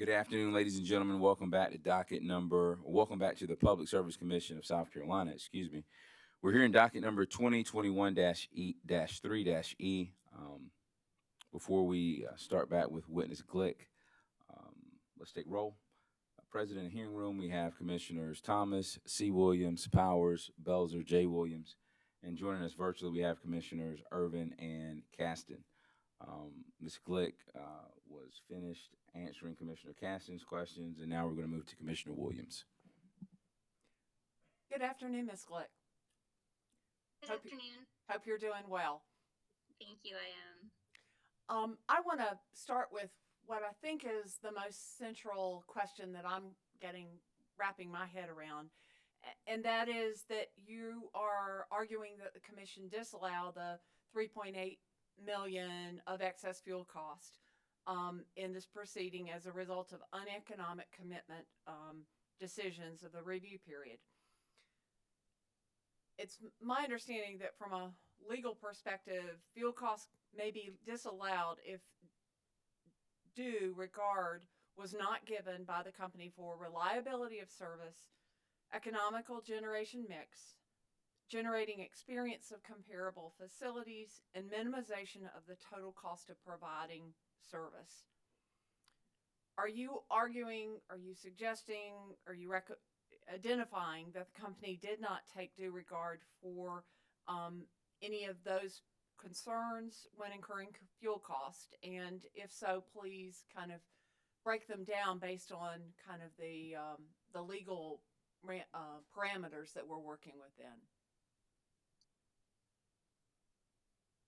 Good afternoon, ladies and gentlemen. Welcome back to welcome back to the Public Service Commission of South Carolina, excuse me. We're here in docket number 2021-3-E. Before we start back with witness Glick, let's take roll. President of hearing room, we have Commissioners Thomas, C. Williams, Powers, Belzer, J. Williams, and joining us virtually, we have Commissioners Irvin and Caston. Ms. Glick was finished answering Commissioner Caston's questions, and now we're going to move to Commissioner Williams. Good afternoon, Ms. Glick. Good afternoon. Hope you're doing well. Thank you, I am. I want to start with what I think is the most central question that I'm wrapping my head around, and that is that you are arguing that the commission disallow the $3.8 million of excess fuel cost in this proceeding as a result of uneconomic commitment decisions of the review period. It's my understanding that from a legal perspective, fuel costs may be disallowed if due regard was not given by the company for reliability of service, economical generation mix, generating experience of comparable facilities, and minimization of the total cost of providing service. Are you arguing, are you suggesting, are you identifying that the company did not take due regard for any of those concerns when incurring fuel cost? And if so, please kind of break them down based on kind of the legal parameters that we're working within.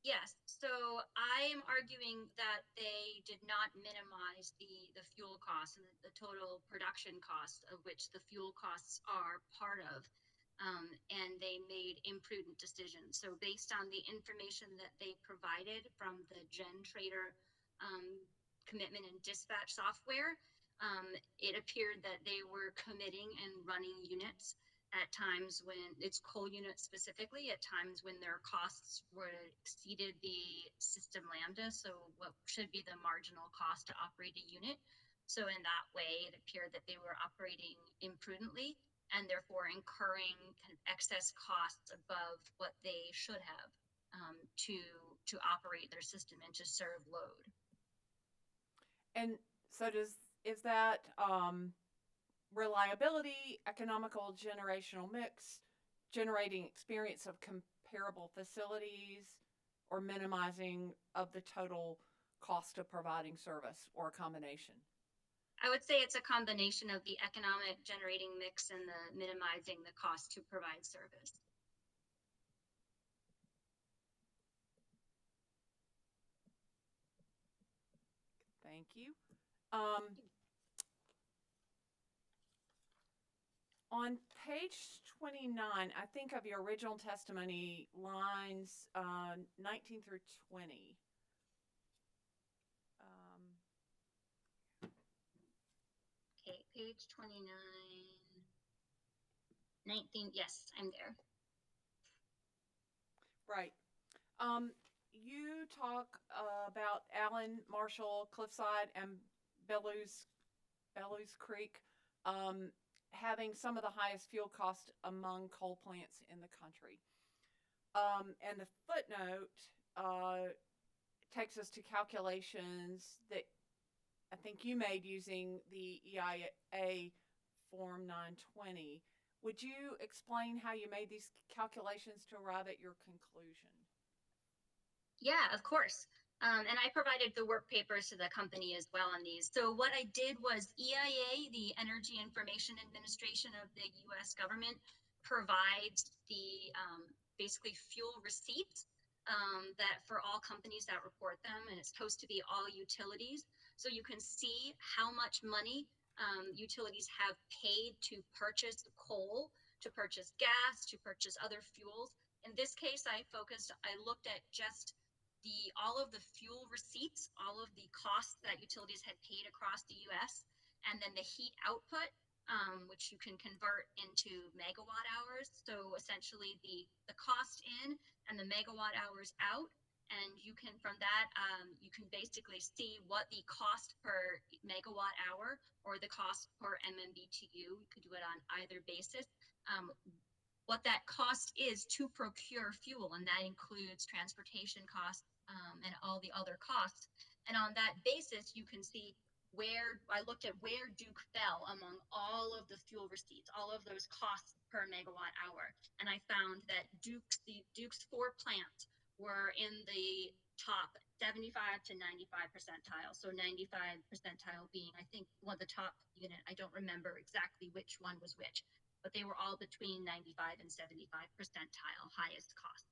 Yes, so I am arguing that they did not minimize the fuel costs and the total production cost of which the fuel costs are part of, and they made imprudent decisions. So based on the information that they provided from the GenTrader commitment and dispatch software, it appeared that they were committing and running units at times when it's coal units specifically, at times when their costs were exceeded the system lambda, so what should be the marginal cost to operate a unit. So in that way, it appeared that they were operating imprudently and therefore incurring kind of excess costs above what they should have to operate their system and to serve load. And so is that reliability, economical generational mix, generating experience of comparable facilities, or minimizing of the total cost of providing service, or a combination? I would say it's a combination of the economic generating mix and the minimizing the cost to provide service. Thank you. On page 29, I think of your original testimony, lines 19 through 20. Okay, page 29, 19, yes, I'm there. Right. You talk about Allen, Marshall, Cliffside, and Bellows Creek having some of the highest fuel costs among coal plants in the country. And the footnote takes us to calculations that I think you made using the EIA Form 920. Would you explain how you made these calculations to arrive at your conclusion? Yeah, of course. And I provided the work papers to the company as well on these. So what I did was EIA, the Energy Information Administration of the U.S. government, provides the basically fuel receipts that for all companies that report them, and it's supposed to be all utilities. So you can see how much money utilities have paid to purchase coal, to purchase gas, to purchase other fuels. In this case, I looked at just all of the fuel receipts, all of the costs that utilities had paid across the U.S., and then the heat output, which you can convert into megawatt hours. So essentially the cost in and the megawatt hours out, And you can, from that, you can basically see what the cost per megawatt hour or the cost per MMBTU, you could do it on either basis, what that cost is to procure fuel, and that includes transportation costs and all the other costs. And on that basis, you can see where I looked at where Duke fell among all of the fuel receipts, all of those costs per megawatt hour. And I found that Duke's 4 plants were in the top 75 to 95 percentile. So 95 percentile being, I think, one of the top unit. I don't remember exactly which one was which, but they were all between 95 and 75 percentile highest cost.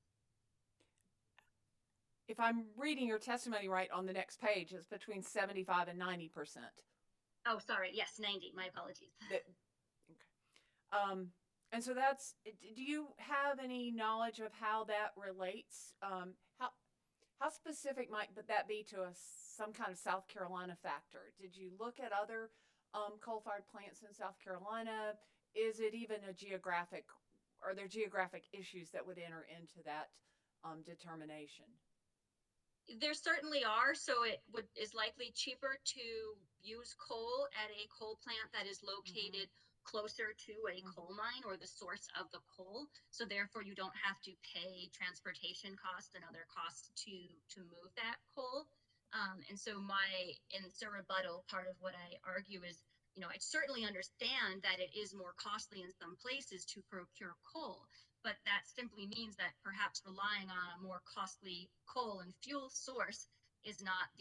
If I'm reading your testimony right on the next page, it's between 75 and 90%. Oh, sorry. Yes, 90. My apologies. Okay. And so that's, do you have any knowledge of how that relates? How specific might that be to some kind of South Carolina factor? Did you look at other coal-fired plants in South Carolina? Is it even are there geographic issues that would enter into that determination? There certainly are. So it is likely cheaper to use coal at a coal plant that is located closer to a coal mine or the source of the coal. So therefore you don't have to pay transportation costs and other costs to move that coal. And so in the rebuttal, part of what I argue is, I certainly understand that it is more costly in some places to procure coal, but that simply means that perhaps relying on a more costly coal and fuel source is not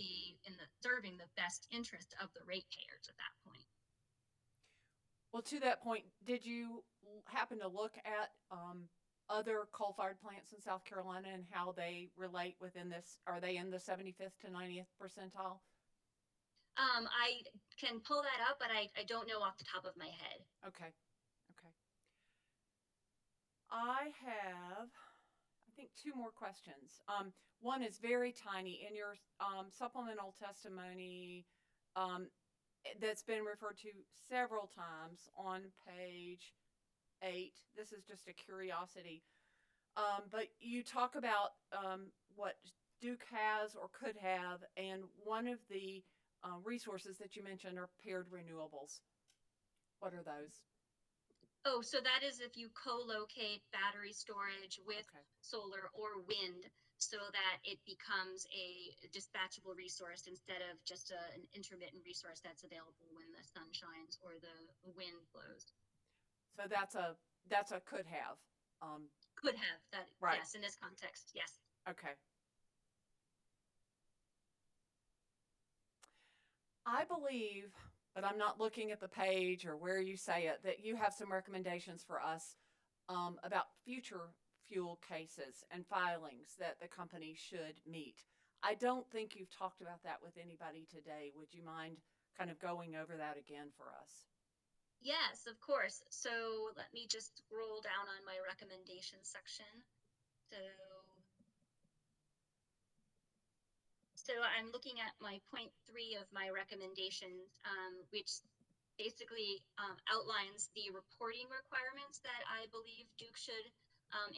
serving the best interest of the ratepayers at that point. Well, to that point, did you happen to look at other coal-fired plants in South Carolina and how they relate within this? Are they in the 75th to 90th percentile? I can pull that up, but I don't know off the top of my head. Okay. I have, I think, 2 more questions. One is very tiny. In your supplemental testimony that's been referred to several times on page 8, this is just a curiosity, but you talk about what Duke has or could have, and one of the resources that you mentioned are paired renewables. What are those? Oh, so that is if you co-locate battery storage with solar or wind so that it becomes a dispatchable resource instead of just an intermittent resource that's available when the sun shines or the wind blows. So that's a could have. Could have that, right. Yes, in this context, yes. Okay. I believe, but I'm not looking at the page or where you say it, that you have some recommendations for us about future fuel cases and filings that the company should meet. I don't think you've talked about that with anybody today. Would you mind kind of going over that again for us? Yes, of course. So let me just scroll down on my recommendation section. So I'm looking at my point 3 of my recommendations, which basically outlines the reporting requirements that I believe Duke should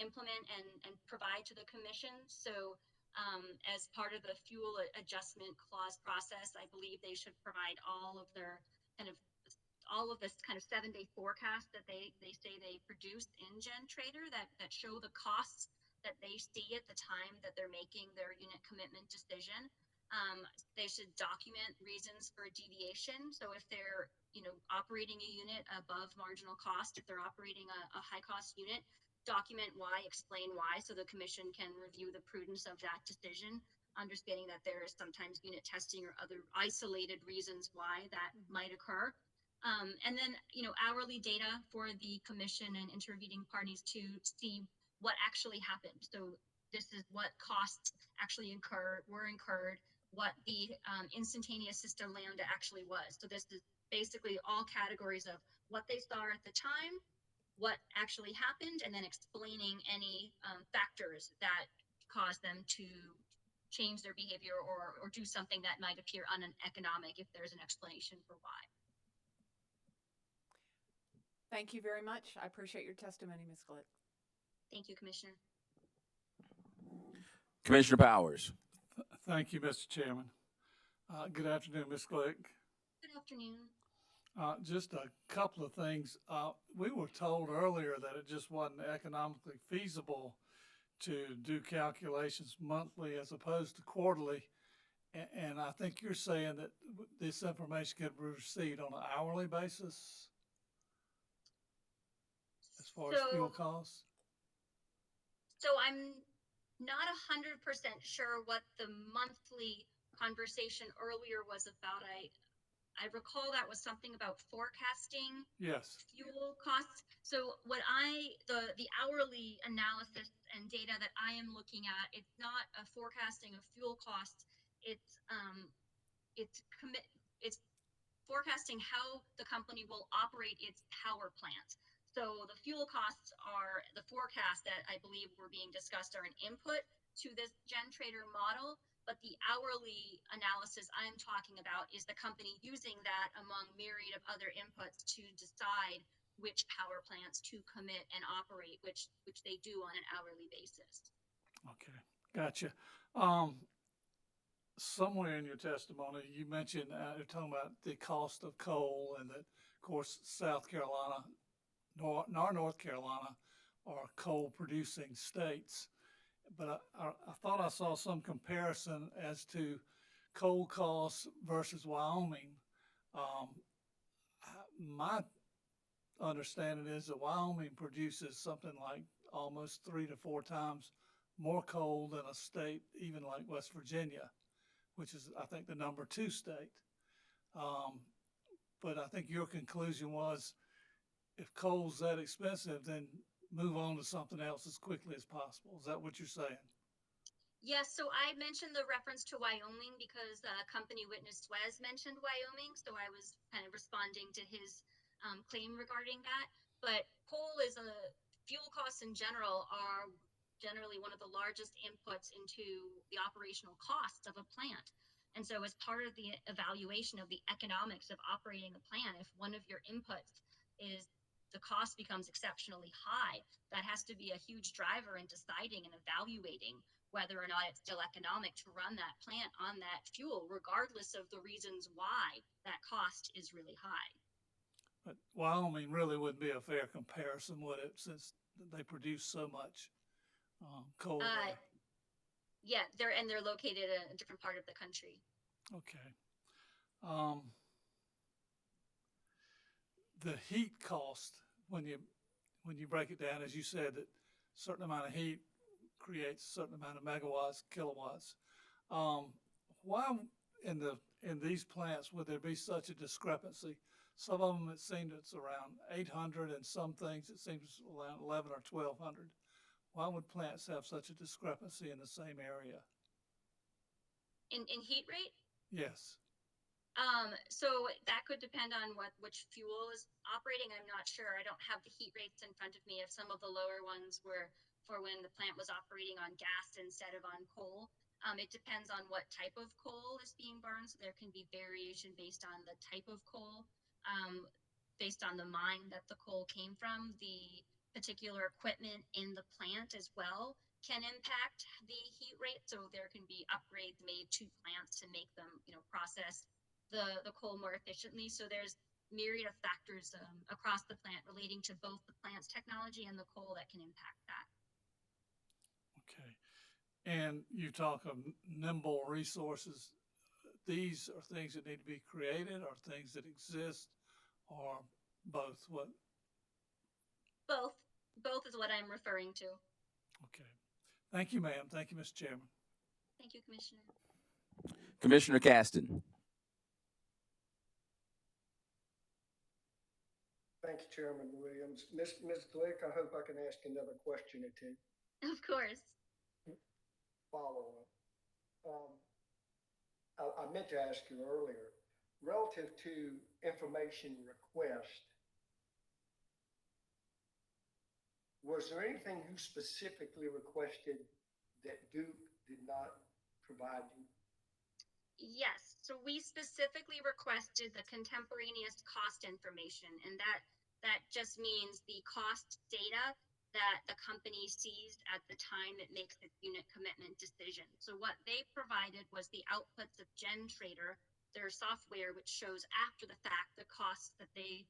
implement and provide to the commission. So as part of the fuel adjustment clause process, I believe they should provide all of this kind of 7-day forecast that they say they produce in GenTrader that show the costs that they see at the time that they're making their unit commitment decision. They should document reasons for deviation. So if they're operating a unit above marginal cost, if they're operating a high cost unit, document why, explain why, so the commission can review the prudence of that decision, understanding that there is sometimes unit testing or other isolated reasons why that might occur. And then, hourly data for the commission and intervening parties to see what actually happened. So this is what costs actually were incurred, what the instantaneous system lambda actually was. So this is basically all categories of what they saw at the time, what actually happened, and then explaining any factors that caused them to change their behavior or do something that might appear uneconomic if there's an explanation for why. Thank you very much. I appreciate your testimony, Ms. Glick. Thank you, Commissioner. Commissioner Powers. Thank you, Mr. Chairman. Good afternoon, Ms. Glick. Good afternoon. Just a couple of things. We were told earlier that it just wasn't economically feasible to do calculations monthly as opposed to quarterly. And I think you're saying that this information can be received on an hourly basis as far as fuel costs? So I'm not 100% sure what the monthly conversation earlier was about. I recall that was something about forecasting Yes. fuel costs. So the hourly analysis and data that I am looking at, it's not a forecasting of fuel costs. It's forecasting how the company will operate its power plant. So the fuel costs are the forecast that I believe were being discussed are an input to this GenTrader model, but the hourly analysis I'm talking about is the company using that among myriad of other inputs to decide which power plants to commit and operate, which they do on an hourly basis. Okay, gotcha. Somewhere in your testimony, you mentioned you're talking about the cost of coal, and that, of course, South Carolina, North Carolina are coal-producing states. But I thought I saw some comparison as to coal costs versus Wyoming. My understanding is that Wyoming produces something like almost 3 to 4 times more coal than a state, even like West Virginia, which is, I think, the number 2 state. But I think your conclusion was if coal's that expensive, then move on to something else as quickly as possible. Is that what you're saying? Yes, so I mentioned the reference to Wyoming because company witness Suez mentioned Wyoming, so I was kind of responding to his claim regarding that. But fuel costs in general are generally one of the largest inputs into the operational costs of a plant. And so as part of the evaluation of the economics of operating a plant, if one of your inputs is the cost becomes exceptionally high, that has to be a huge driver in deciding and evaluating whether or not it's still economic to run that plant on that fuel, regardless of the reasons why that cost is really high. But Wyoming really wouldn't be a fair comparison, would it, since they produce so much coal there? Yeah, they're located in a different part of the country. Okay. The heat cost, when you break it down, as you said, that a certain amount of heat creates a certain amount of megawatts, kilowatts. Why in these plants would there be such a discrepancy? Some of them, it seems it's around 800, and some things it seems around 11 or 1200. Why would plants have such a discrepancy in the same area? In heat rate? Yes. So that could depend on which fuel is operating. I'm not sure. I don't have the heat rates in front of me. If some of the lower ones were for when the plant was operating on gas instead of on coal. It depends on what type of coal is being burned. So there can be variation based on the type of coal, based on the mine that the coal came from. The particular equipment in the plant as well can impact the heat rate. So there can be upgrades made to plants to make them, process the coal more efficiently. So there's myriad of factors across the plant relating to both the plant's technology and the coal that can impact that. Okay. And you talk of nimble resources. These are things that need to be created, or things that exist, or both? What? Both. Both is what I'm referring to. Okay. Thank you, ma'am. Thank you, Mr. Chairman. Thank you, Commissioner. Commissioner Caston. Thank you, Chairman Williams. Ms. Glick, I hope I can ask another question or two. Of course. Follow up. I meant to ask you earlier, relative to information request, was there anything you specifically requested that Duke did not provide you? Yes, so we specifically requested the contemporaneous cost information, and that just means the cost data that the company seized at the time it makes its unit commitment decision. So what they provided was the outputs of GenTrader, their software, which shows after the fact the costs that they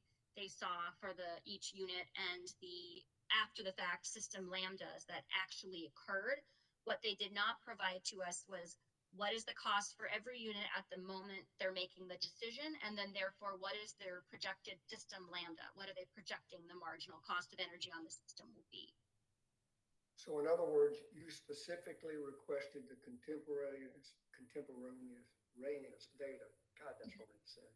saw for each unit, and the after the fact system lambdas that actually occurred. What they did not provide to us was what is the cost for every unit at the moment they're making the decision, and then therefore what is their projected system lambda? What are they projecting the marginal cost of energy on the system will be? So in other words, you specifically requested the contemporaneous data, God, that's hard to say,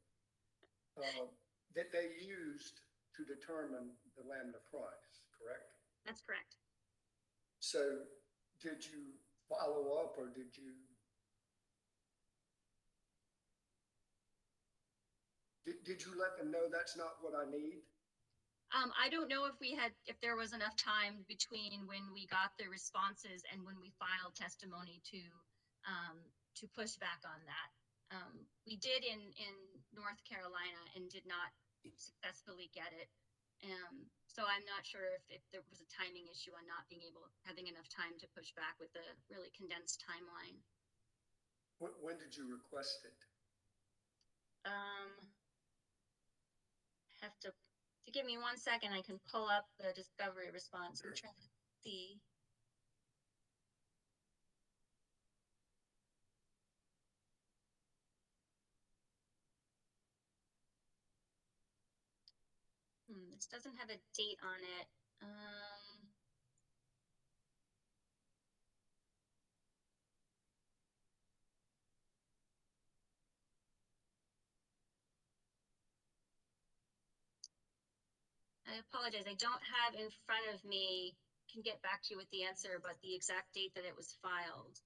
that they used to determine the lambda price, correct? That's correct. So did you follow up, or did you let them know that's not what I need? I don't know if there was enough time between when we got the responses and when we filed testimony to push back on that. We did in North Carolina and did not successfully get it. So I'm not sure if there was a timing issue on not having enough time to push back with a really condensed timeline. When did you request it? Have to give me 1 second. I can pull up the discovery response. I'm trying to see. This doesn't have a date on it. I apologize. I don't have in front of me, can get back to you with the answer, but the exact date that it was filed.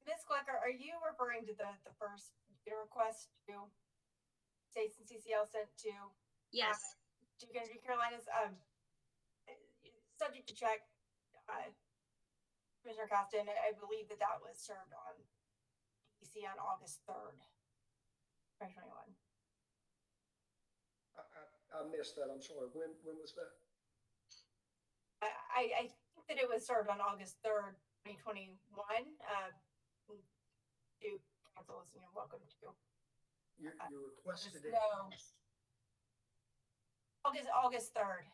Ms. Glicker, are you referring to the first request to states and CCL sent to? Yes. Duke Energy Carolinas, subject to check, Commissioner Costin, I believe that was served on PSC on August 3rd, 2021. I missed that. I'm sorry. When was that? I think that it was served on August 3rd, 2021. Duke Council is, welcome to. You requested it? No. August 3rd.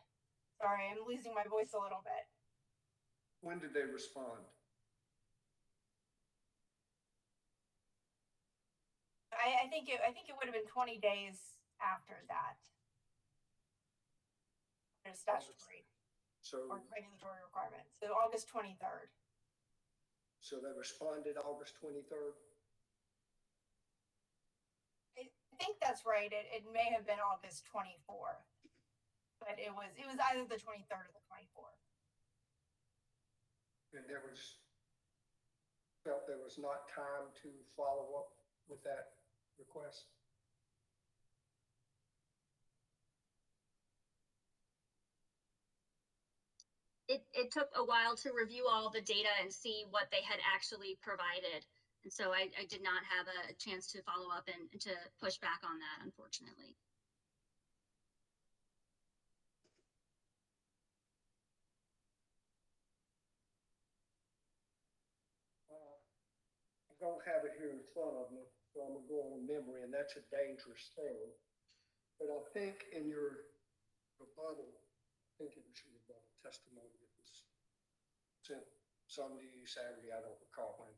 Sorry, I'm losing my voice a little bit. When did they respond? I think it would have been 20 days after that. There's statutory or regulatory requirements. So August 23rd. So they responded August 23rd? I think that's right. It may have been August 24th, but it was either the 23rd or the 24th. And felt there was not time to follow up with that request? It took a while to review all the data and see what they had actually provided. And so I did not have a chance to follow up and to push back on that, unfortunately. I don't have it here in front of me, so I'm going to go on memory, and that's a dangerous thing. But I think in your rebuttal, I think it was your rebuttal testimony that was sent Sunday, Saturday, I don't recall when.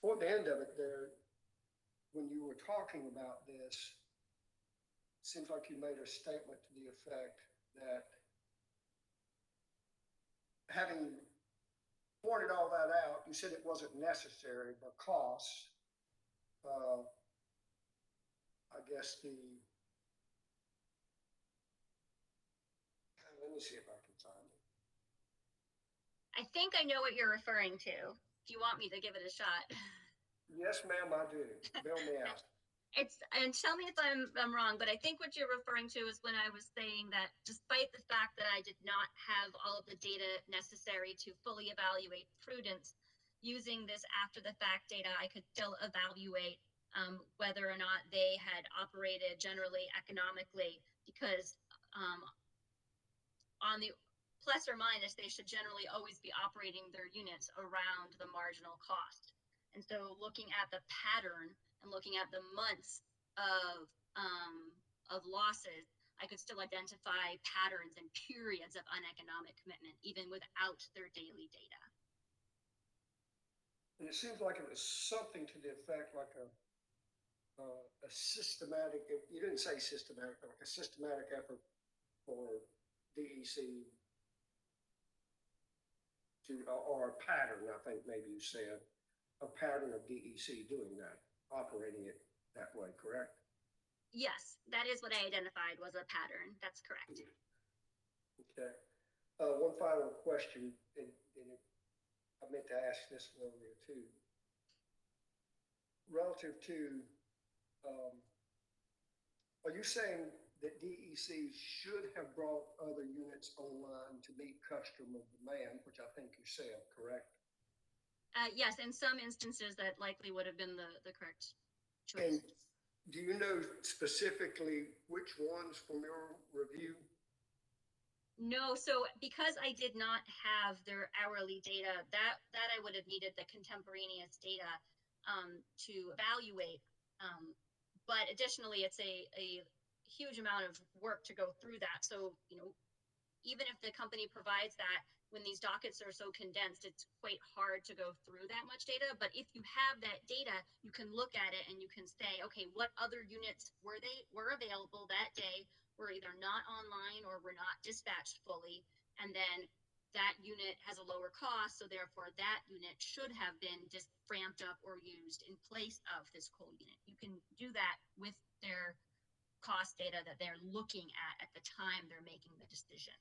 Toward the end of it there, when you were talking about this, it seems like you made a statement to the effect that having pointed all that out, you said it wasn't necessary because I guess let me see if I can find it. I think I know what you're referring to. If you want me to give it a shot. Yes, ma'am, I do. Bail me out. and tell me if I'm wrong, but I think what you're referring to is when I was saying that despite the fact that I did not have all of the data necessary to fully evaluate prudence, using this after the fact data, I could still evaluate whether or not they had operated generally economically, because on the plus or minus, they should generally always be operating their units around the marginal cost. And so looking at the pattern and looking at the months of losses, I could still identify patterns and periods of uneconomic commitment, even without their daily data. And it seems like it was something to the effect like a systematic, you didn't say systematic, but like a systematic effort for DEC to, or a pattern, I think maybe you said, a pattern of DEC doing that, operating it that way, correct? Yes, that is what I identified was a pattern. That's correct. Okay. One final question, and I meant to ask this earlier too. Relative to, are you saying that DEC should have brought other units online to meet customer demand, which I think you said, correct? Yes, in some instances that likely would have been the correct choice. And do you know specifically which ones from your review? No, so because I did not have their hourly data, that I would have needed the contemporaneous data to evaluate. But additionally, it's a huge amount of work to go through that. So, you know, even if the company provides that, when these dockets are so condensed, it's quite hard to go through that much data. But if you have that data, you can look at it and you can say, okay, what other units were available that day, were either not online or were not dispatched fully, and then that unit has a lower cost, so therefore that unit should have been just ramped up or used in place of this coal unit. You can do that with their cost data that they're looking at the time they're making the decision.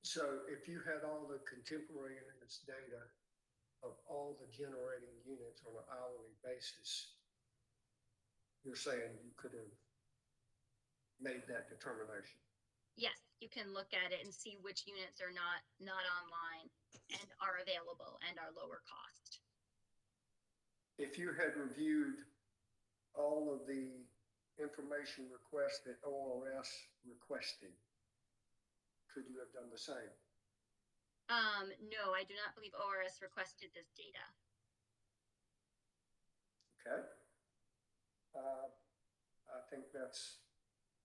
So if you had all the contemporaneous data of all the generating units on an hourly basis, you're saying you could have made that determination? Yes, you can look at it and see which units are not online and are available and are lower cost. If you had reviewed all of the information requests that ORS requested, could you have done the same? No, I do not believe ORS requested this data. Okay. I think that's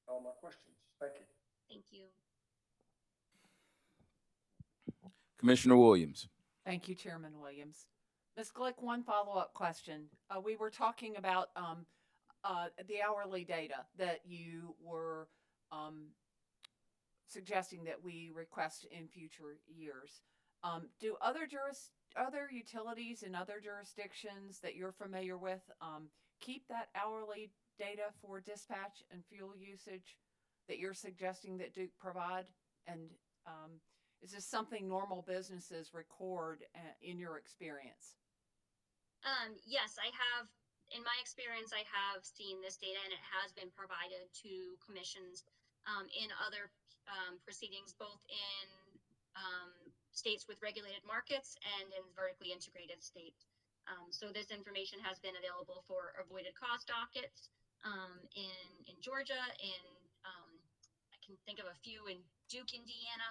all my questions. Thank you. Thank you. Commissioner Williams. Thank you, Chairman Williams. Ms. Glick, one follow-up question. We were talking about the hourly data that you were suggesting that we request in future years. Do other utilities in other jurisdictions that you're familiar with keep that hourly data for dispatch and fuel usage that you're suggesting that Duke provide? And is this something normal businesses record in your experience? Yes, I have. In my experience, I have seen this data, and it has been provided to commissions in other proceedings, both in states with regulated markets and in vertically integrated states. So this information has been available for avoided cost dockets in Georgia, I can think of a few in Duke, Indiana,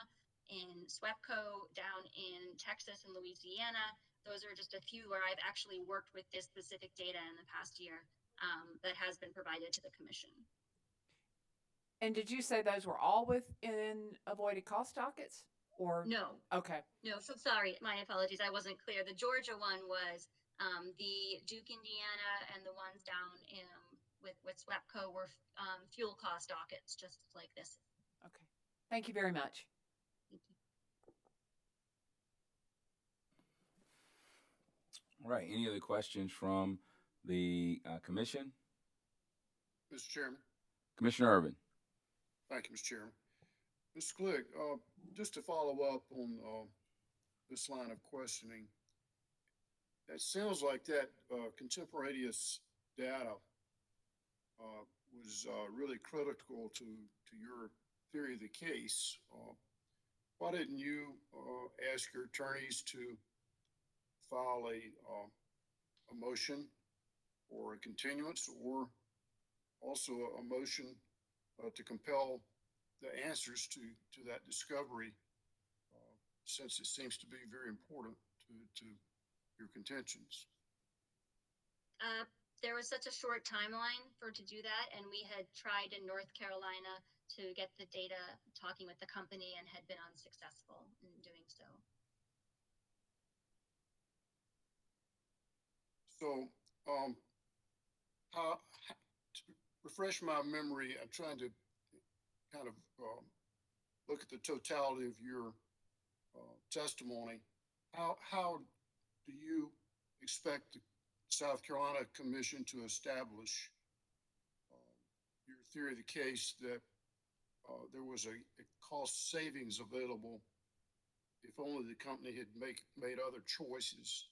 in SWEPCO down in Texas and Louisiana. Those are just a few where I've actually worked with this specific data in the past year that has been provided to the commission. And did you say those were all within avoided cost dockets? Or no? Okay. No, so sorry, my apologies. I wasn't clear. The Georgia one was the Duke, Indiana, and the ones down in with SWEPCO were fuel cost dockets, just like this. Okay. Thank you very much. Thank you. All right. Any other questions from the commission? Mr. Chairman. Commissioner Urban. Thank you, Mr. Chairman. Mr. Glick, just to follow up on this line of questioning, that sounds like that contemporaneous data was really critical to your theory of the case. Why didn't you ask your attorneys to file a motion or a continuance, or also a motion to compel the answers to that discovery, since it seems to be very important to your contentions? There was such a short timeline to do that, and we had tried in North Carolina to get the data, talking with the company, and had been unsuccessful in doing so. So, to refresh my memory, I'm trying to kind of look at the totality of your testimony. How do you expect the South Carolina Commission to establish your theory of the case that there was a cost savings available if only the company had made other choices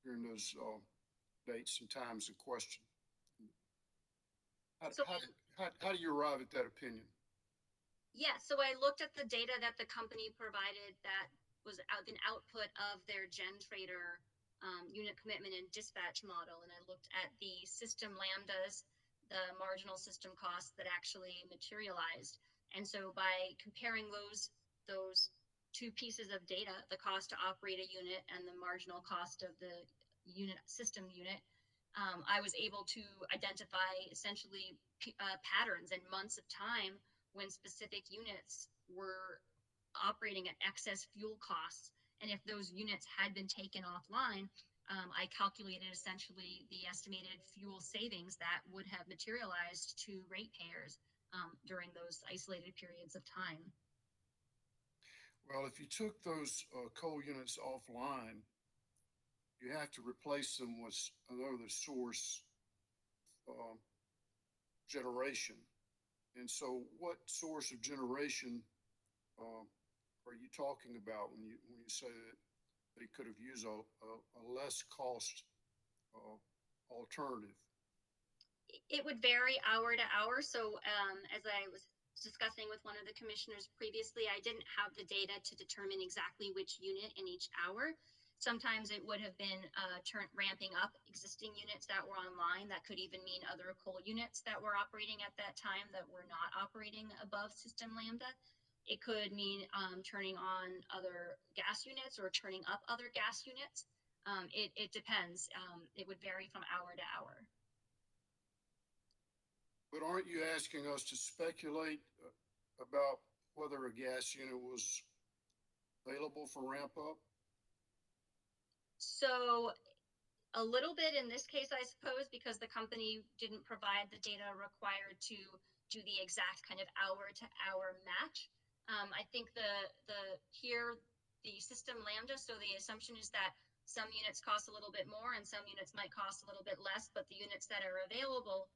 during those dates and times in question? How do you arrive at that opinion? Yeah, so I looked at the data that the company provided that was an output of their GenTrader unit commitment and dispatch model, and I looked at the system lambdas, the marginal system costs that actually materialized. And so by comparing those two pieces of data, the cost to operate a unit and the marginal cost of the system unit, I was able to identify essentially patterns and months of time when specific units were operating at excess fuel costs. And if those units had been taken offline, I calculated essentially the estimated fuel savings that would have materialized to ratepayers during those isolated periods of time. Well, if you took those coal units offline, you have to replace them with another source generation. And so what source of generation are you talking about when you say that they could have used a less cost alternative? It would vary hour to hour. So as I was discussing with one of the commissioners previously, I didn't have the data to determine exactly which unit in each hour. Sometimes it would have been ramping up existing units that were online. That could even mean other coal units that were operating at that time that were not operating above system lambda. It could mean turning on other gas units or turning up other gas units. It depends. It would vary from hour to hour. But aren't you asking us to speculate about whether a gas unit was available for ramp up? So a little bit in this case, I suppose, because the company didn't provide the data required to do the exact kind of hour to hour match. I think the system lambda, so the assumption is that some units cost a little bit more and some units might cost a little bit less, but the units that are available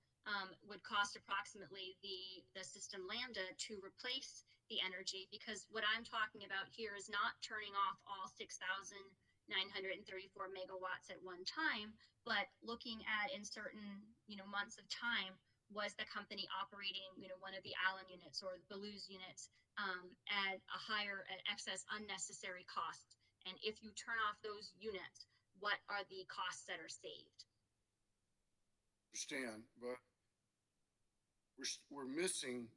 would cost approximately the system lambda to replace the energy, because what I'm talking about here is not turning off all 6,934 megawatts at one time, but looking at in certain months of time, was the company operating one of the Allen units or the Belews units at a higher excess unnecessary cost, and if you turn off those units, what are the costs that are saved? Understand, but we're missing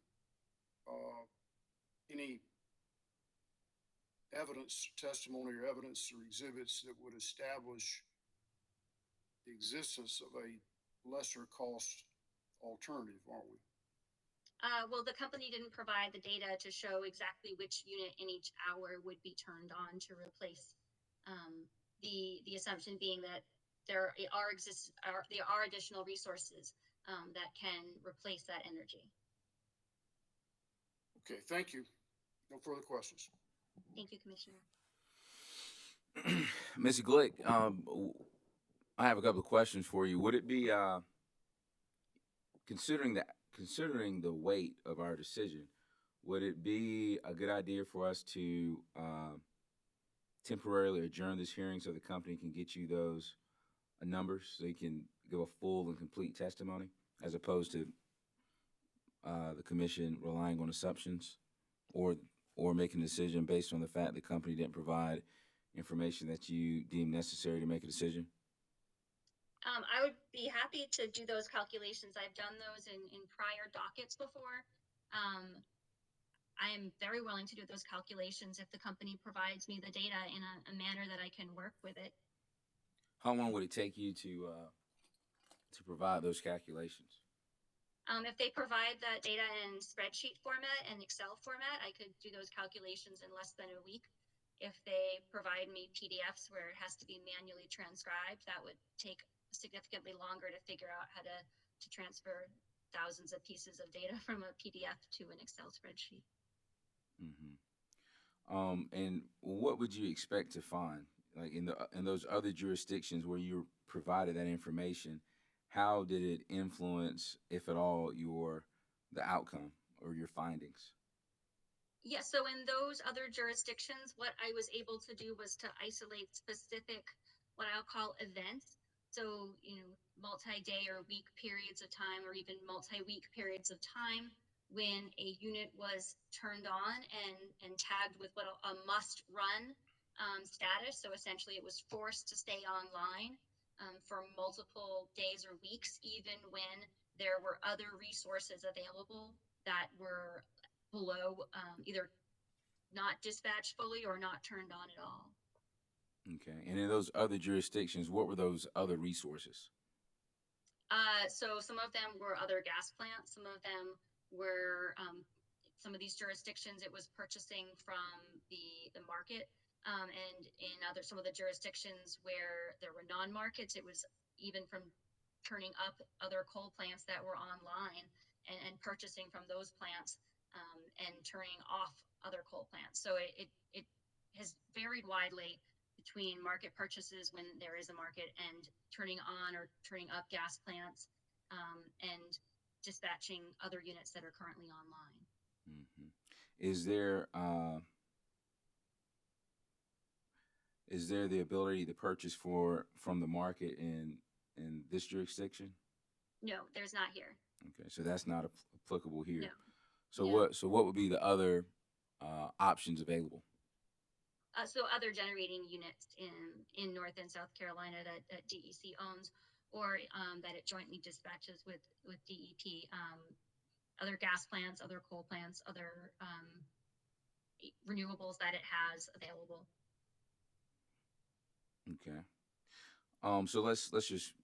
any testimony or evidence or exhibits that would establish the existence of a lesser cost alternative, aren't we? Well, the company didn't provide the data to show exactly which unit in each hour would be turned on to replace. The assumption being that there are additional resources that can replace that energy. Okay, thank you. No further questions. Thank you, Commissioner. Missy Glick, I have a couple of questions for you. Would it be considering the weight of our decision, would it be a good idea for us to temporarily adjourn this hearing so the company can get you those numbers so you can give a full and complete testimony, as opposed to the commission relying on assumptions or making a decision based on the fact the company didn't provide information that you deem necessary to make a decision? I would be happy to do those calculations. I've done those in prior dockets before. I am very willing to do those calculations if the company provides me the data in a manner that I can work with it. How long would it take you to provide those calculations? If they provide that data in spreadsheet format and Excel format, I could do those calculations in less than a week. If they provide me PDFs where it has to be manually transcribed, that would take significantly longer to figure out how to transfer thousands of pieces of data from a PDF to an Excel spreadsheet. Mm-hmm. And what would you expect to find, like in those other jurisdictions where you provided that information? How did it influence, if at all, the outcome or your findings? Yeah, so in those other jurisdictions, what I was able to do was to isolate specific, what I'll call events. So, multi-day or week periods of time, or even multi-week periods of time when a unit was turned on and tagged with what a must run status. So essentially it was forced to stay online for multiple days or weeks, even when there were other resources available that were below either not dispatched fully or not turned on at all. Okay. And in those other jurisdictions, what were those other resources? So some of them were other gas plants. Some of them were, some of these jurisdictions, it was purchasing from the market. And in some of the jurisdictions where there were non-markets, it was even from turning up other coal plants that were online and purchasing from those plants and turning off other coal plants. So it has varied widely between market purchases when there is a market and turning on or turning up gas plants and dispatching other units that are currently online. Mm-hmm. Is there the ability to purchase from the market in this jurisdiction? No, there's not here. Okay, so that's not applicable here. No. So No. what would be the other options available? So other generating units in North and South Carolina that DEC owns, or that it jointly dispatches with DEP, other gas plants, other coal plants, other renewables that it has available. Okay. So let's just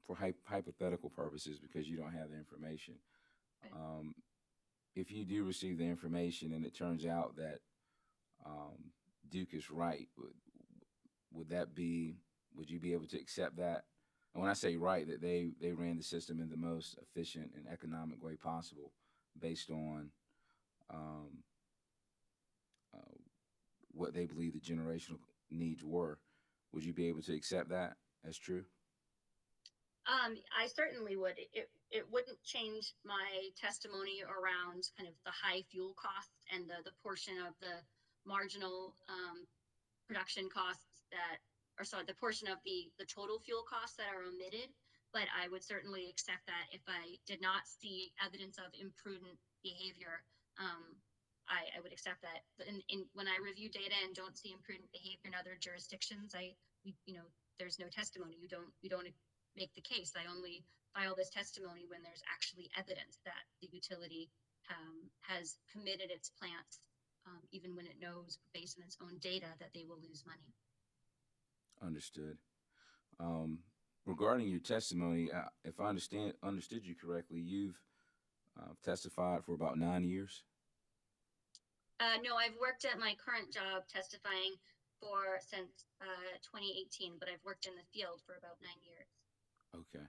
for hypothetical purposes, because you don't have the information. Right. If you do receive the information and it turns out that Duke is right, would you be able to accept that? And when I say right, that they ran the system in the most efficient and economic way possible based on what they believe the generational needs were, would you be able to accept that as true? I certainly would. It wouldn't change my testimony around kind of the high fuel costs and the portion of the marginal production costs the portion of the total fuel costs that are omitted. But I would certainly accept that if I did not see evidence of imprudent behavior. I would accept that. When I review data and don't see imprudent behavior in other jurisdictions, there's no testimony. You don't make the case. I only file this testimony when there's actually evidence that the utility has committed its plants, even when it knows based on its own data that they will lose money. Understood. Regarding your testimony, if I understood you correctly, you've testified for about 9 years. No, I've worked at my current job testifying since 2018, but I've worked in the field for about 9 years. Okay.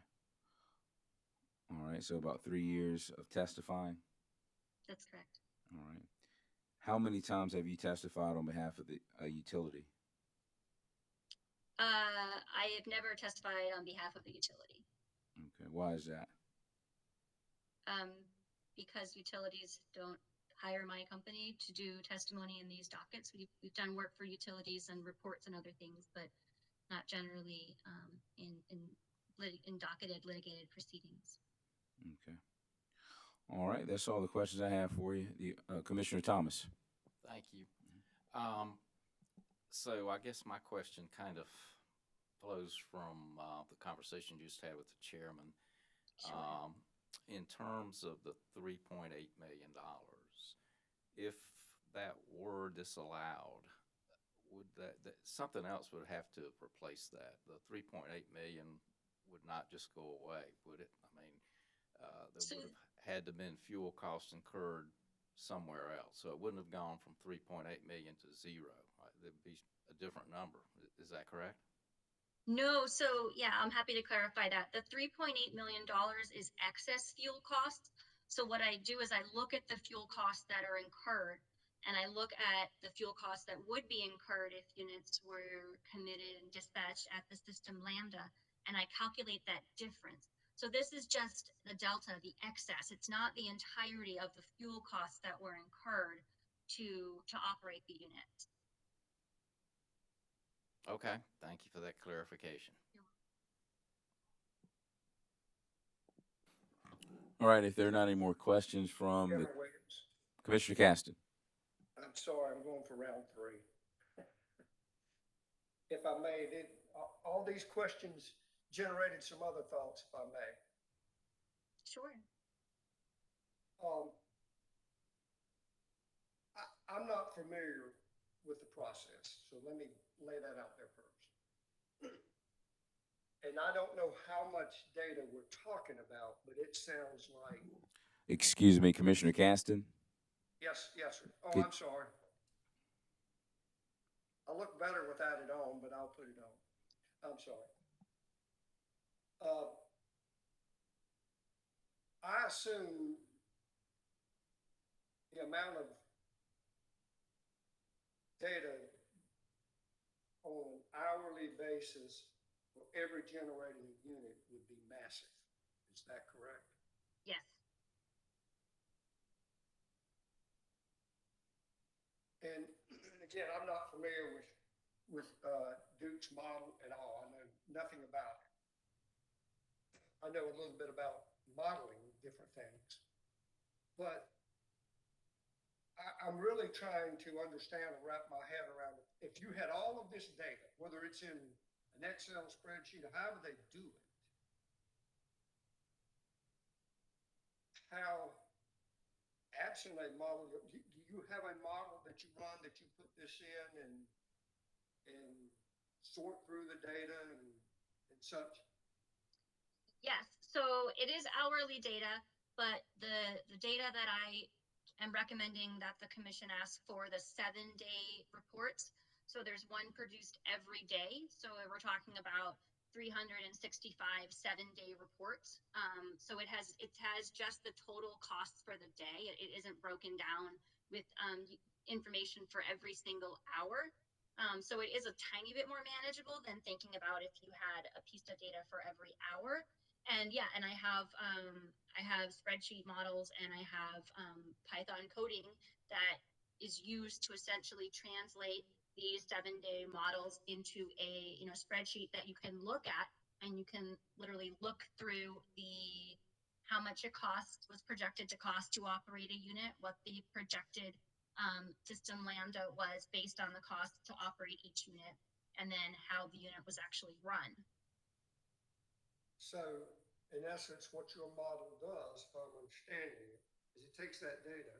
All right. So about 3 years of testifying. That's correct. All right. How many times have you testified on behalf of the utility? I have never testified on behalf of the utility. Okay. Why is that? Because utilities don't hire my company to do testimony in these dockets. We've done work for utilities and reports and other things, but not generally in docketed litigated proceedings. Okay. All right, that's all the questions I have for you. Commissioner Thomas. Thank you. So I guess my question kind of flows from the conversation you just had with the chairman. Sure. In terms of the $3.8 million, if that were disallowed, would that something else would have to replace that? The 3.8 million would not just go away, would it? I mean, there would have had to been fuel costs incurred somewhere else, so it wouldn't have gone from 3.8 million to zero. There'd be a different number. Is that correct? No, so yeah, I'm happy to clarify that. The $3.8 million is excess fuel costs. So what I do is I look at the fuel costs that are incurred, and I look at the fuel costs that would be incurred if units were committed and dispatched at the system Lambda, and I calculate that difference. So this is just the delta, the excess. It's not the entirety of the fuel costs that were incurred to operate the unit. Okay, thank you for that clarification. All right, if there are not any more questions from Chairman Williams, Commissioner Caston. I'm sorry, I'm going for round 3. If I may, all these questions generated some other thoughts, if I may. Sure. I'm not familiar with the process, so let me lay that out there first. And I don't know how much data we're talking about, but it sounds like. Excuse me, Commissioner Caston. Yes, sir. Oh, Good. I'm sorry. I look better without it on, but I'll put it on. I'm sorry. I assume the amount of data on an hourly basis for every generating unit would be massive. Is that correct? Yes. And again, I'm not familiar with Duke's model at all. I know nothing about it. I know a little bit about modeling different things, but I'm really trying to understand and wrap my head around it. If you had all of this data, whether it's in an Excel spreadsheet or however they do it, how, absent a model, do you have a model that you run that you put this in and sort through the data and such? Yes, so it is hourly data, but the data that I am recommending that the commission ask for the 7-day reports. So there's one produced every day. So we're talking about 365 7-day reports. So it has just the total costs for the day. It isn't broken down with information for every single hour. So it is a tiny bit more manageable than thinking about if you had a piece of data for every hour. And yeah, and I have spreadsheet models and I have Python coding that is used to essentially translate these 7-day models into a spreadsheet that you can look at, and you can literally look through how much it was projected to cost to operate a unit, what the projected system lambda was based on the cost to operate each unit, and then how the unit was actually run. So, in essence, what your model does, if I'm understanding it, is it takes that data,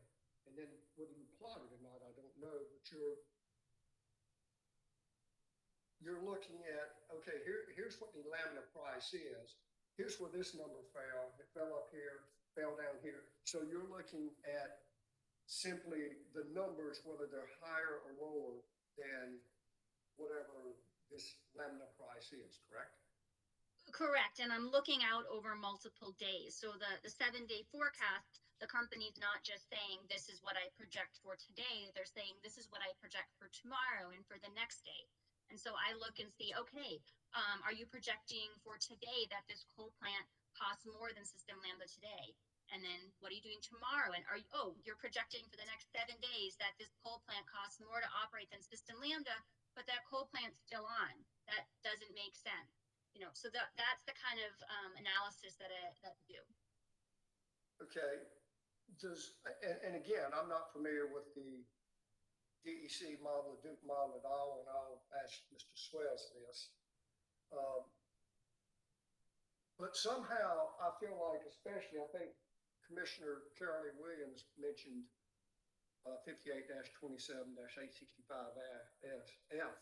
and then whether you plot it or not, I don't know, but you're looking at, okay, here's what the lambda price is. Here's where this number fell. It fell up here, fell down here. So you're looking at simply the numbers, whether they're higher or lower than whatever this lambda price is, correct? Correct, and I'm looking out over multiple days. So the 7-day forecast, the company's not just saying this is what I project for today, they're saying this is what I project for tomorrow and for the next day. And so I look and see, okay, are you projecting for today that this coal plant costs more than System Lambda today? And then what are you doing tomorrow? And you're projecting for the next 7 days that this coal plant costs more to operate than System Lambda, but that coal plant's still on. That doesn't make sense. So that's the kind of analysis that I do. Okay. And again, I'm not familiar with the DEC model, the Duke model at all, and I'll ask Mr. Swales this. But somehow I feel like, especially, I think Commissioner Carolyn Williams mentioned 58-27-865F,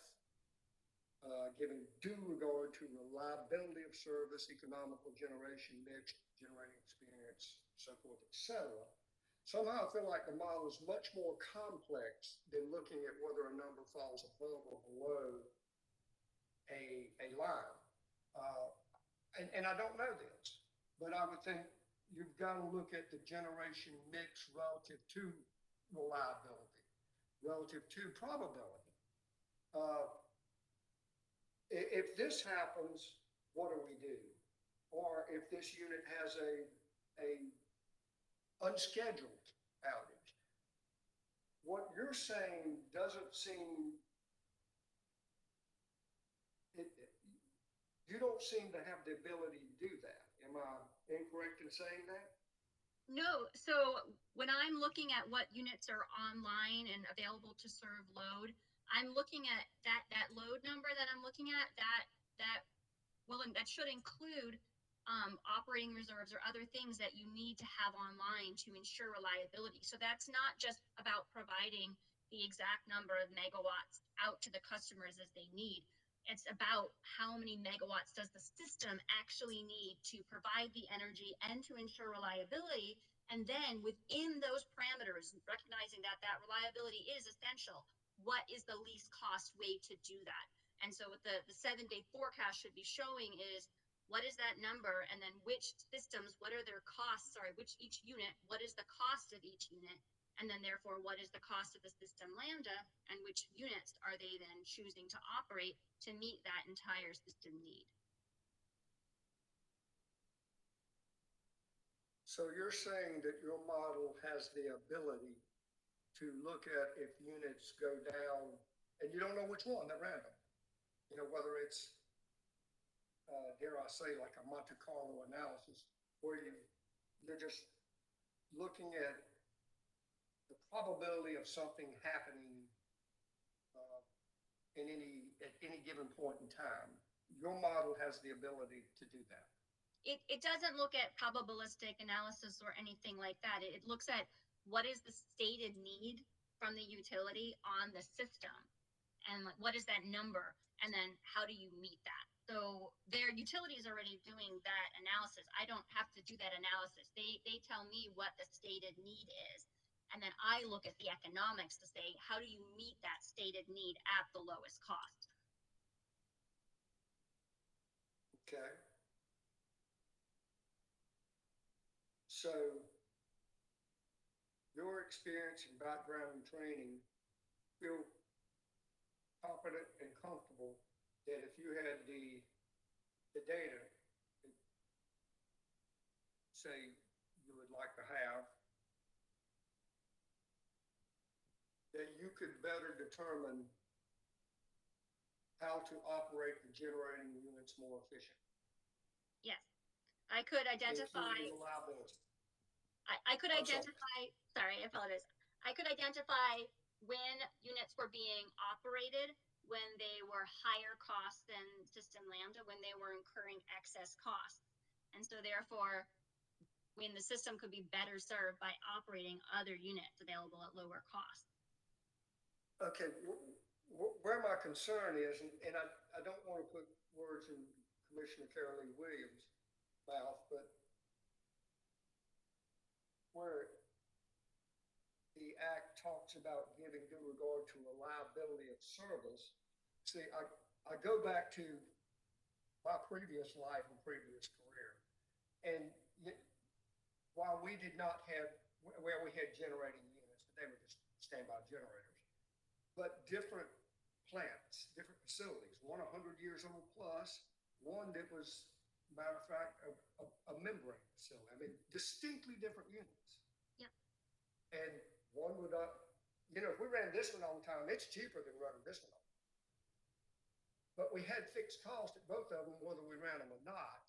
giving due regard to reliability of service, economical generation mix, generating experience, so forth, etc. Somehow I feel like the model is much more complex than looking at whether a number falls above or below a line. And I don't know this, but I would think you've got to look at the generation mix relative to reliability, relative to probability. If this happens, what do we do? Or if this unit has a unscheduled outage, what you're saying doesn't seem, you don't seem to have the ability to do that. Am I incorrect in saying that? No. So when I'm looking at what units are online and available to serve load, I'm looking at that load number that I'm looking at, and that should include operating reserves or other things that you need to have online to ensure reliability. So that's not just about providing the exact number of megawatts out to the customers as they need. It's about how many megawatts does the system actually need to provide the energy and to ensure reliability. And then within those parameters, recognizing that reliability is essential, what is the least cost way to do that? And so what the 7-day forecast should be showing is, what is that number? And then which systems, what are their costs? Each unit, what is the cost of each unit? And then therefore, what is the cost of the system Lambda? And which units are they then choosing to operate to meet that entire system need? So you're saying that your model has the ability to look at if units go down, and you don't know which one, they're random. Whether it's, dare I say, like a Monte Carlo analysis, where you're just looking at the probability of something happening at any given point in time. Your model has the ability to do that. It doesn't look at probabilistic analysis or anything like that. It looks at what is the stated need from the utility on the system, and what is that number, and then how do you meet that? So their utility is already doing that analysis. I don't have to do that analysis. They tell me what the stated need is, and then I look at the economics to say, how do you meet that stated need at the lowest cost? Okay. So your experience and background and training feel confident and comfortable that if you had the data, say you would like to have, that you could better determine how to operate the generating units more efficiently. Yes, I could identify. I could identify. Sorry, I apologize. I could identify when units were being operated, when they were higher cost than System Lambda, when they were incurring excess costs, and so therefore, when the system could be better served by operating other units available at lower cost. Okay, where my concern is, and I don't want to put words in Commissioner Carolyn Williams' mouth, but where the Act talks about giving due regard to reliability of service. See, I go back to my previous life and previous career, and while we did not have, well, we had generating units, but they were just standby generators, but different plants, different facilities, one 100 years old plus, one that was matter of fact, a membrane facility. I mean, distinctly different units. Yep. And one would, if we ran this one all the time, it's cheaper than running this one all the time. But we had fixed costs at both of them, whether we ran them or not.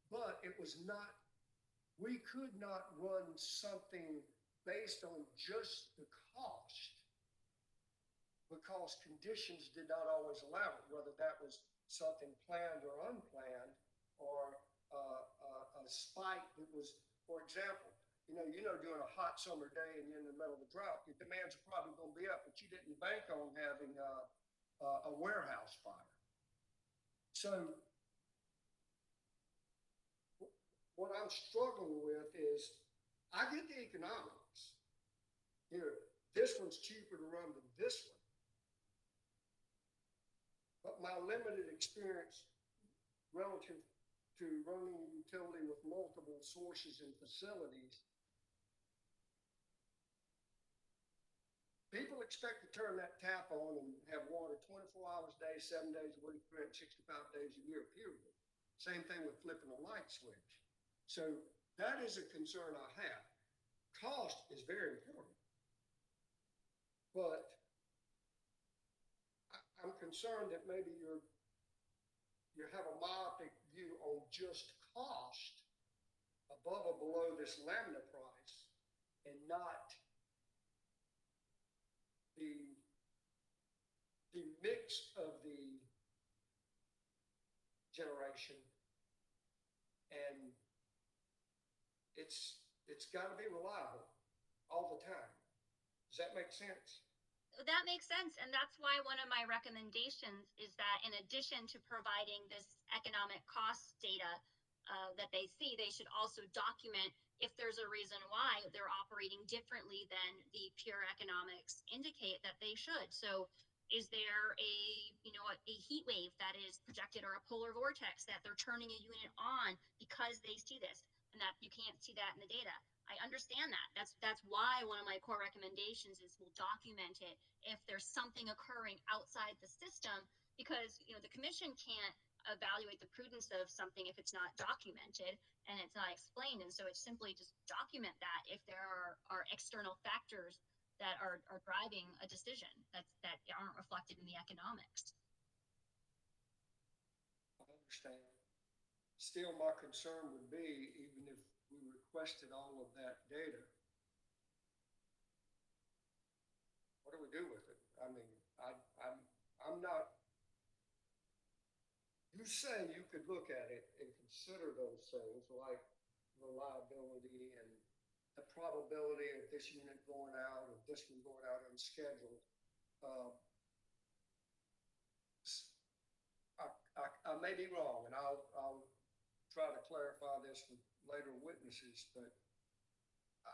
But it was not, we could not run something based on just the cost because conditions did not always allow it, whether that was something planned or unplanned, or a spike that was, for example, during a hot summer day and you're in the middle of a drought, your demands are probably going to be up, but you didn't bank on having a warehouse fire. So what I'm struggling with is, I get the economics. This one's cheaper to run than this one. But my limited experience relative to running a utility with multiple sources and facilities, people expect to turn that tap on and have water 24 hours a day, 7 days a week, 365 days a year, period. Same thing with flipping a light switch. So that is a concern I have. Cost is very important, but I'm concerned that maybe you have a myopic view on just cost above or below this lambda price, and not the mix of the generation. And it's got to be reliable all the time. Does that make sense? That makes sense. And that's why one of my recommendations is that in addition to providing this economic cost data that they see, they should also document if there's a reason why they're operating differently than the pure economics indicate that they should. So is there a heat wave that is projected, or a polar vortex that they're turning a unit on because they see this, and that you can't see that in the data? I understand that. That's why one of my core recommendations is we'll document it if there's something occurring outside the system, because the commission can't evaluate the prudence of something if it's not documented and it's not explained. And so it's simply just document that if there are external factors that are driving a decision that aren't reflected in the economics. I understand. Still, my concern would be, even if we requested all of that data, what do we do with it? I mean, I'm not. You say you could look at it and consider those things like reliability and the probability of this unit going out or this one going out unscheduled. I may be wrong, and I'll try to clarify this with later witnesses, but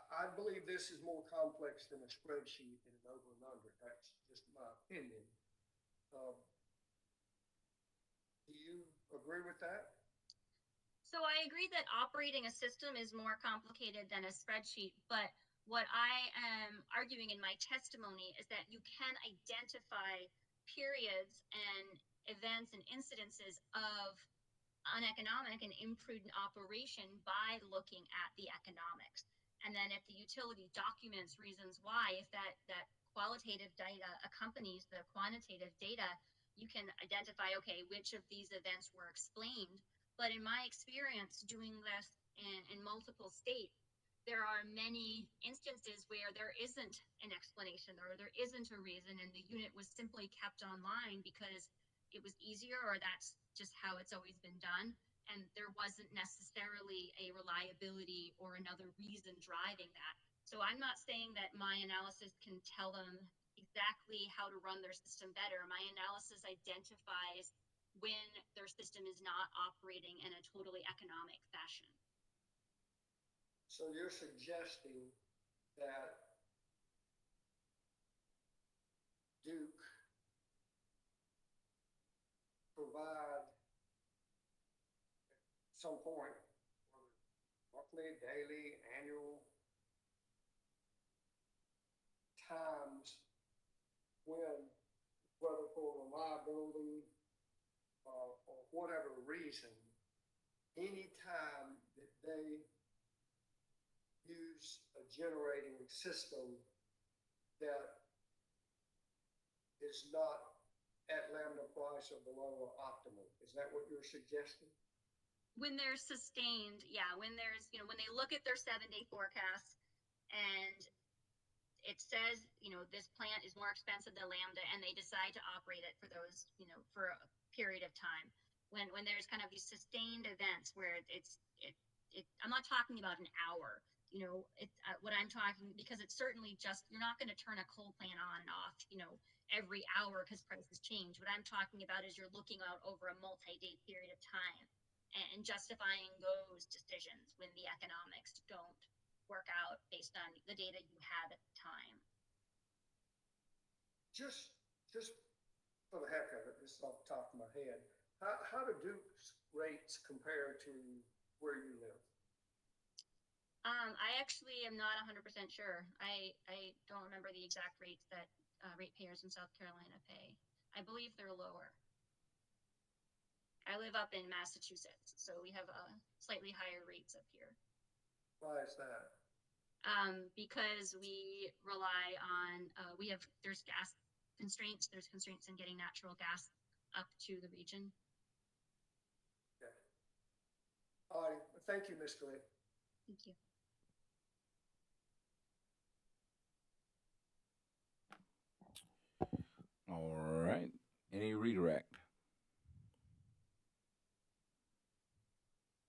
I believe this is more complex than a spreadsheet and an over and under. That's just my opinion. Do you agree with that? So I agree that operating a system is more complicated than a spreadsheet, but what I am arguing in my testimony is that you can identify periods and events and incidences of uneconomic and imprudent operation by looking at the economics. And then if the utility documents reasons why, if that qualitative data accompanies the quantitative data, you can identify, okay, which of these events were explained. But in my experience doing this in multiple states, there are many instances where there isn't an explanation or there isn't a reason, and the unit was simply kept online because it was easier, or that's just how it's always been done. And there wasn't necessarily a reliability or another reason driving that. So I'm not saying that my analysis can tell them exactly how to run their system better. My analysis identifies when their system is not operating in a totally economic fashion. So you're suggesting that Duke provide at some point, monthly, daily, annual, times when, whether for reliability or whatever reason, any time that they use a generating system that is not at lambda price or below or optimal. Is that what you're suggesting? When they're sustained, yeah, when there's, when they look at their 7-day forecast and it says, this plant is more expensive than Lambda, and they decide to operate it for those, for a period of time. When there's kind of these sustained events where I'm not talking about an hour, what I'm talking, because it's certainly just, you're not going to turn a coal plant on and off, every hour because prices change. What I'm talking about is you're looking out over a multi-day period of time and justifying those decisions when the economics don't work out based on the data you have at the time. Just for the heck of it, this is off the top of my head, how do Duke's rates compare to where you live? I actually am not 100% sure. I don't remember the exact rates that ratepayers in South Carolina pay. I believe they're lower. I live up in Massachusetts, so we have slightly higher rates up here. Why is that? Because we rely on, there's gas constraints. There's constraints in getting natural gas up to the region. Okay. All right. Thank you, Ms. Glick. Thank you. All right. Any redirect?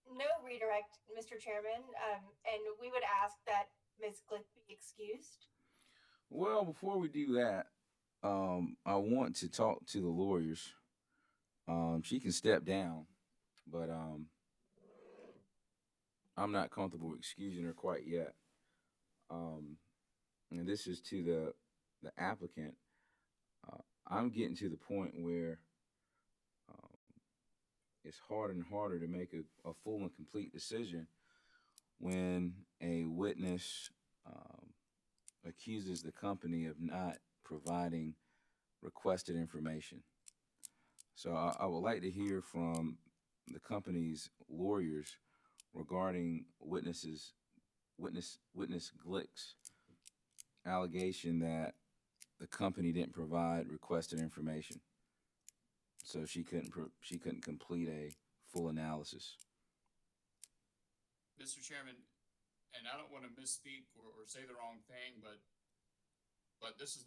No redirect, Mr. Chairman, and we would ask that Ms. Glick be excused. Well, before we do that, I want to talk to the lawyers. She can step down, but I'm not comfortable excusing her quite yet. And this is to the applicant. I'm getting to the point where it's harder and harder to make a full and complete decision when a witness accuses the company of not providing requested information. So I would like to hear from the company's lawyers regarding witness Glick's allegation that the company didn't provide requested information, so she couldn't complete a full analysis. Mr. Chairman, and I don't want to misspeak or say the wrong thing, but this is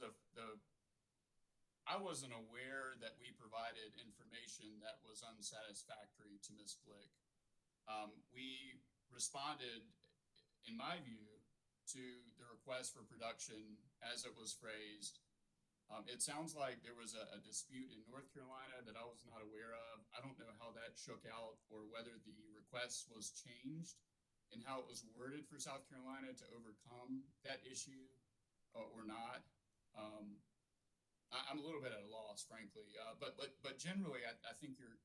I wasn't aware that we provided information that was unsatisfactory to Ms. Glick. We responded, in my view, to the request for production as it was phrased. It sounds like there was a dispute in North Carolina that I was not aware of. I don't know how that shook out or whether the request was changed and how it was worded for South Carolina to overcome that issue or not. I'm a little bit at a loss, frankly, but generally, I think your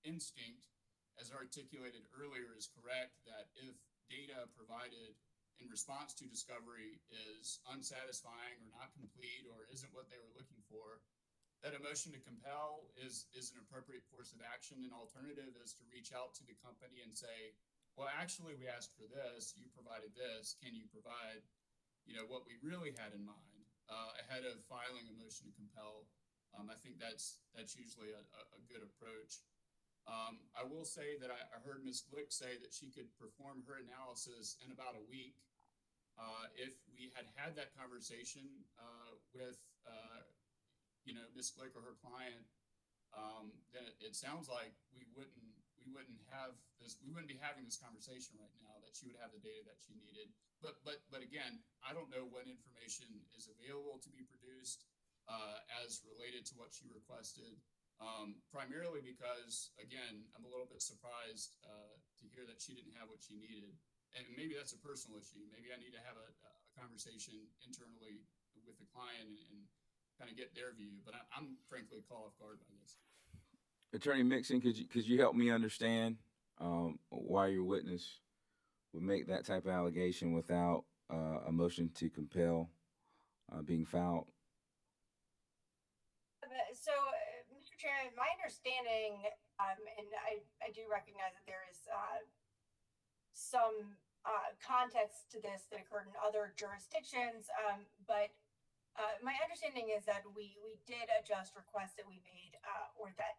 instinct, as articulated earlier, is correct. That if data provided in response to discovery is unsatisfying or not complete or isn't what they were looking for, that a motion to compel is an appropriate course of action. An alternative is to reach out to the company and say, well, actually, we asked for this. You provided this. Can you provide, what we really had in mind? Ahead of filing a motion to compel. I think that's usually a good approach. I will say that I heard Ms. Glick say that she could perform her analysis in about a week. If we had that conversation with Ms. Glick or her client, then it sounds like we wouldn't be having this conversation right now, that she would have the data that she needed. But again, I don't know what information is available to be produced as related to what she requested. Primarily because, again, I'm a little bit surprised to hear that she didn't have what she needed. And maybe that's a personal issue. Maybe I need to have a conversation internally with the client and kind of get their view. But I'm frankly caught off guard by this. Attorney Mixon, could you help me understand why your witness would make that type of allegation without a motion to compel being filed? So, Mr. Chairman, my understanding, and I do recognize that there is some context to this that occurred in other jurisdictions, but my understanding is that we did adjust requests that we made, or that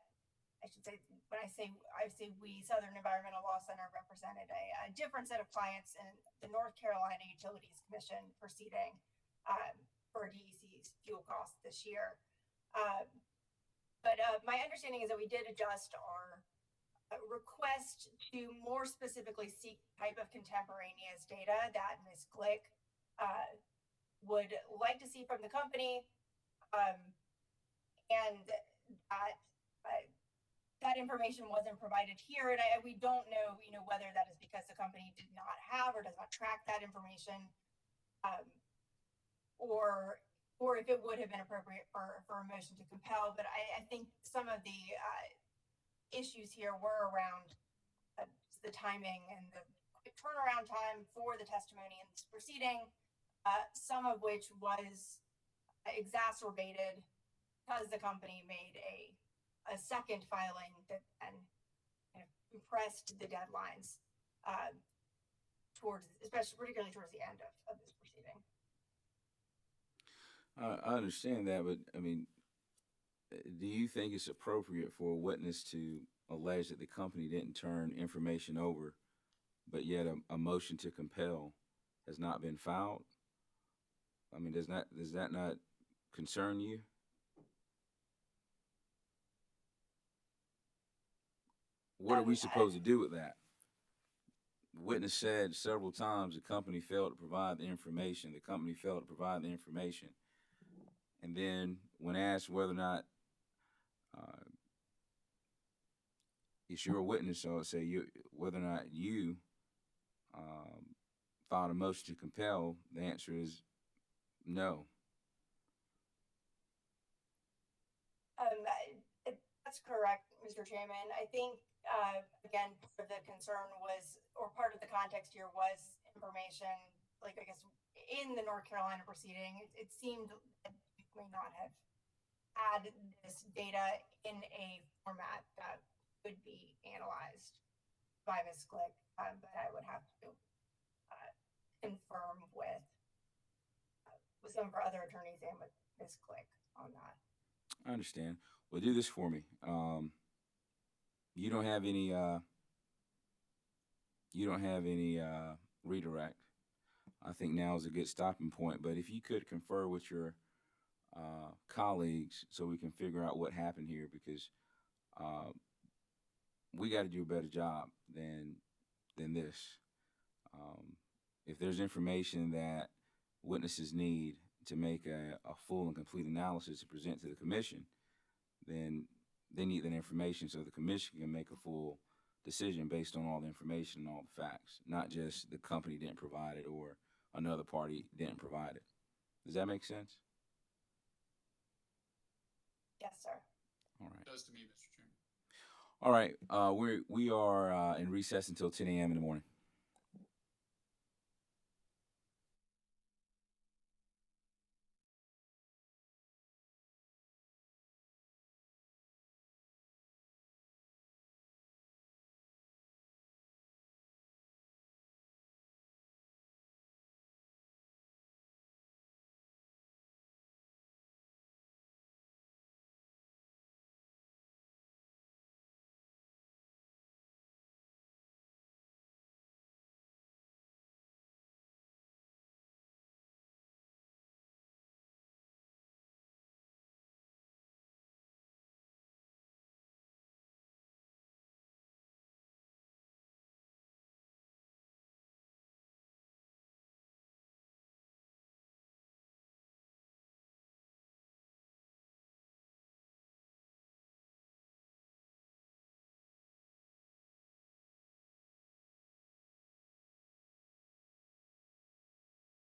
I should say, when I say we, Southern Environmental Law Center represented a different set of clients in the North Carolina Utilities Commission proceeding for DEC's fuel costs this year. But my understanding is that we did adjust our request to more specifically seek type of contemporaneous data that Ms. Glick would like to see from the company, and that information wasn't provided here, and we don't know, whether that is because the company did not have or does not track that information, or if it would have been appropriate for a motion to compel. But I think some of the issues here were around the timing and the quick turnaround time for the testimony in this proceeding, some of which was exacerbated because the company made a second filing that then kind of compressed the deadlines particularly towards the end of this proceeding. I understand that, but I mean, do you think it's appropriate for a witness to allege that the company didn't turn information over, but yet a motion to compel has not been filed? I mean, does that not concern you? What are we supposed to do with that? The witness said several times the company failed to provide the information. The company failed to provide the information. And then when asked whether or not if you're a witness, so let's say whether or not you filed a motion to compel, the answer is no. That's correct, Mr. Chairman. I think, again, part of the concern was, or part of the context here was information, like, I guess, in the North Carolina proceeding, it seemed that we may not have had this data in a format that could be analyzed by Ms. Glick, but I would have to confirm with some of our other attorneys and with Ms. Glick on that. I understand. Well, do this for me. You don't have any redirect. I think now is a good stopping point. But if you could confer with your colleagues so we can figure out what happened here, because we got to do a better job than this. If there's information that witnesses need to make a full and complete analysis to present to the commission, then they need that information so the commission can make a full decision based on all the information and all the facts, not just the company didn't provide it or another party didn't provide it. Does that make sense? Yes, sir. All right. It does to me, Mr. Chairman. All right. We are in recess until 10 a.m. in the morning.